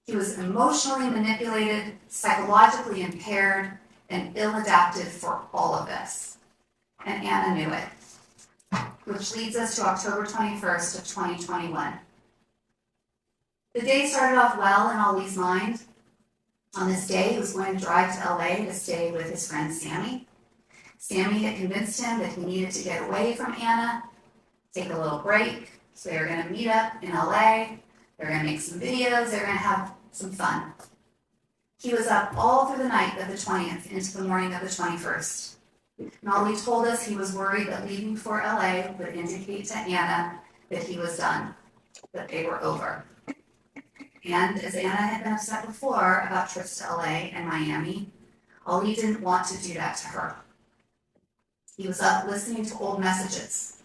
He was emotionally manipulated, psychologically impaired, and ill-adapted for all of this. And Anna knew it. Which leads us to October 21st of 2021. The day started off well in Ali's mind. On this day, he was going to drive to LA to stay with his friend Sammy. Sammy had convinced him that he needed to get away from Anna, take a little break. So they were going to meet up in LA. They were going to make some videos. They were going to have some fun. He was up all through the night of the 20th into the morning of the 21st. And Ali told us he was worried that leaving for LA would indicate to Anna that he was done, that they were over. And as Anna had been upset before about trips to LA and Miami, Ali didn't want to do that to her. He was up listening to old messages,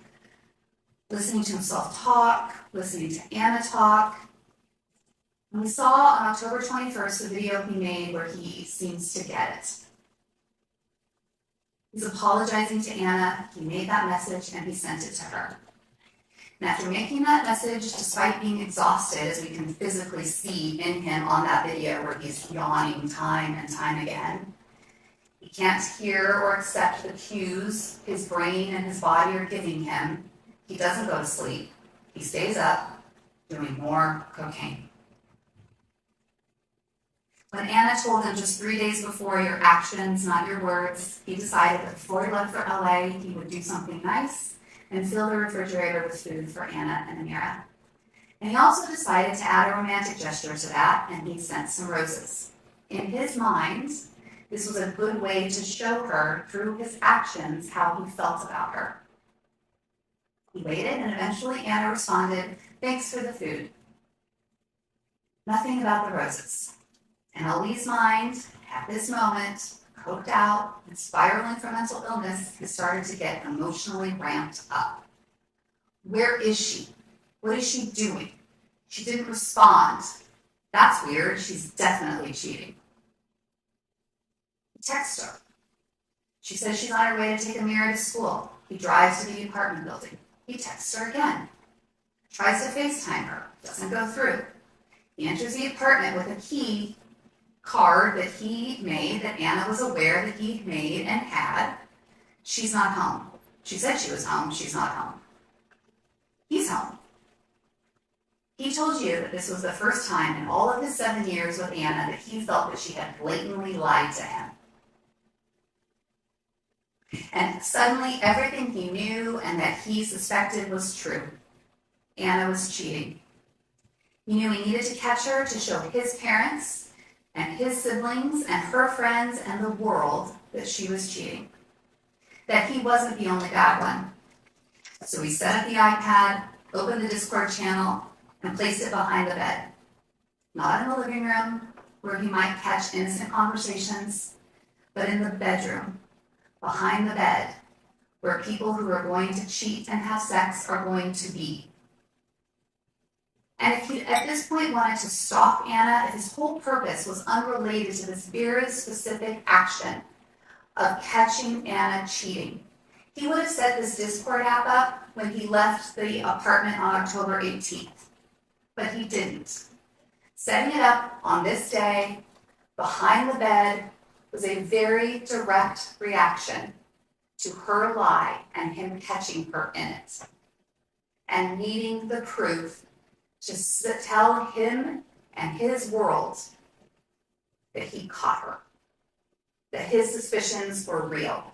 listening to himself talk, listening to Anna talk. And we saw on October 21st the video he made where he seems to get it. He's apologizing to Anna, he made that message, and he sent it to her. And after making that message, despite being exhausted, as we can physically see in him on that video where he's yawning time and time again, he can't hear or accept the cues his brain and his body are giving him. He doesn't go to sleep. He stays up, doing more cocaine. When Anna told him just 3 days before, your actions, not your words, he decided that before he left for LA, he would do something nice and fill the refrigerator with food for Anna and Amira. And he also decided to add a romantic gesture to that, and he sent some roses. In his mind, this was a good way to show her, through his actions, how he felt about her. He waited, and eventually Anna responded, "Thanks for the food." Nothing about the roses. And Ali's mind, at this moment, coked out and spiraling from mental illness, he started to get emotionally ramped up. Where is she? What is she doing? She didn't respond. That's weird. She's definitely cheating. He texts her. She says she's on her way to take Amira to school. He drives to the apartment building. He texts her again. Tries to FaceTime her. Doesn't go through. He enters the apartment with a key card that he made, that Anna was aware that he made and had. She's not home. She said she was home. She's not home. He's home. He told you that this was the first time in all of his 7 years with Anna that he felt that she had blatantly lied to him. And suddenly everything he knew and that he suspected was true. Anna was cheating. He knew he needed to catch her to show his parents and his siblings and her friends and the world that she was cheating. That he wasn't the only bad one. So he set up the iPad, opened the Discord channel, and placed it behind the bed. Not in the living room, where he might catch innocent conversations, but in the bedroom, behind the bed, where people who are going to cheat and have sex are going to be. And if he at this point wanted to stalk Anna, if his whole purpose was unrelated to this very specific action of catching Anna cheating, he would have set this Discord app up when he left the apartment on October 18th, but he didn't. Setting it up on this day, behind the bed, was a very direct reaction to her lie and him catching her in it, and needing the proof to tell him and his world that he caught her, that his suspicions were real.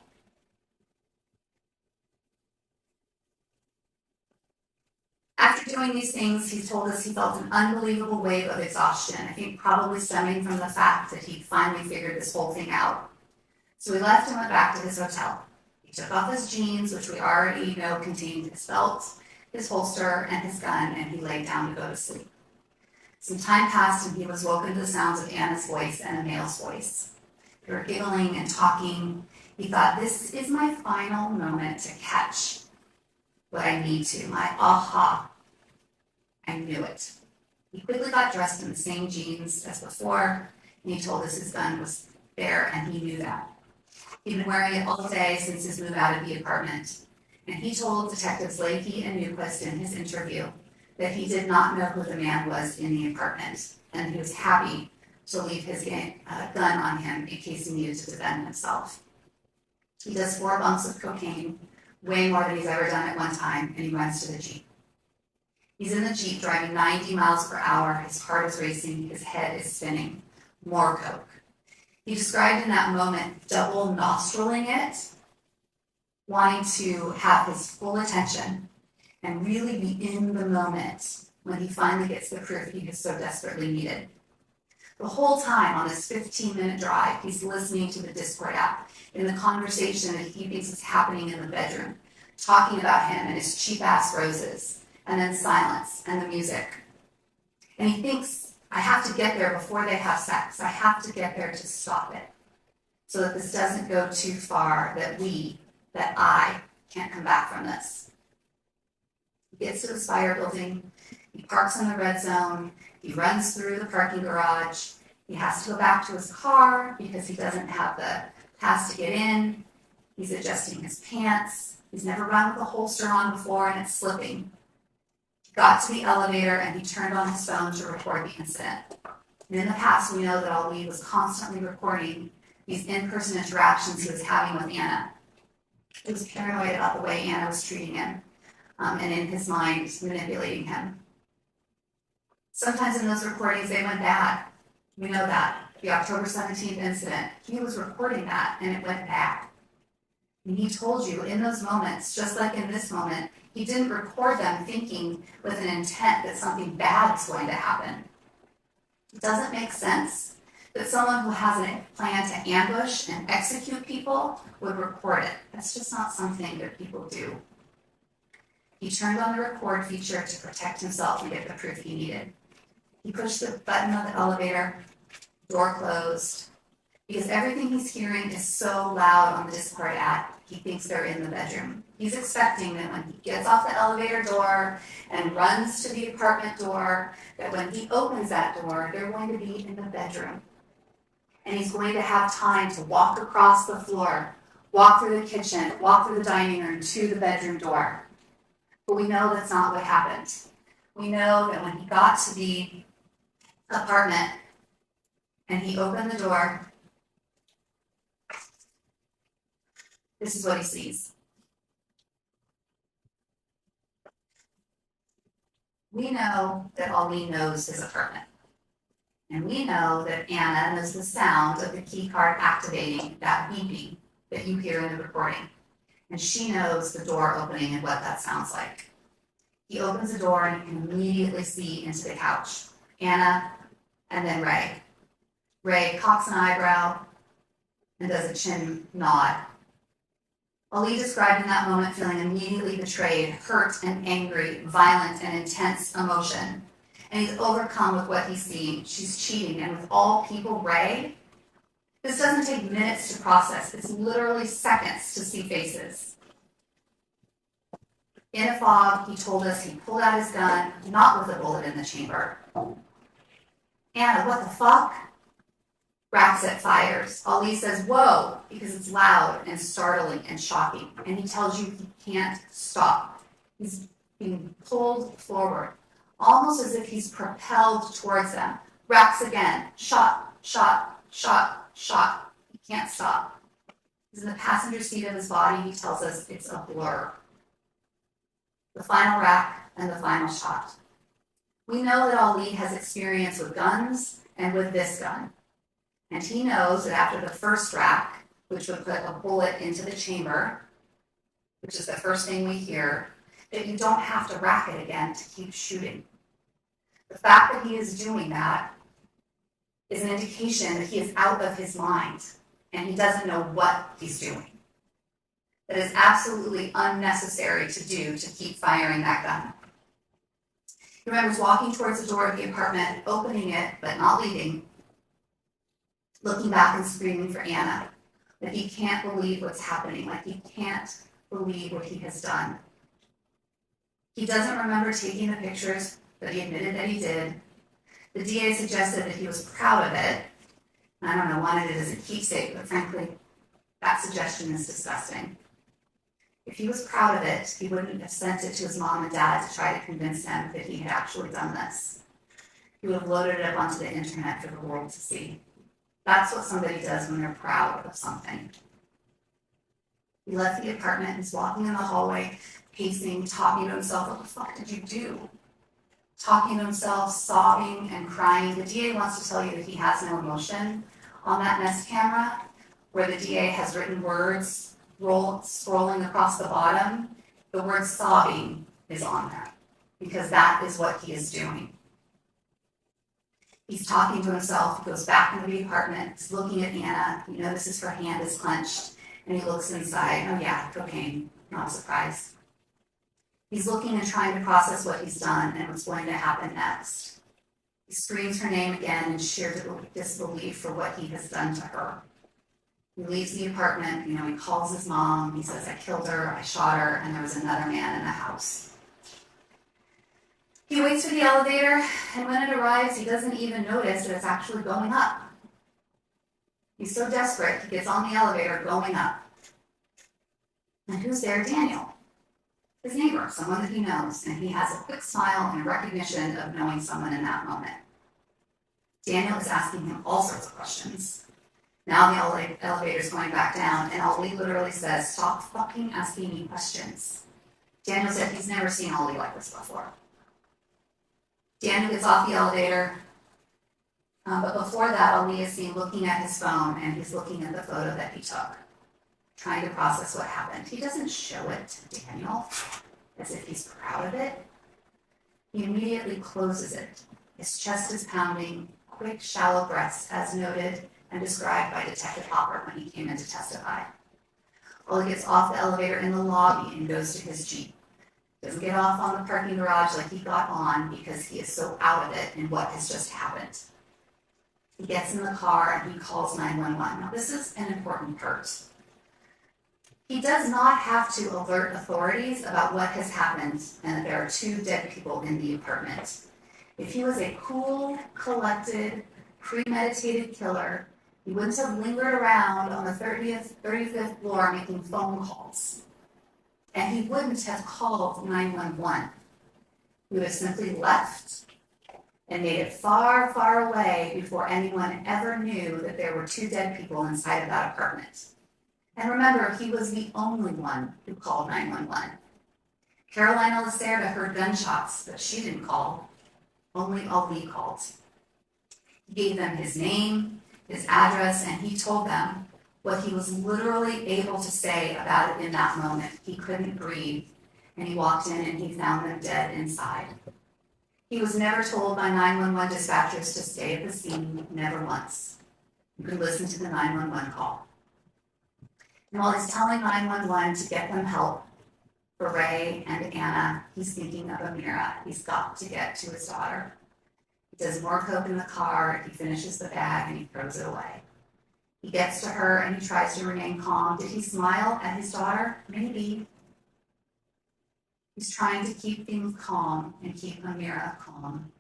After doing these things, he told us he felt an unbelievable wave of exhaustion, I think probably stemming from the fact that he finally figured this whole thing out. So we left and went back to his hotel. He took off his jeans, which we already know contained his belt, his holster, and his gun, and he laid down to go to sleep. Some time passed and he was woken to the sounds of Anna's voice and a male's voice. They were giggling and talking. He thought, this is my final moment to catch what I need to, my aha. I knew it. He quickly got dressed in the same jeans as before, and he told us his gun was there, and he knew that. He'd been wearing it all day since his move out of the apartment, and he told Detectives Leahy and Newquist in his interview that he did not know who the man was in the apartment, and he was happy to leave his gun on him in case he needed to defend himself. He does 4 bumps of cocaine, way more than he's ever done at one time, and he runs to the Jeep. He's in the Jeep driving 90 miles per hour, his heart is racing, his head is spinning. More coke. He described in that moment double nostriling it, wanting to have his full attention and really be in the moment when he finally gets the proof he has so desperately needed. The whole time on this 15-minute drive, he's listening to the Discord app in the conversation that he thinks is happening in the bedroom, talking about him and his cheap-ass roses, and then silence and the music. And he thinks, I have to get there before they have sex. I have to get there to stop it, so that this doesn't go too far, that I can't come back from this. He gets to the Spire building, he parks in the red zone, he runs through the parking garage, he has to go back to his car because he doesn't have the pass to get in, he's adjusting his pants, he's never run with a holster on before and it's slipping. He got to the elevator and he turned on his phone to record the incident. And in the past, we know that Ali was constantly recording these in-person interactions he was having with Anna. He was paranoid about the way Anna was treating him, and in his mind, manipulating him. Sometimes in those recordings, they went bad. We know that. The October 17th incident, he was recording that, and it went bad. And he told you in those moments, just like in this moment, he didn't record them thinking with an intent that something bad is going to happen. It doesn't make sense that someone who has a plan to ambush and execute people would record it. That's just not something that people do. He turned on the record feature to protect himself and get the proof he needed. He pushed the button on the elevator, door closed, because everything he's hearing is so loud on the Discord app, he thinks they're in the bedroom. He's expecting that when he gets off the elevator door and runs to the apartment door, that when he opens that door, they're going to be in the bedroom. And he's going to have time to walk across the floor, walk through the kitchen, walk through the dining room to the bedroom door. But we know that's not what happened. We know that when he got to the apartment and he opened the door, this is what he sees. We know that Ali knows his apartment. And we know that Anna knows the sound of the key card activating, that beeping that you hear in the recording. And she knows the door opening and what that sounds like. He opens the door and you can immediately see into the couch. Anna and then Ray. Ray cocks an eyebrow and does a chin nod. Ali described in that moment feeling immediately betrayed, hurt and angry, violent and intense emotion. And he's overcome with what he's seeing. She's cheating, and with all people, Ray, this doesn't take minutes to process. It's literally seconds to see faces. In a fog, he told us he pulled out his gun, not with a bullet in the chamber. Anna, what the fuck? Raxet fires. Ali says, whoa, because it's loud and startling and shocking. And he tells you he can't stop. He's being pulled forward, almost as if he's propelled towards them. Racks again, shot, shot, shot, shot. He can't stop. He's in the passenger seat of his body. He tells us it's a blur. The final rack and the final shot. We know that Ali has experience with guns and with this gun. And he knows that after the first rack, which would put a bullet into the chamber, which is the first thing we hear, that you don't have to rack it again to keep shooting. The fact that he is doing that is an indication that he is out of his mind and he doesn't know what he's doing. That is absolutely unnecessary to do to keep firing that gun. He remembers walking towards the door of the apartment, opening it, but not leaving, looking back and screaming for Anna, that he can't believe what's happening, like he can't believe what he has done. He doesn't remember taking the pictures, but he admitted that he did. The DA suggested that he was proud of it. I don't know, wanted it as a keepsake, but frankly, that suggestion is disgusting. If he was proud of it, he wouldn't have sent it to his mom and dad to try to convince them that he had actually done this. He would have loaded it up onto the internet for the world to see. That's what somebody does when they're proud of something. He left the apartment, he's walking in the hallway, pacing, talking to himself, what the fuck did you do? Talking to himself, sobbing and crying. The DA wants to tell you that he has no emotion on that Nest camera, where the DA has written words scrolling across the bottom. The word sobbing is on there, because that is what he is doing. He's talking to himself, he goes back into the apartment, he's looking at Anna, he notices her hand is clenched, and he looks inside. Oh yeah, cocaine, not a surprise. He's looking and trying to process what he's done and what's going to happen next. He screams her name again in sheer disbelief for what he has done to her. He leaves the apartment, he calls his mom, he says, I killed her, I shot her, and there was another man in the house. He waits for the elevator, and when it arrives, he doesn't even notice that it's actually going up. He's so desperate, he gets on the elevator going up. And who's there? Daniel. His neighbor, someone that he knows, and he has a quick smile and recognition of knowing someone in that moment. Daniel is asking him all sorts of questions. Now the elevator's going back down, and Ali literally says, stop fucking asking me questions. Daniel said he's never seen Ali like this before. Daniel gets off the elevator, but before that, Ali is seen looking at his phone, and he's looking at the photo that he took, trying to process what happened. He doesn't show it to Daniel as if he's proud of it. He immediately closes it. His chest is pounding, quick, shallow breaths, as noted and described by Detective Hopper when he came in to testify. Ali gets off the elevator in the lobby and goes to his Jeep. Doesn't get off on the parking garage like he got on because he is so out of it in what has just happened. He gets in the car and he calls 911. Now this is an important part. He does not have to alert authorities about what has happened and that there are 2 dead people in the apartment. If he was a cool, collected, premeditated killer, he wouldn't have lingered around on the 35th floor making phone calls. And he wouldn't have called 911. He would have simply left and made it far, far away before anyone ever knew that there were 2 dead people inside of that apartment. And remember, he was the only one who called 911. Carolina Lacerda heard gunshots, but she didn't call. Only Ali called. He gave them his name, his address, and he told them what he was literally able to say about it in that moment. He couldn't breathe, and he walked in and he found them dead inside. He was never told by 911 dispatchers to stay at the scene, never once. You could listen to the 911 call. And while he's telling 911 to get them help for Ray and Anna, he's thinking of Amira. He's got to get to his daughter. He does more coke in the car, he finishes the bag, and he throws it away. He gets to her and he tries to remain calm. Did he smile at his daughter? Maybe. He's trying to keep things calm and keep Amira calm.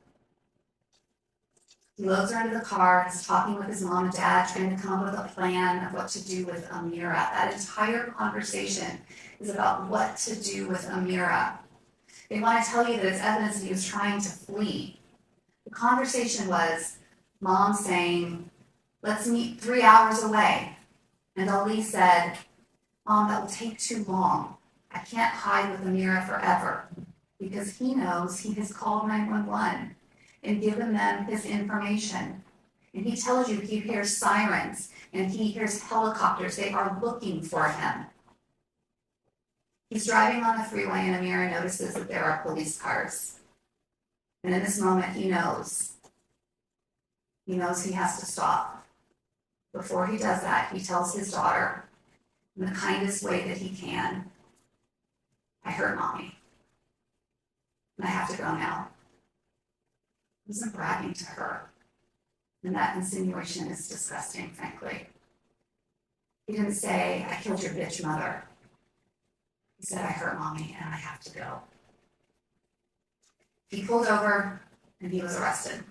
He loads her into the car, he's talking with his mom and dad, trying to come up with a plan of what to do with Amira. That entire conversation is about what to do with Amira. They want to tell you that it's evidence that he was trying to flee. The conversation was mom saying, let's meet 3 hours away. And Ali said, Mom, that will take too long. I can't hide with Amira forever. Because he knows he has called 911 and given them his information. And he tells you he hears sirens and he hears helicopters. They are looking for him. He's driving on the freeway and Amira notices that there are police cars. And in this moment, he knows. He knows he has to stop. Before he does that, he tells his daughter, in the kindest way that he can, I hurt mommy. And I have to go now. He wasn't bragging to her. And that insinuation is disgusting, frankly. He didn't say, I killed your bitch mother. He said, I hurt mommy and I have to go. He pulled over and he was arrested.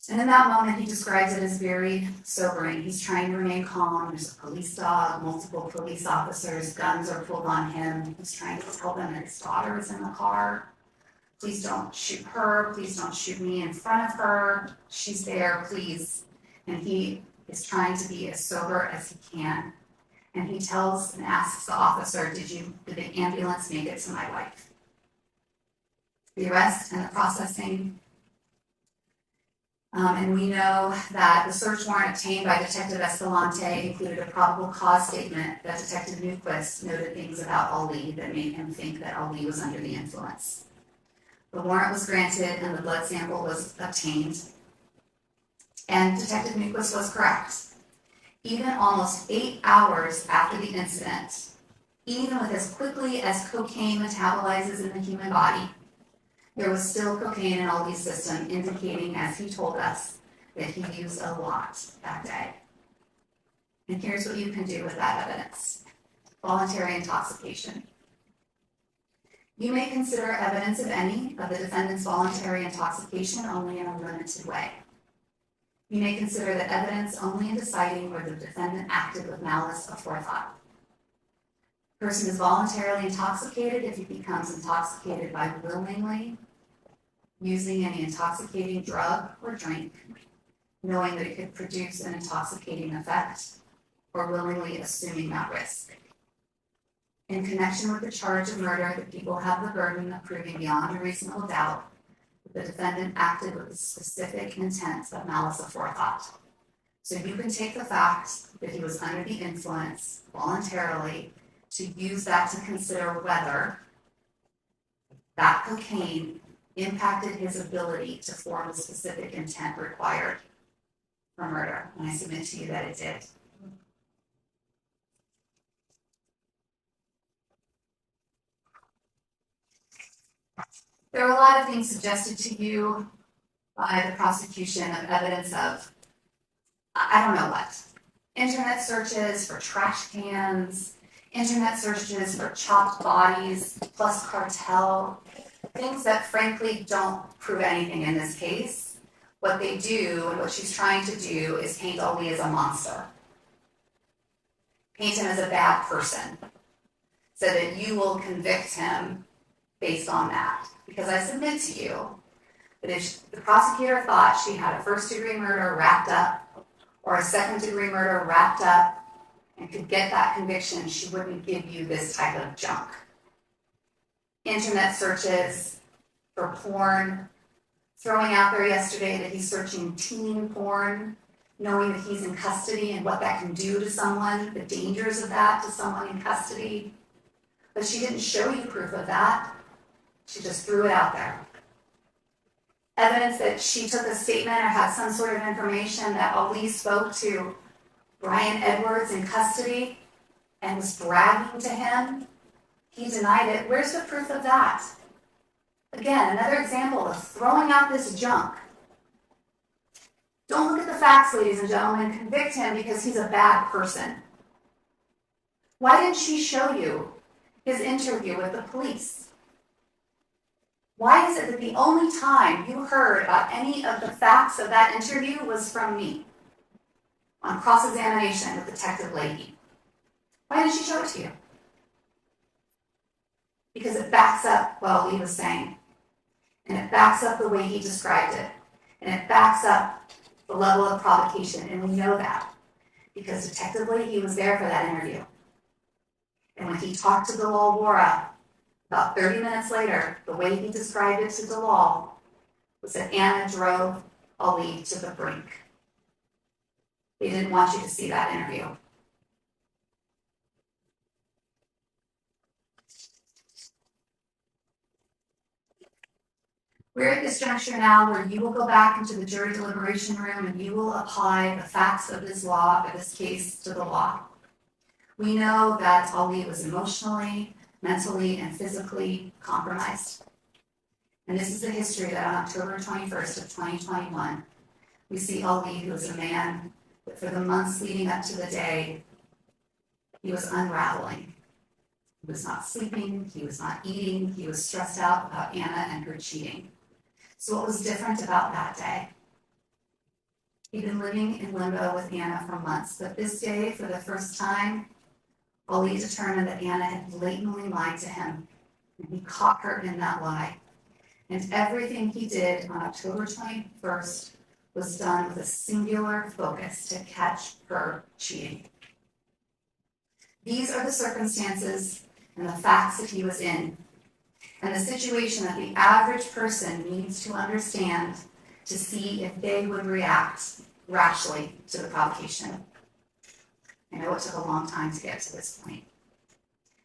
And in that moment, he describes it as very sobering. He's trying to remain calm. There's a police dog, multiple police officers, guns are pulled on him. He's trying to tell them that his daughter is in the car. Please don't shoot her. Please don't shoot me in front of her. She's there, please. And he is trying to be as sober as he can. And he tells and asks the officer, did the ambulance make it to my wife? The arrest and the processing. And we know that the search warrant obtained by Detective Escalante included a probable cause statement that Detective Newquist noted things about Ali that made him think that Ali was under the influence. The warrant was granted and the blood sample was obtained. And Detective Newquist was correct. Even almost 8 hours after the incident, even with as quickly as cocaine metabolizes in the human body, there was still cocaine in Ali's system, indicating, as he told us, that he used a lot that day. And here's what you can do with that evidence. Voluntary intoxication. You may consider evidence of any of the defendant's voluntary intoxication only in a limited way. You may consider the evidence only in deciding whether the defendant acted with malice aforethought. A person is voluntarily intoxicated if he becomes intoxicated by willingly using any intoxicating drug or drink, knowing that it could produce an intoxicating effect, or willingly assuming that risk. In connection with the charge of murder, the people have the burden of proving beyond a reasonable doubt that the defendant acted with the specific intent of malice aforethought. So you can take the fact that he was under the influence voluntarily to use that to consider whether that cocaine impacted his ability to form the specific intent required for murder. And I submit to you that it did. There are a lot of things suggested to you by the prosecution of evidence of, I don't know what. Internet searches for trash cans, internet searches for chopped bodies, plus cartel, things that frankly don't prove anything in this case. What they do, and what she's trying to do, is paint Ali as a monster. Paint him as a bad person, so that you will convict him based on that. Because I submit to you that if the prosecutor thought she had a first-degree murder wrapped up, or a second-degree murder wrapped up, and could get that conviction, she wouldn't give you this type of junk. Internet searches for porn, throwing out there yesterday that he's searching teen porn, knowing that he's in custody and what that can do to someone, the dangers of that to someone in custody. But she didn't show you proof of that. She just threw it out there. Evidence that she took a statement or had some sort of information that Ali spoke to Brian Edwards in custody and was bragging to him. He denied it. Where's the proof of that? Again, another example of throwing out this junk. Don't look at the facts, ladies and gentlemen. Convict him because he's a bad person. Why didn't she show you his interview with the police? Why is it that the only time you heard about any of the facts of that interview was from me on cross-examination with Detective Leahy? Why didn't she show it to you? because it backs up what Ali was saying. And it backs up the way he described it. And it backs up the level of provocation, and we know that. Because Detective Leahy was there for that interview. And when he talked to Dalal Wara, about 30 minutes later, the way he described it to Dalal was that Anna drove Ali to the brink. They didn't want you to see that interview. We're at this juncture now where you will go back into the jury deliberation room and you will apply the facts of this law, of this case, to the law. We know that Ali was emotionally, mentally, and physically compromised. And this is the history that on October 21st of 2021, we see Ali, who is a man that for the months leading up to the day, he was unraveling. He was not sleeping, he was not eating, he was stressed out about Anna and her cheating. So what was different about that day? He'd been living in limbo with Anna for months, but this day, for the first time, Ali determined that Anna had blatantly lied to him, and he caught her in that lie. And everything he did on October 21st was done with a singular focus to catch her cheating. These are the circumstances and the facts that he was in, and the situation that the average person needs to understand to see if they would react rashly to the provocation. I know it took a long time to get to this point.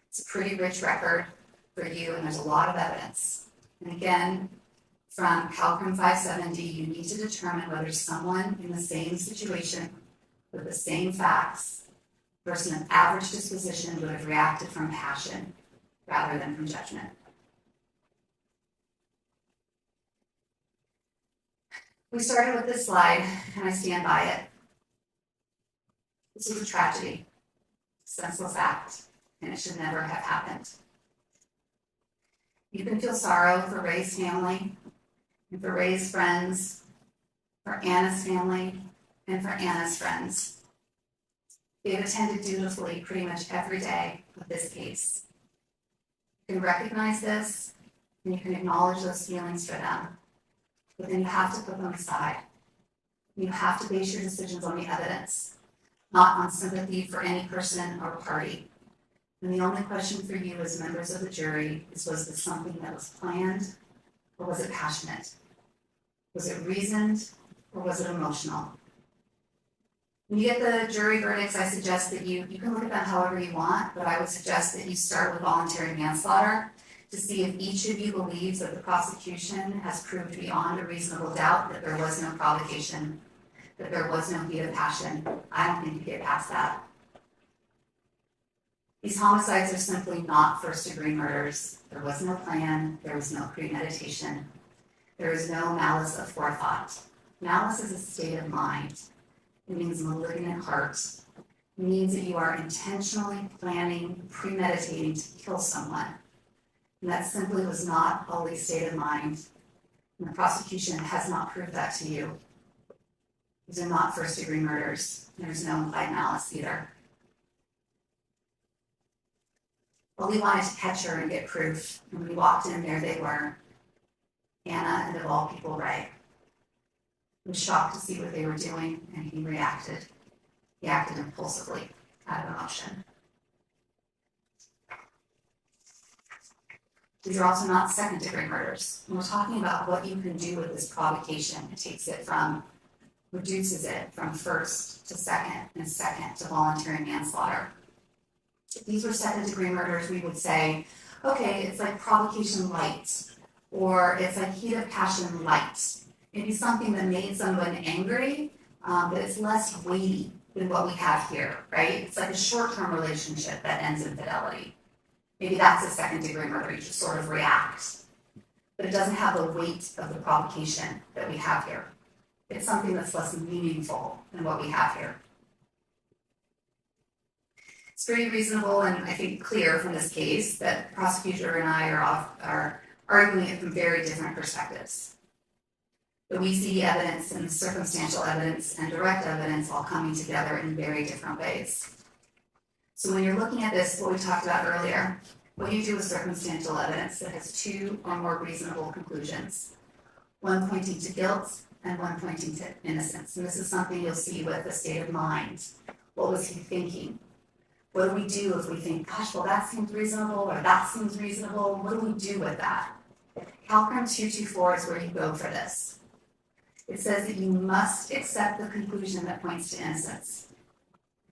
It's a pretty rich record for you, and there's a lot of evidence. And again, from Calcrim 570, you need to determine whether someone in the same situation with the same facts versus an average disposition would have reacted from passion rather than from judgment. We started with this slide, and I stand by it. This was a tragedy, senseless act, and it should never have happened. You can feel sorrow for Ray's family, and for Ray's friends, for Anna's family, and for Anna's friends. They've attended dutifully pretty much every day of this case. You can recognize this, and you can acknowledge those feelings for them, but then you have to put them aside. You have to base your decisions on the evidence, not on sympathy for any person or party. And the only question for you as members of the jury is, was this something that was planned, or was it passionate? Was it reasoned, or was it emotional? When you get the jury verdicts, I suggest that you can look at them however you want, but I would suggest that you start with voluntary manslaughter to see if each of you believes that the prosecution has proved beyond a reasonable doubt that there was no provocation, that there was no heat of passion. I don't think you get past that. These homicides are simply not first-degree murders. There was no plan, there was no premeditation, there is no malice of forethought. Malice is a state of mind. It means malignant heart. It means that you are intentionally planning, premeditating to kill someone. And that simply was not Ali's state of mind. And the prosecution has not proved that to you. These are not first-degree murders. There's no implied malice either. Ali wanted to catch her and get proof. When we walked in, there they were. Anna, and of all people, Ray. He was shocked to see what they were doing, and he reacted. He acted impulsively, out of emotion. These are also not second-degree murders. When we're talking about what you can do with this provocation, it takes it from, reduces it from first to second, and second to voluntary manslaughter. If these were second-degree murders, we would say, okay, it's like provocation light, or it's like heat of passion light. Maybe something that made someone angry, but it's less weighty than what we have here, right? It's like a short-term relationship that ends in fidelity. Maybe that's a second-degree murder, you just sort of react. But it doesn't have the weight of the provocation that we have here. It's something that's less meaningful than what we have here. It's pretty reasonable and I think clear from this case that the prosecutor and I are arguing it from very different perspectives. But we see evidence and circumstantial evidence and direct evidence all coming together in very different ways. So when you're looking at this, what we talked about earlier, What do you do with circumstantial evidence that has two or more reasonable conclusions? One pointing to guilt and one pointing to innocence. And this is something you'll see with the state of mind. What was he thinking? What do we do if we think, gosh, well, that seems reasonable or that seems reasonable? What do we do with that? Calcrum 224 is where you go for this. It says that you must accept the conclusion that points to innocence.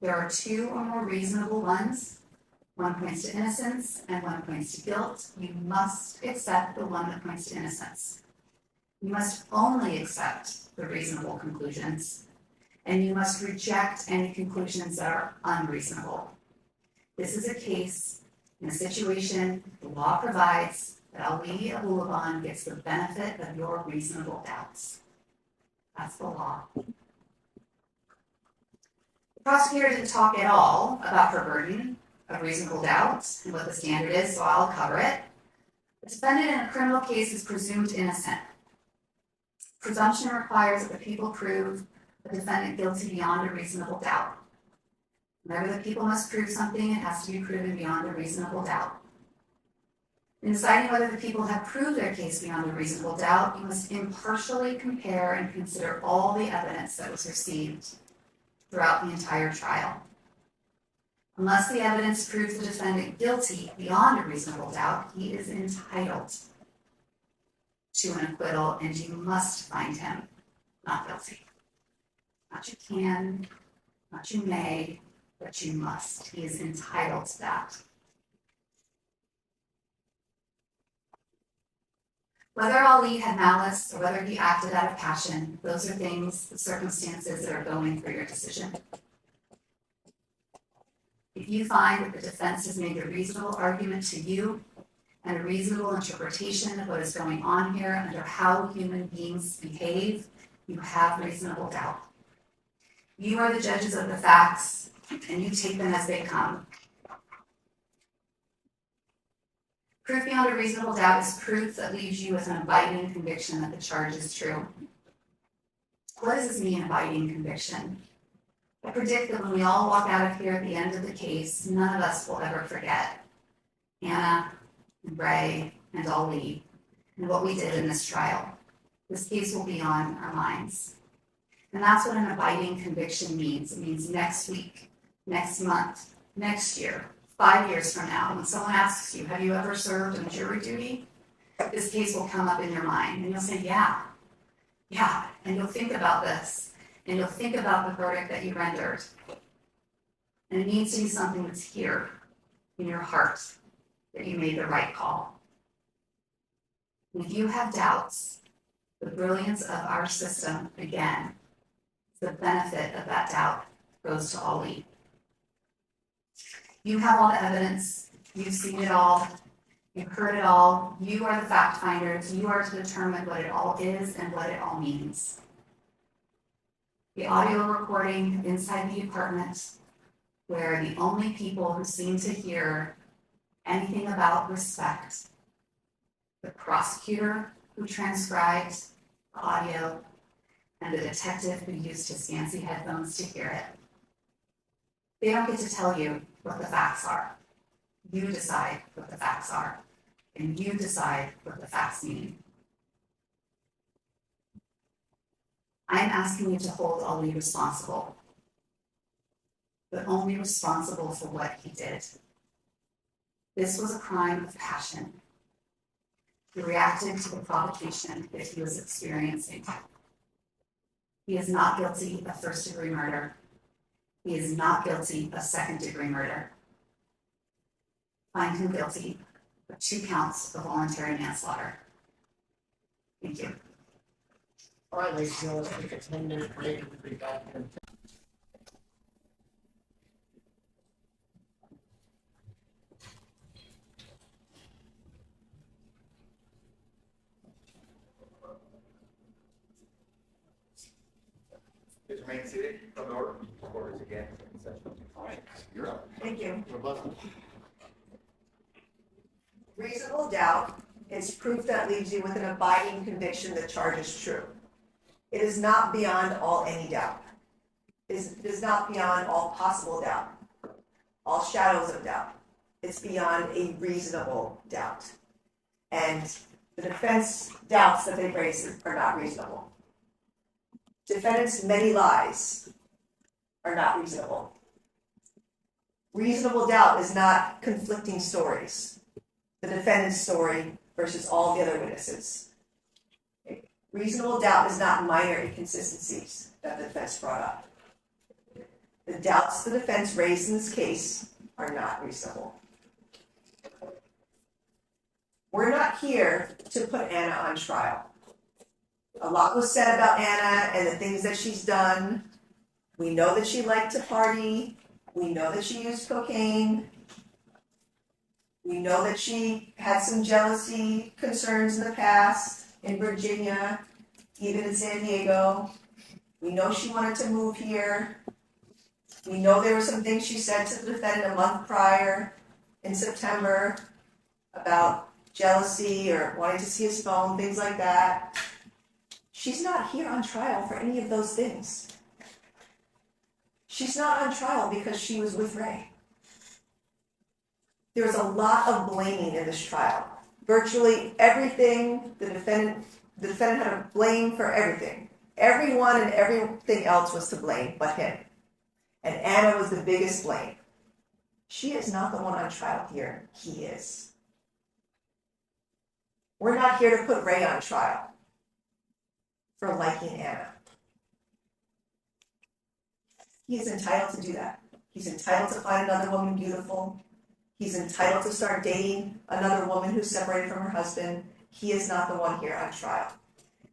There are two or more reasonable ones. One points to innocence and one points to guilt. You must accept the one that points to innocence. You must only accept the reasonable conclusions, and you must reject any conclusions that are unreasonable. This is a case in a situation the law provides that Abulaban gets the benefit of your reasonable doubts. That's the law. The prosecutor didn't talk at all about her burden of reasonable doubt and what the standard is, so I'll cover it. The defendant in a criminal case is presumed innocent. Presumption requires that the people prove the defendant guilty beyond a reasonable doubt. Whenever the people must prove something, it has to be proven beyond a reasonable doubt. In deciding whether the people have proved their case beyond a reasonable doubt, you must impartially compare and consider all the evidence that was received throughout the entire trial. Unless the evidence proves the defendant guilty beyond a reasonable doubt, he is entitled to an acquittal, and you must find him not guilty. Not you can, not you may, but you must. He is entitled to that. Whether Ali had malice or whether he acted out of passion, those are things, the circumstances that are going for your decision. If you find that the defense has made a reasonable argument to you and a reasonable interpretation of what is going on here under how human beings behave, you have reasonable doubt. You are the judges of the facts, and you take them as they come. Proof beyond a reasonable doubt is proof that leaves you with an abiding conviction that the charge is true. What does this mean, abiding conviction? I predict that when we all walk out of here at the end of the case, none of us will ever forget Anna and Ray and Ali and what we did in this trial. This case will be on our minds. And that's what an abiding conviction means. It means next week, next month, next year, 5 years from now, when someone asks you, have you ever served in jury duty? This case will come up in your mind and you'll say, yeah, and you'll think about this and you'll think about the verdict that you rendered. And it needs to be something that's here in your heart, that you made the right call. And if you have doubts, the brilliance of our system, again, the benefit of that doubt goes to Ali. You have all the evidence, you've seen it all, you've heard it all, you are the fact finders, you are to determine what it all is and what it all means. The audio recording inside the apartment, where the only people who seem to hear anything about respect, the prosecutor who transcribed the audio, and the detective who used his fancy headphones to hear it. They don't get to tell you what the facts are. You decide what the facts are, and you decide what the facts mean. I am asking you to hold Ali responsible, but only responsible for what he did. This was a crime of passion. He reacted to the provocation that he was experiencing. He is not guilty of first-degree murder. He is not guilty of second-degree murder. Find him guilty of 2 counts of voluntary manslaughter. Thank you. All right, ladies and gentlemen, let's take a 10-minute break and we'll be back in. Please remain seated. Come to order. Orders again. All right, you're up. Thank you. Rebuttal. Reasonable doubt is proof that leaves you with an abiding conviction that charge is true. It is not beyond all any doubt. It is not beyond all possible doubt, all shadows of doubt. It's beyond a reasonable doubt. And the defense doubts that they raise are not reasonable. Defendant's many lies are not reasonable. Reasonable doubt is not conflicting stories. The defendant's story versus all the other witnesses. Reasonable doubt is not minor inconsistencies that the defense brought up. The doubts the defense raised in this case are not reasonable. We're not here to put Anna on trial. A lot was said about Anna and the things that she's done. We know that she liked to party. We know that she used cocaine. We know that she had some jealousy concerns in the past in Virginia, even in San Diego. We know she wanted to move here. We know there were some things she said to the defendant a month prior in September about jealousy or wanting to see his phone, things like that. She's not here on trial for any of those things. She's not on trial because she was with Ray. There was a lot of blaming in this trial. Virtually everything, the defendant had a blame for everything. Everyone and everything else was to blame but him. And Anna was the biggest blame. She is not the one on trial here. He is. We're not here to put Ray on trial for liking Anna. He is entitled to do that. He's entitled to find another woman beautiful. He's entitled to start dating another woman who's separated from her husband. He is not the one here on trial.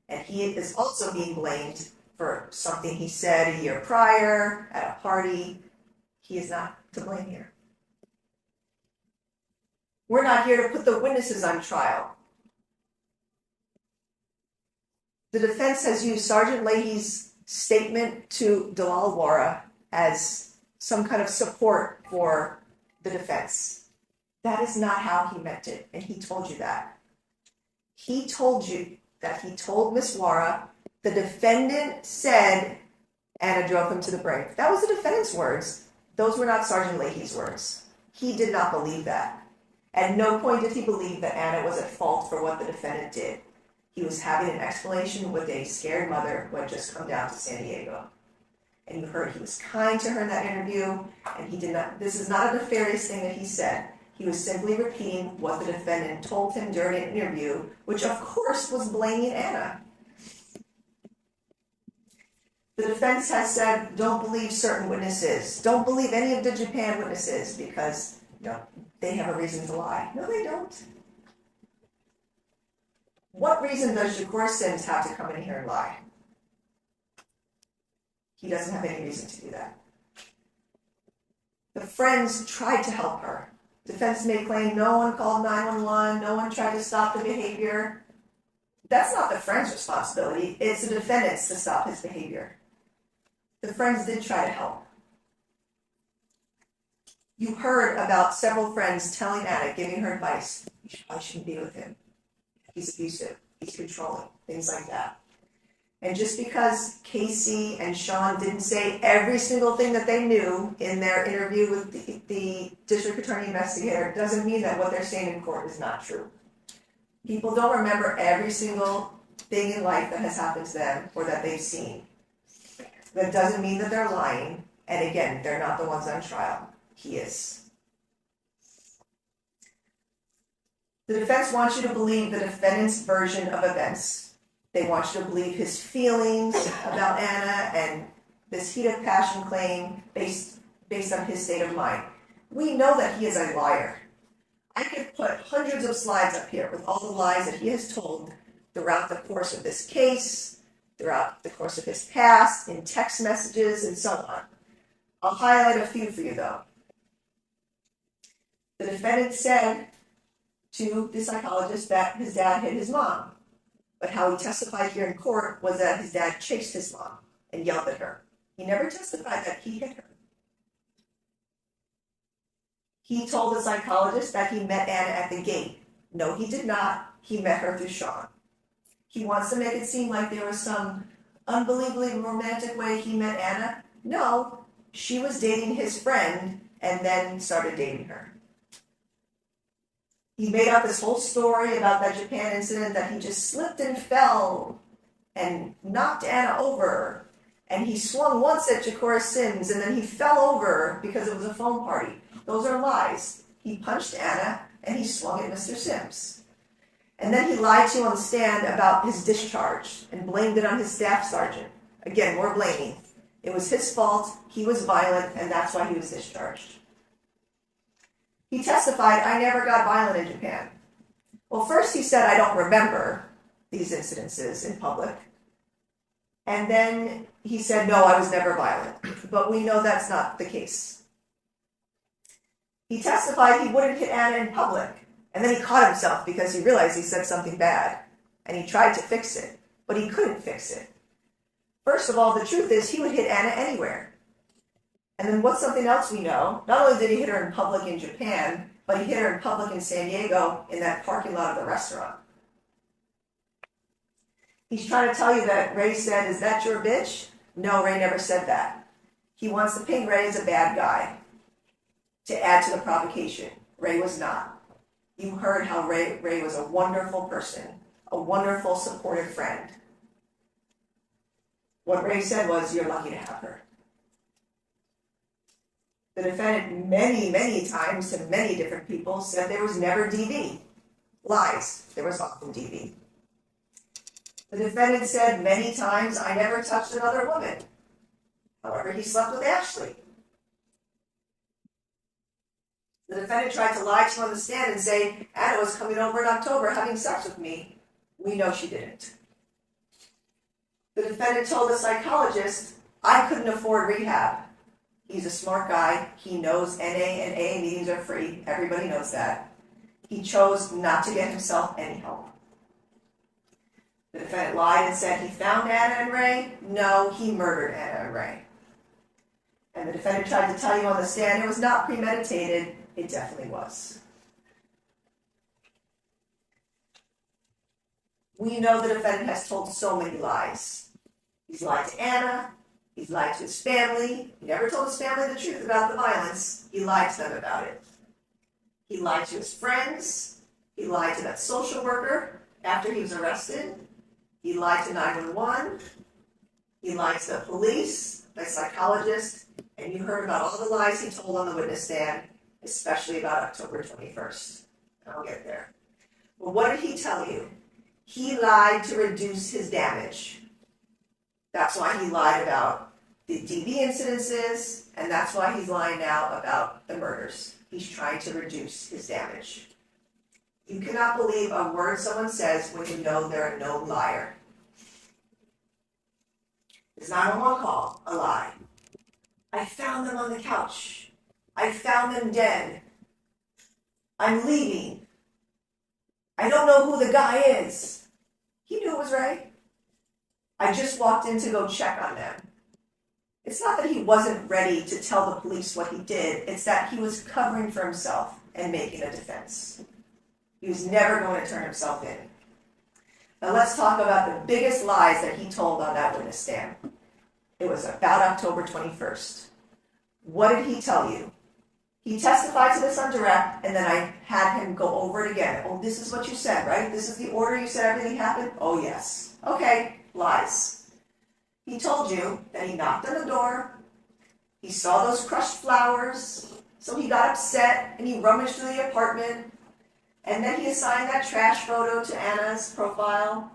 And he is also being blamed for something he said a year prior at a party. He is not to blame here. We're not here to put the witnesses on trial. The defense has used Sergeant Leahy's statement to Dalal Wara as some kind of support for the defense. That is not how he meant it, and he told you that. He told you that he told Miss Wara, the defendant said Anna drove him to the brink. That was the defendant's words. Those were not Sergeant Leahy's words. He did not believe that. At no point did he believe that Anna was at fault for what the defendant did. He was having an explanation with a scared mother who had just come down to San Diego. And you heard he was kind to her in that interview, and he did not, this is not a nefarious thing that he said. He was simply repeating what the defendant told him during an interview, which of course was blaming Anna. The defense has said, don't believe certain witnesses. Don't believe any of the Japan witnesses because they have a reason to lie. No, they don't. What reason does Shakur Sims have to come in here and lie? He doesn't have any reason to do that. The friends tried to help her. Defense may claim no one called 911, no one tried to stop the behavior. That's not the friend's responsibility. It's the defendant's to stop his behavior. The friends did try to help. You heard about several friends telling Anna, giving her advice, I shouldn't be with him. He's abusive, he's controlling, things like that. And just because Casey and Sean didn't say every single thing that they knew in their interview with the district attorney investigator doesn't mean that what they're saying in court is not true. People don't remember every single thing in life that has happened to them or that they've seen. That doesn't mean that they're lying. And again, they're not the ones on trial. He is. The defense wants you to believe the defendant's version of events. They want you to believe his feelings about Anna and this heat of passion claim based on his state of mind. We know that he is a liar. I could put hundreds of slides up here with all the lies that he has told throughout the course of this case, throughout the course of his past, in text messages, and so on. I'll highlight a few for you, though. The defendant said to the psychologist that his dad hit his mom. But how he testified here in court was that his dad chased his mom and yelled at her. He never testified that he hit her. He told the psychologist that he met Anna at the gate. No, he did not. He met her through Sean. He wants to make it seem like there was some unbelievably romantic way he met Anna. No, she was dating his friend and then started dating her. He made up this whole story about that Japan incident that he just slipped and fell and knocked Anna over. And he swung once at Jakora Sims and then he fell over because it was a foam party. Those are lies. He punched Anna and he swung at Mr. Sims. And then he lied to you on the stand about his discharge and blamed it on his staff sergeant. Again, more blaming. It was his fault, he was violent, and that's why he was discharged. He testified, I never got violent in Japan. Well, first he said, I don't remember these incidences in public. And then he said, no, I was never violent. But we know that's not the case. He testified he wouldn't hit Anna in public. And then he caught himself because he realized he said something bad. And he tried to fix it, but he couldn't fix it. First of all, the truth is he would hit Anna anywhere. And then what's something else we know? Not only did he hit her in public in Japan, but he hit her in public in San Diego in that parking lot of the restaurant. He's trying to tell you that Ray said, is that your bitch? No, Ray never said that. He wants to paint Ray as a bad guy to add to the provocation. Ray was not. You heard how Ray was a wonderful person, a wonderful supportive friend. What Ray said was, you're lucky to have her. The defendant many, many times to many different people said there was never DV. Lies. There was often DV. The defendant said many times, I never touched another woman. However, he slept with Ashley. The defendant tried to lie to you on the stand and say, Anna was coming over in October having sex with me. We know she didn't. The defendant told the psychologist, I couldn't afford rehab. He's a smart guy. He knows NA and AA meetings are free. Everybody knows that. He chose not to get himself any help. The defendant lied and said he found Anna and Ray. No, he murdered Anna and Ray. And the defendant tried to tell you on the stand it was not premeditated. It definitely was. We know the defendant has told so many lies. He's lied to Anna. He's lied to his family. He never told his family the truth about the violence. He lied to them about it. He lied to his friends. He lied to that social worker after he was arrested. He lied to 911. He lied to the police, the psychologist, and you heard about all the lies he told on the witness stand, especially about October 21st. I'll get there. But what did he tell you? He lied to reduce his damage. That's why he lied about the DV incidences, and that's why he's lying now about the murders. He's trying to reduce his damage. You cannot believe a word someone says when you know they're a known liar. It's not a one call, a lie. I found them on the couch. I found them dead. I'm leaving. I don't know who the guy is. He knew it was Ray. I just walked in to go check on them. It's not that he wasn't ready to tell the police what he did. It's that he was covering for himself and making a defense. He was never going to turn himself in. Now let's talk about the biggest lies that he told on that witness stand. It was about October 21st. What did he tell you? He testified to this on direct, and then I had him go over it again. Oh, this is what you said, right? This is the order you said everything happened? Oh, yes. Okay, lies. He told you that he knocked on the door, he saw those crushed flowers, so he got upset and he rummaged through the apartment, and then he assigned that trash photo to Anna's profile,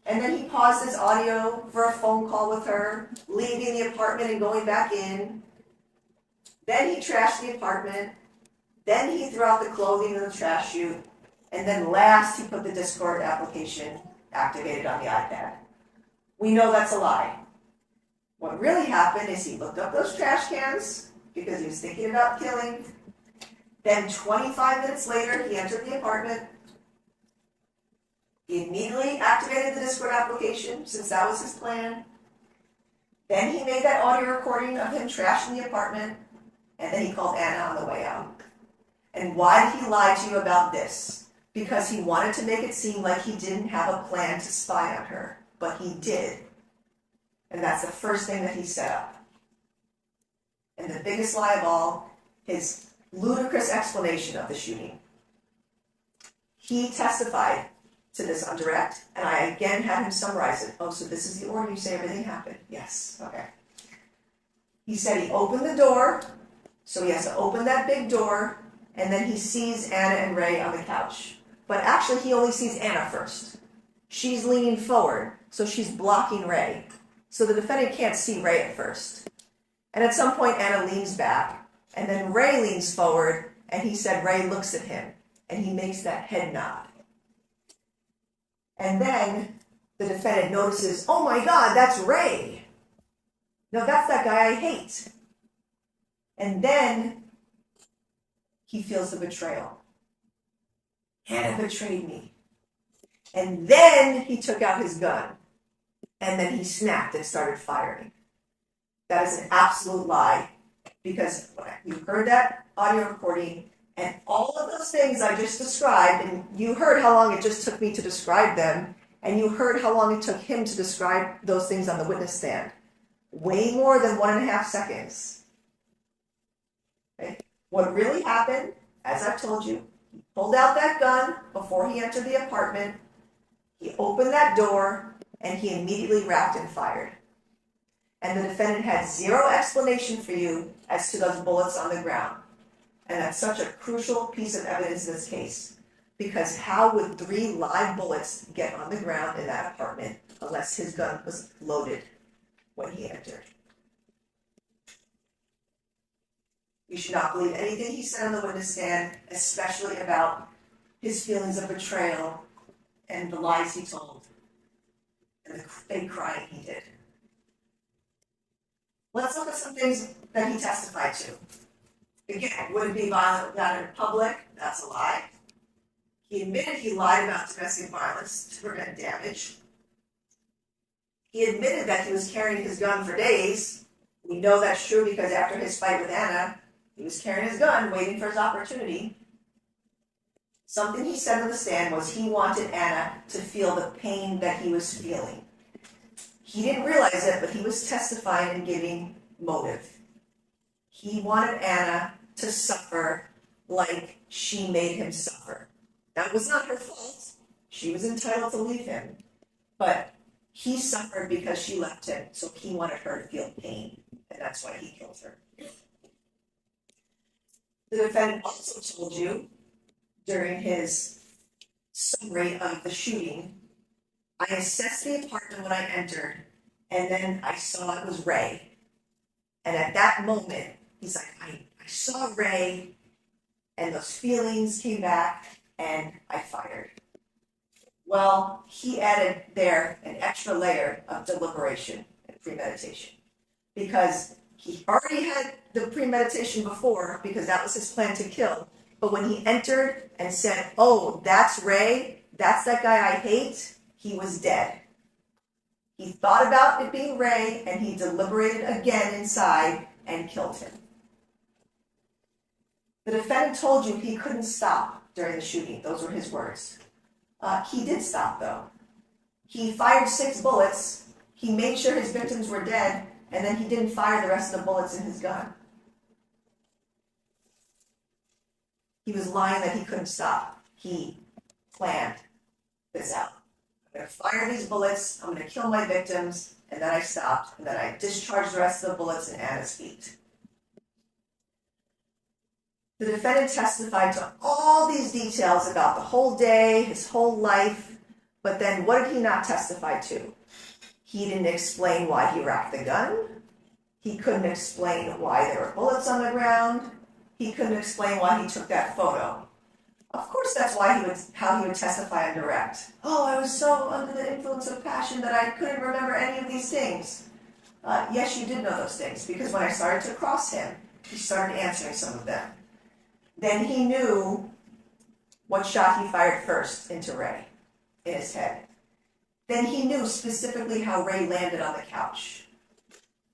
and then he paused his audio for a phone call with her, leaving the apartment and going back in. Then he trashed the apartment, then he threw out the clothing in the trash chute, and then last he put the Discord application activated on the iPad. We know that's a lie. What really happened is he looked up those trash cans because he was thinking about killing. Then 25 minutes later, he entered the apartment. He immediately activated the Discord application since that was his plan. Then he made that audio recording of him trashing the apartment, and then he called Anna on the way out. And why did he lie to you about this? Because he wanted to make it seem like he didn't have a plan to spy on her, but he did. And that's the first thing that he set up. And the biggest lie of all, his ludicrous explanation of the shooting. He testified to this on direct, and I again had him summarize it. Oh, so this is the order you say everything happened? Yes, okay. He said he opened the door, so he has to open that big door, and then he sees Anna and Ray on the couch. But actually, he only sees Anna first. She's leaning forward, so she's blocking Ray. So the defendant can't see Ray at first. And at some point, Anna leans back, and then Ray leans forward, and he said Ray looks at him, and he makes that head nod. And then the defendant notices, oh my God, that's Ray. No, that's that guy I hate. And then he feels the betrayal. Anna betrayed me. And then he took out his gun. And then he snapped and started firing. That is an absolute lie. Because you heard that audio recording, and all of those things I just described, and you heard how long it just took me to describe them, and you heard how long it took him to describe those things on the witness stand. Way more than 1.5 seconds. Okay? What really happened, as I've told you, he pulled out that gun before he entered the apartment, he opened that door, and he immediately racked and fired. And the defendant had zero explanation for you as to those bullets on the ground. And that's such a crucial piece of evidence in this case. Because how would 3 live bullets get on the ground in that apartment unless his gun was loaded when he entered? You should not believe anything he said on the witness stand, especially about his feelings of betrayal and the lies he told and the fake crying he did. Let's look at some things that he testified to. Again, would it be violent without in public? That's a lie. He admitted he lied about domestic violence to prevent damage. He admitted that he was carrying his gun for days. We know that's true because after his fight with Anna, he was carrying his gun, waiting for his opportunity. Something he said on the stand was he wanted Anna to feel the pain that he was feeling. He didn't realize it, but he was testifying and giving motive. He wanted Anna to suffer like she made him suffer. That was not her fault. She was entitled to leave him. But he suffered because she left him, so he wanted her to feel pain, and that's why he killed her. The defendant also told you during his summary of the shooting, I assessed the apartment when I entered, and then I saw it was Ray. And at that moment, he's like, I saw Ray, and those feelings came back, and I fired. Well, he added there an extra layer of deliberation and premeditation. Because he already had the premeditation before, because that was his plan to kill. But when he entered and said, oh, that's Ray, that's that guy I hate, he was dead. He thought about it being Ray, and he deliberated again inside and killed him. The defendant told you he couldn't stop during the shooting. Those were his words. He did stop, though. He fired 6 bullets, he made sure his victims were dead, and then he didn't fire the rest of the bullets in his gun. He was lying that he couldn't stop. He planned this out. I'm going to fire these bullets, I'm going to kill my victims, and then I stopped, and then I discharged the rest of the bullets in Anna's feet. The defendant testified to all these details about the whole day, his whole life, but then what did he not testify to? He didn't explain why he racked the gun. He couldn't explain why there were bullets on the ground. He couldn't explain why he took that photo. Of course, that's how he would testify on direct. Oh, I was so under the influence of passion that I couldn't remember any of these things. Yes, you did know those things, because when I started to cross him, he started answering some of them. Then he knew what shot he fired first into Ray, in his head. Then he knew specifically how Ray landed on the couch.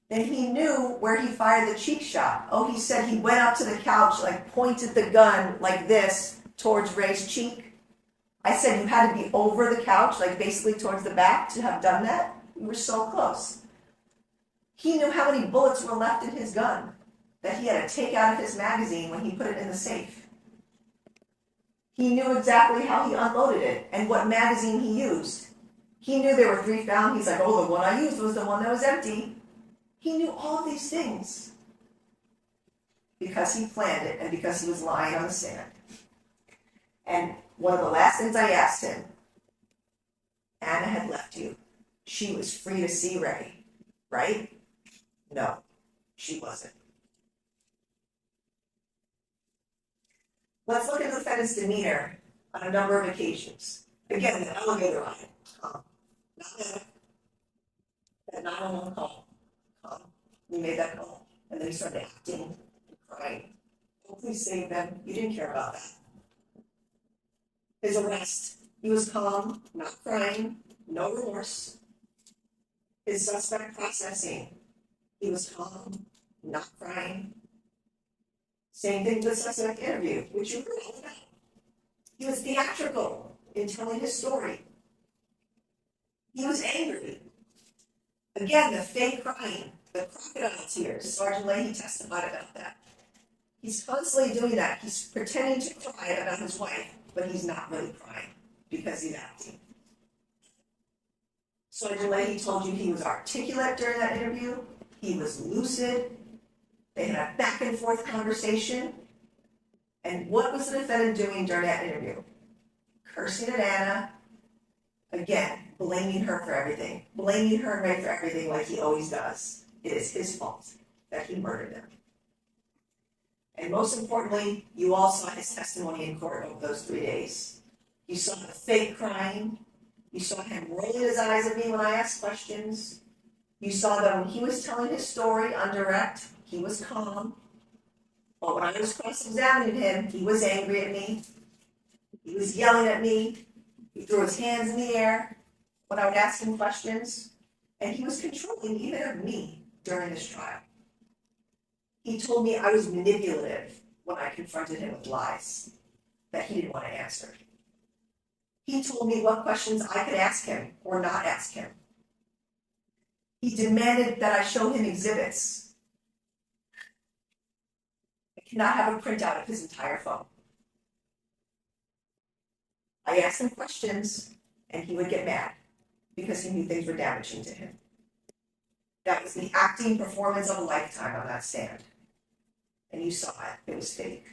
Then he knew where he fired the cheek shot. Oh, he said he went up to the couch, like pointed the gun like this towards Ray's cheek. I said you had to be over the couch, like basically towards the back to have done that. You were so close. He knew how many bullets were left in his gun that he had to take out of his magazine when he put it in the safe. He knew exactly how he unloaded it and what magazine he used. He knew there were 3 found. He's like, oh, the one I used was the one that was empty. He knew all of these things because he planned it and because he was lying on the stand. And one of the last things I asked him, Anna had left you. She was free to see Ray, right? No, she wasn't. Let's look at the defendant's demeanor on a number of occasions. Again, the elevator ride, calm. Not that 911 call, calm. We made that call. And then he started acting and crying. Oh, please save them. You didn't care about that. His arrest, he was calm, not crying, no remorse. His suspect processing, he was calm, not crying. Same thing with the suspect interview, which you heard all about. He was theatrical in telling his story. He was angry. Again, the fake crying, the crocodile tears. Sergeant Leahy testified about that. He's constantly doing that. He's pretending to cry about his wife, but he's not really crying because he's acting. Sergeant Leahy told you he was articulate during that interview. He was lucid. They had a back and forth conversation. And what was the defendant doing during that interview? Cursing at Anna. Again, blaming her for everything. Blaming her and Ray for everything like he always does. It is his fault that he murdered them. And most importantly, you all saw his testimony in court over those 3 days. You saw the fake crying. You saw him rolling his eyes at me when I asked questions. You saw that when he was telling his story on direct, he was calm. But when I was cross-examining him, he was angry at me. He was yelling at me. He threw his hands in the air when I would ask him questions. And he was controlling even of me during this trial. He told me I was manipulative when I confronted him with lies that he didn't want to answer. He told me what questions I could ask him or not ask him. He demanded that I show him exhibits. I cannot have a printout of his entire phone. I asked him questions, and he would get mad because he knew things were damaging to him. That was the acting performance of a lifetime on that stand. And you saw it. It was fake.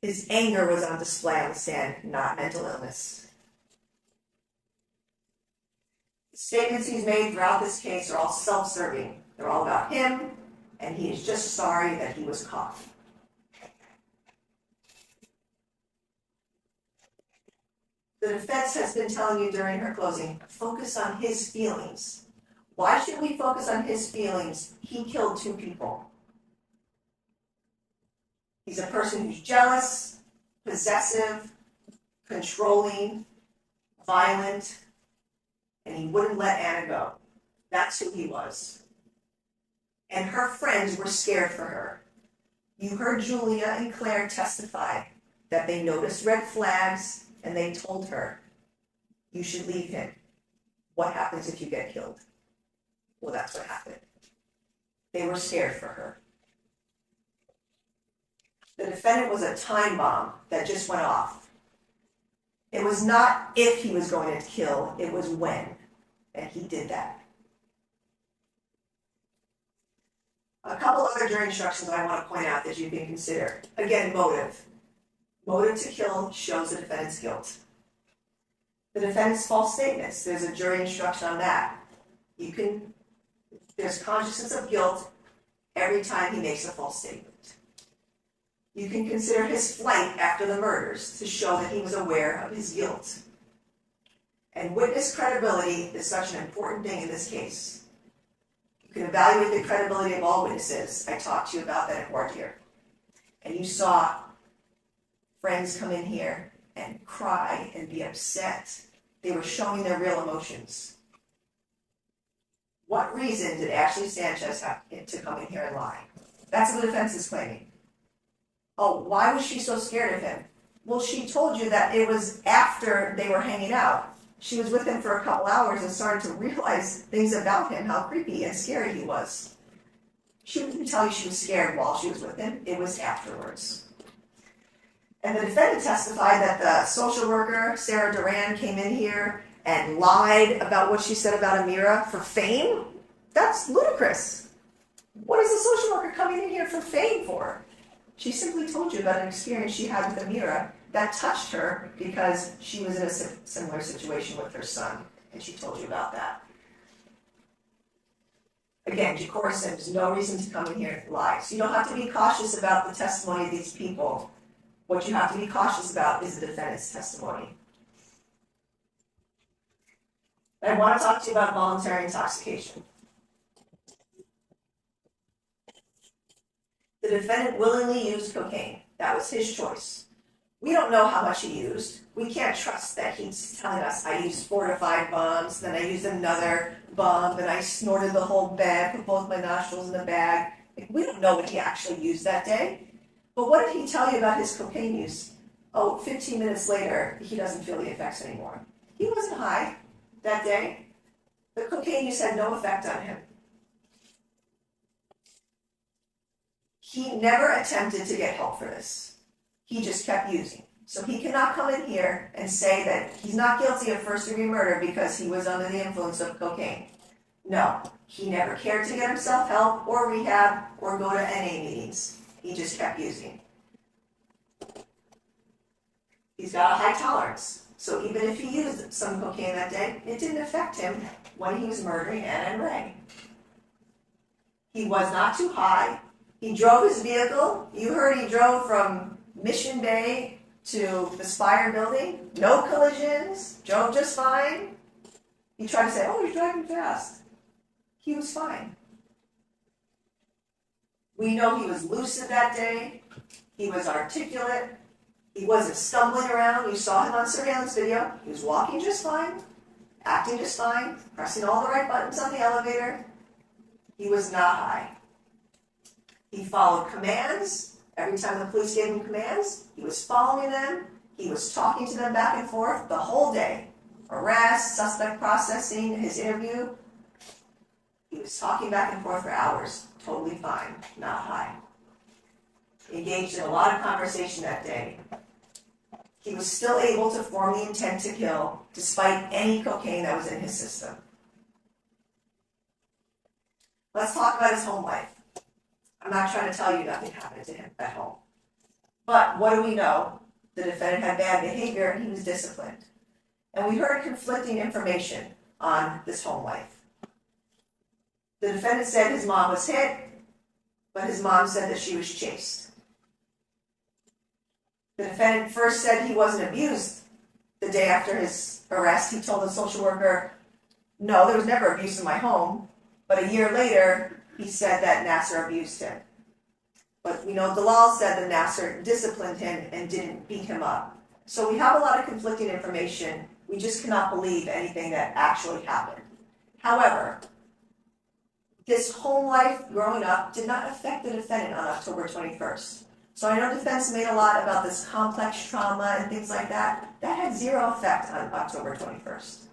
His anger was on display on the stand, not mental illness. The statements he's made throughout this case are all self-serving. They're all about him, and he is just sorry that he was caught. The defense has been telling you during her closing, focus on his feelings. Why should we focus on his feelings? He killed 2 people. He's a person who's jealous, possessive, controlling, violent, and he wouldn't let Anna go. That's who he was. And her friends were scared for her. You heard Julia and Claire testify that they noticed red flags and they told her, you should leave him. What happens if you get killed? Well, that's what happened. They were scared for her. The defendant was a time bomb that just went off. It was not if he was going to kill, it was when. And he did that. A couple other jury instructions I want to point out that you can consider. Again, motive. Motive to kill shows the defendant's guilt. The defendant's false statements, there's a jury instruction on that. There's consciousness of guilt every time he makes a false statement. You can consider his flight after the murders to show that he was aware of his guilt. And witness credibility is such an important thing in this case. You can evaluate the credibility of all witnesses. I talked to you about that at court here. And you saw friends come in here and cry and be upset. They were showing their real emotions. What reason did Ashley Sanchez have to come in here and lie? That's what the defense is claiming. Oh, why was she so scared of him? Well, she told you that it was after they were hanging out. She was with him for a couple hours and started to realize things about him, how creepy and scary he was. She didn't tell you she was scared while she was with him. It was afterwards. And the defendant testified that the social worker, Sarah Duran, came in here and lied about what she said about Amira for fame. That's ludicrous. What is the social worker coming in here for fame for? She simply told you about an experience she had with Amira that touched her because she was in a similar situation with her son, and she told you about that. Again, Jacora said there's no reason to come in here and lie. So you don't have to be cautious about the testimony of these people. What you have to be cautious about is the defendant's testimony. I want to talk to you about voluntary intoxication. The defendant willingly used cocaine. That was his choice. We don't know how much he used. We can't trust that he's telling us, I used 4 to 5 bombs, then I used another bomb, then I snorted the whole bag, put both my nostrils in the bag. We don't know what he actually used that day. But what did he tell you about his cocaine use? Oh, 15 minutes later, he doesn't feel the effects anymore. He wasn't high that day. The cocaine use had no effect on him. He never attempted to get help for this. He just kept using. So he cannot come in here and say that he's not guilty of first-degree murder because he was under the influence of cocaine. No, he never cared to get himself help or rehab or go to NA meetings. He just kept using. He's got a high tolerance. So even if he used some cocaine that day, it didn't affect him when he was murdering Anna and Ray. He was not too high. He drove his vehicle. You heard he drove from Mission Bay to the Spire building. No collisions. Drove just fine. He tried to say, oh, he's driving fast. He was fine. We know he was lucid that day. He was articulate. He wasn't stumbling around. You saw him on surveillance video. He was walking just fine, acting just fine, pressing all the right buttons on the elevator. He was not high. He followed commands. Every time the police gave him commands, he was following them. He was talking to them back and forth the whole day. Arrest, suspect processing, his interview. He was talking back and forth for hours. Totally fine, not high. Engaged in a lot of conversation that day. He was still able to form the intent to kill despite any cocaine that was in his system. Let's talk about his home life. I'm not trying to tell you nothing happened to him at home. But what do we know? The defendant had bad behavior and he was disciplined. And we heard conflicting information on this home life. The defendant said his mom was hit, but his mom said that she was chased. The defendant first said he wasn't abused. The day after his arrest, he told the social worker, no, there was never abuse in my home. But a year later, he said that Nasser abused him. But we know Dalal said that Nasser disciplined him and didn't beat him up. So we have a lot of conflicting information. We just cannot believe anything that actually happened. However, this home life growing up did not affect the defendant on October 21st. So I know defense made a lot about this complex trauma and things like that. That had zero effect on October 21st.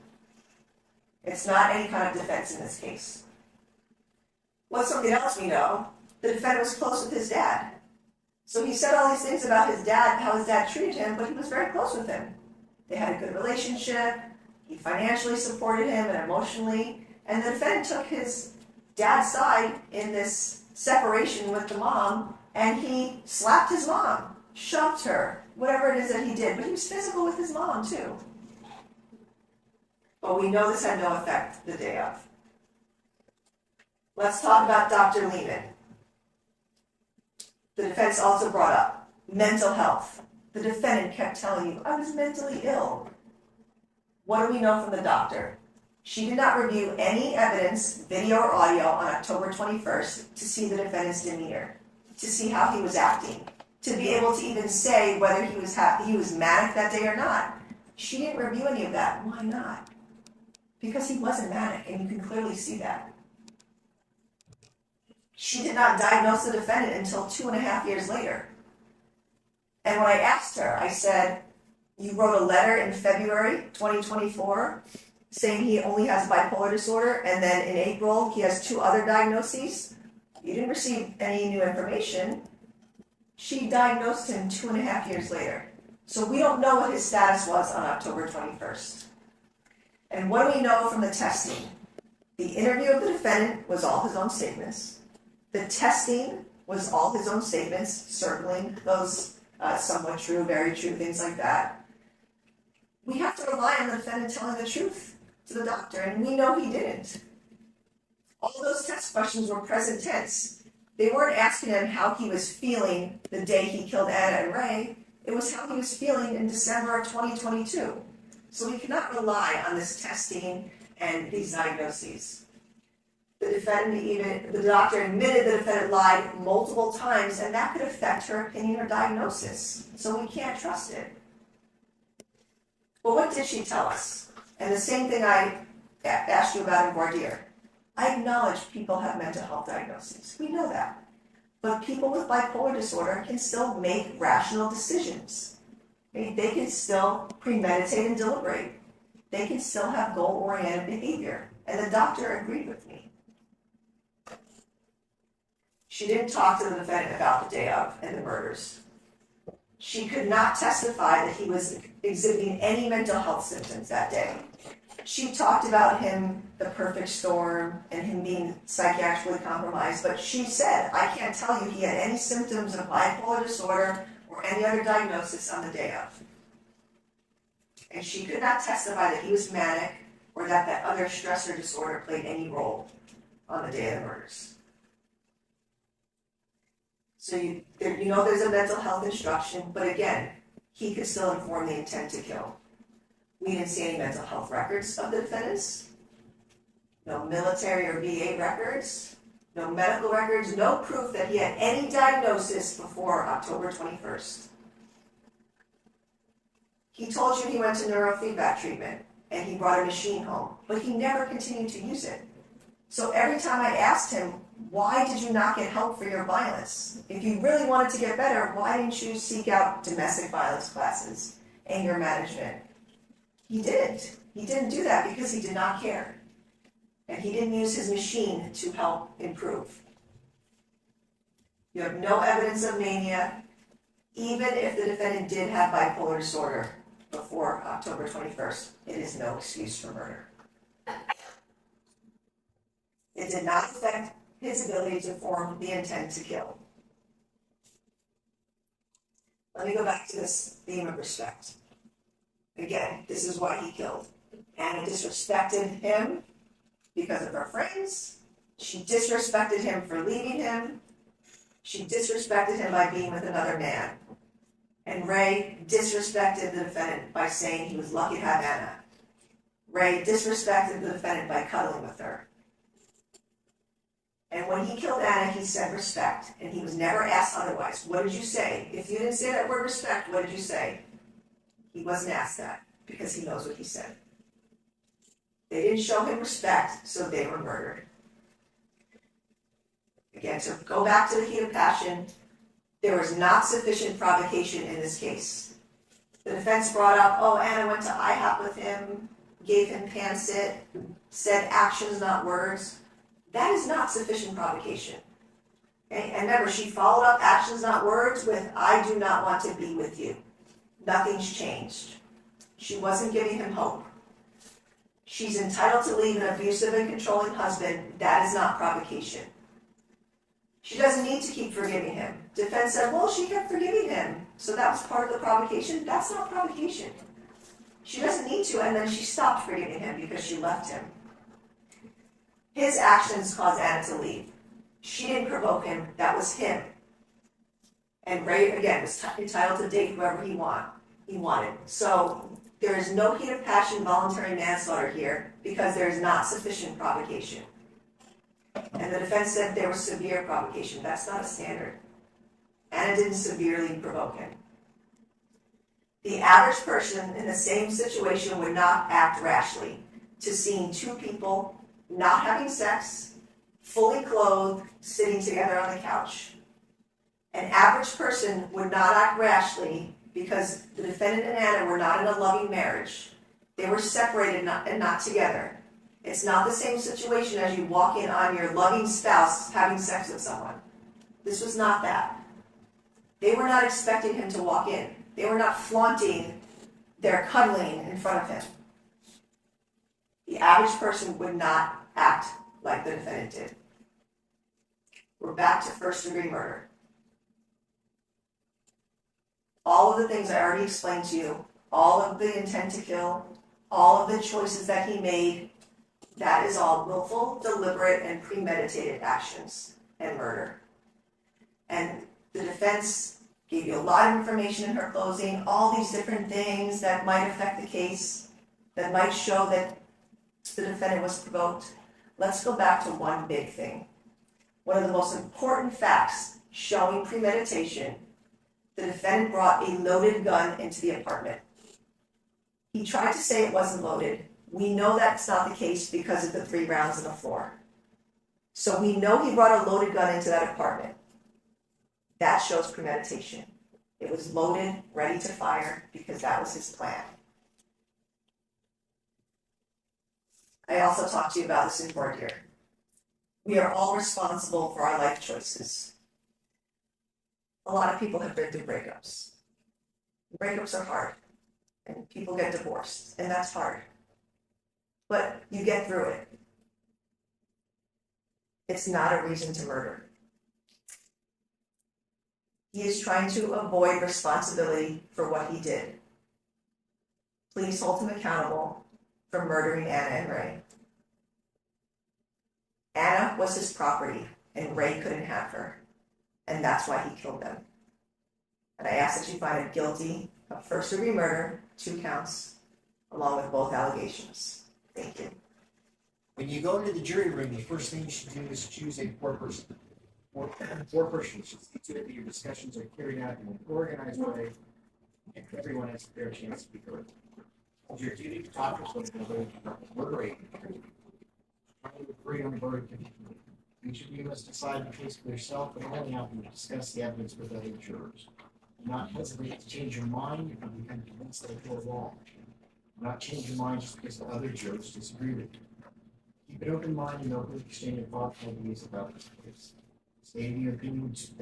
It's not any kind of defense in this case. What's something else we know? The defendant was close with his dad. So he said all these things about his dad, how his dad treated him, but he was very close with him. They had a good relationship. He financially supported him and emotionally. And the defendant took his dad's side in this separation with the mom, and he slapped his mom, shoved her, whatever it is that he did. But he was physical with his mom, too. But we know this had no effect the day of. Let's talk about Dr. Lehman. The defense also brought up mental health. The defendant kept telling you, I was mentally ill. What do we know from the doctor? She did not review any evidence, video or audio, on October 21st to see the defendant's demeanor, to see how he was acting, to be able to even say whether he was manic that day or not. She didn't review any of that. Why not? Because he wasn't manic, and you can clearly see that. She did not diagnose the defendant until 2.5 years later. And when I asked her, I said, you wrote a letter in February 2024 saying he only has bipolar disorder, and then in April he has 2 other diagnoses. You didn't receive any new information. She diagnosed him 2.5 years later. So we don't know what his status was on October 21st. And what do we know from the testing? The interview of the defendant was all his own statements. The testing was all his own statements, circling those somewhat true, very true, things like that. We have to rely on the defendant telling the truth to the doctor, and we know he didn't. All those test questions were present tense. They weren't asking him how he was feeling the day he killed Anna and Ray. It was how he was feeling in December of 2022. So we cannot rely on this testing and these diagnoses. The doctor admitted the defendant lied multiple times, and that could affect her opinion or diagnosis. So we can't trust it. But what did she tell us? And the same thing I asked you about in voir dire. I acknowledge people have mental health diagnoses. We know that. But people with bipolar disorder can still make rational decisions. They can still premeditate and deliberate. They can still have goal-oriented behavior. And the doctor agreed with me. She didn't talk to the defendant about the day of and the murders. She could not testify that he was exhibiting any mental health symptoms that day. She talked about him, the perfect storm, and him being psychiatrically compromised, but she said, I can't tell you he had any symptoms of bipolar disorder or any other diagnosis on the day of. And she could not testify that he was manic or that other stressor disorder played any role on the day of the murders. So you know there's a mental health instruction, but again, he could still inform the intent to kill. We didn't see any mental health records of the defendants, no military or VA records, no medical records, no proof that he had any diagnosis before October 21st. He told you he went to neurofeedback treatment and he brought a machine home, but he never continued to use it. So every time I asked him, why did you not get help for your violence? If you really wanted to get better, why didn't you seek out domestic violence classes, anger management? He didn't. He didn't do that because he did not care. And he didn't use his machine to help improve. You have no evidence of mania, even if the defendant did have bipolar disorder before October 21st. It is no excuse for murder. It did not affect his ability to form the intent to kill. Let me go back to this theme of respect. Again, this is why he killed. Anna disrespected him because of her friends. She disrespected him for leaving him. She disrespected him by being with another man. And Ray disrespected the defendant by saying he was lucky to have Anna. Ray disrespected the defendant by cuddling with her. And when he killed Anna, he said respect, and he was never asked otherwise. What did you say? If you didn't say that word respect, what did you say? He wasn't asked that because he knows what he said. They didn't show him respect, so they were murdered. Again, to go back to the heat of passion, there was not sufficient provocation in this case. The defense brought up, oh, Anna went to IHOP with him, gave him pan-sit, said actions, not words. That is not sufficient provocation. Okay? And remember, she followed up actions, not words with, I do not want to be with you. Nothing's changed. She wasn't giving him hope. She's entitled to leave an abusive and controlling husband. That is not provocation. She doesn't need to keep forgiving him. Defense said, well, she kept forgiving him, so that was part of the provocation. That's not provocation. She doesn't need to, and then she stopped forgiving him because she left him. His actions caused Anna to leave. She didn't provoke him. That was him. And Ray, again, was entitled to date whoever he wanted. So there is no heat of passion voluntary manslaughter here because there is not sufficient provocation. And the defense said there was severe provocation. That's not a standard. Anna didn't severely provoke him. The average person in the same situation would not act rashly to seeing two people not having sex, fully clothed, sitting together on the couch. An average person would not act rashly because the defendant and Anna were not in a loving marriage. They were separated and not together. It's not the same situation as you walk in on your loving spouse having sex with someone. This was not that. They were not expecting him to walk in. They were not flaunting their cuddling in front of him. The average person would not act like the defendant did. We're back to first-degree murder. All of the things I already explained to you, all of the intent to kill, all of the choices that he made, that is all willful, deliberate, and premeditated actions and murder. And the defense gave you a lot of information in her closing, all these different things that might affect the case, that might show that the defendant was provoked. Let's go back to one big thing. One of the most important facts showing premeditation, the defendant brought a loaded gun into the apartment. He tried to say it wasn't loaded. We know that's not the case because of the 3 rounds on the floor. So we know he brought a loaded gun into that apartment. That shows premeditation. It was loaded, ready to fire, because that was his plan. I also talked to you about this in court here. We are all responsible for our life choices. A lot of people have been through breakups. Breakups are hard, and people get divorced, and that's hard. But you get through it. It's not a reason to murder. He is trying to avoid responsibility for what he did. Please hold him accountable for murdering Anna and Ray. Anna was his property, and Ray couldn't have her, and that's why he killed them. And I ask that you find him guilty of first-degree murder, 2 counts, along with both allegations. Thank you. When you go into the jury room, the first thing you should do is choose a four-person. Four-person should see to it that your discussions are carried out in an organized way, and everyone has a fair chance to be heard. It's your duty to talk with one another about murdering. Try to agree on the verdict. Each of you must decide the case for yourself, and only after you discuss the evidence with other jurors. Do not hesitate to change your mind if you become convinced that you are wrong. Do not change your mind just because the other jurors disagree with you. Keep an open mind and open exchange of thoughtful ideas about this case. Stating your opinions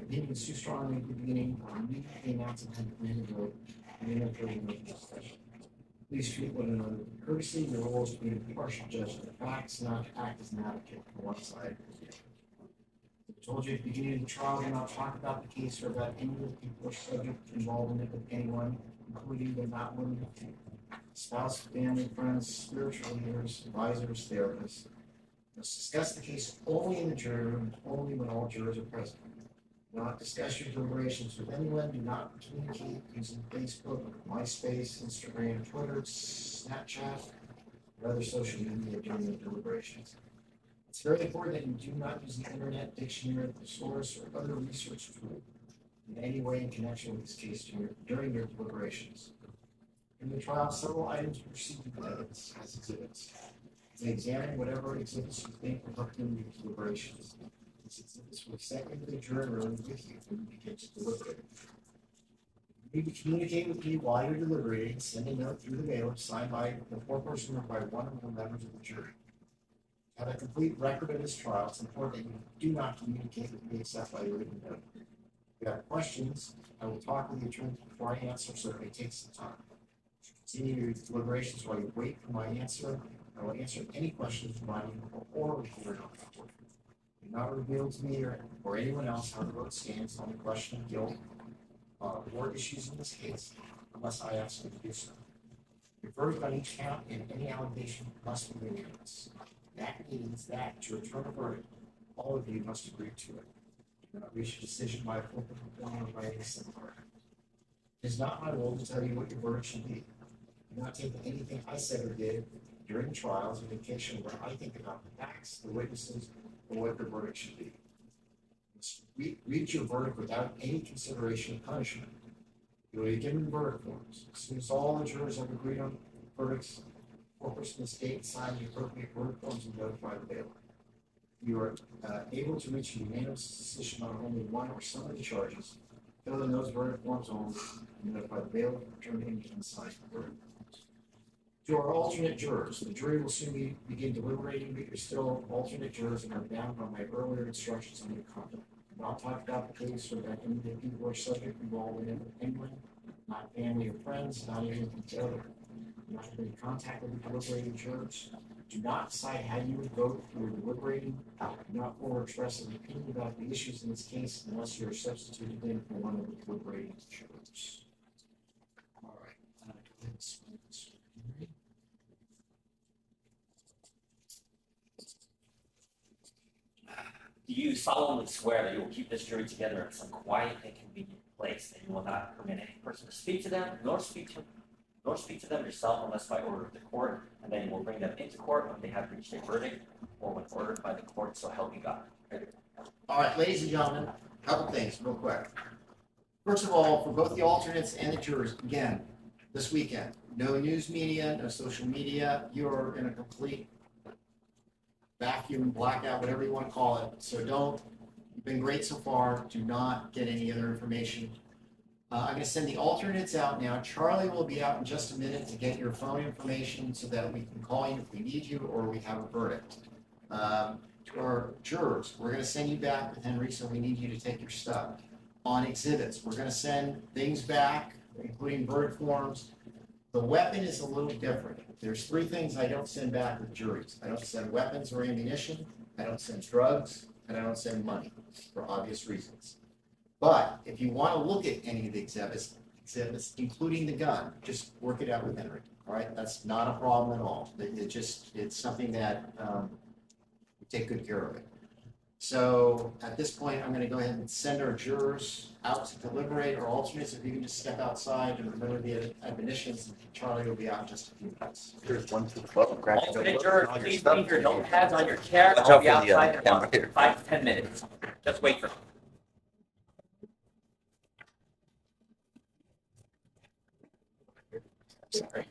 too strongly at the beginning or immediately announcing how you plan to vote and then further make discussion. Please treat one another with courtesy. Your role is to be an impartial judge of the facts, not to act as an advocate for one side. I told you at the beginning of the trial, do not talk about the case or about any of the people or subject involved in it with anyone, including but not limited to spouse, family, friends, spiritual leaders, advisors, therapists. Let's discuss the case only in the jury room, only when all jurors are present. Do not discuss your deliberations with anyone. Do not communicate using Facebook, MySpace, Instagram, Twitter, Snapchat, or other social media during your deliberations. It's very important that you do not use the internet, dictionary, thesaurus, or other research tool in any way in connection with this case during your deliberations. In the trial, several items were received with evidence as exhibits. They examine whatever exhibits you think will help you in your deliberations. These exhibits will be sent into the jury room with you when you begin to deliberate. You need to communicate with me while you're deliberating. Send a note through the mail signed by the foreperson or by one of the members of the jury. To have a complete record of this trial, it's important that you do not communicate with me except by written note. If you have questions, I will talk with the attorney before I answer, so it may take some time. Continue your deliberations while you wait for my answer. I will answer any questions provided or recorded on record. Do not reveal to me or anyone else how the vote stands on the question of guilt or issues in this case, unless I ask you to do so. Your verdict on each count and any allegation must be unanimous. That means that to return a verdict, all of you must agree to it. Do not reach a decision by a full form or by a simple verdict. It is not my role to tell you what your verdict should be. Do not take anything I said or did during trials an indication of what I think about the facts, the witnesses, or what the verdict should be. Read your verdict without any consideration of punishment. You will be given verdict forms. As soon as all the jurors have agreed on verdicts, foreperson of state sign the appropriate verdict forms and notify the bailiff. You are able to reach a unanimous decision on only one or some of the charges. Fill in those verdict forms only and notify the bailiff, return any unsigned verdict forms. To our alternate jurors, the jury will soon begin deliberating, but you're still alternate jurors and are bound by my earlier instructions on your conduct. not talk about the case or that any of the people are subject involved in it, anyone, not family or friends, not even each other. Do not have any contact with the deliberating jurors. Do not decide how you would vote if you were deliberating. Do not form or express an opinion about the issues in this case unless you are substituted in for one of the deliberating jurors. All right. Go ahead and swear this one. Do you solemnly swear that you will keep this jury together in some quiet and convenient place, and you will not permit any person to speak to them, nor speak to them yourself unless by order of the court, and then you will bring them into court when they have reached a verdict, or when ordered by the court, so help you God? All right, ladies and gentlemen, a couple things real quick. First of all, for both the alternates and the jurors, again, this weekend, no news media, no social media, you're in a complete vacuum, blackout, whatever you want to call it. So you've been great so far. Do not get any other information. I'm going to send the alternates out now. Charlie will be out in just a minute to get your phone information so that we can call you if we need you or we have a verdict. To our jurors, we're going to send you back with Henry, so we need you to take your stuff. On exhibits, we're going to send things back, including verdict forms. The weapon is a little different. There's 3 things I don't send back with juries. I don't send weapons or ammunition, I don't send drugs, and I don't send money, for obvious reasons. But if you want to look at any of the exhibits, including the gun, just work it out with Henry, all right? That's not a problem at all. It's something that we take good care of it. So at this point, I'm going to go ahead and send our jurors out to deliberate, or alternates, if you can just step outside and remember the admonitions. Charlie will be out in just a few minutes. Here's 1 to 12. Alternate jurors, please leave your notepads on your chair. Watch I'll out be for the, outside in camera about here. 5 to 10 minutes. Just wait for me. Sorry.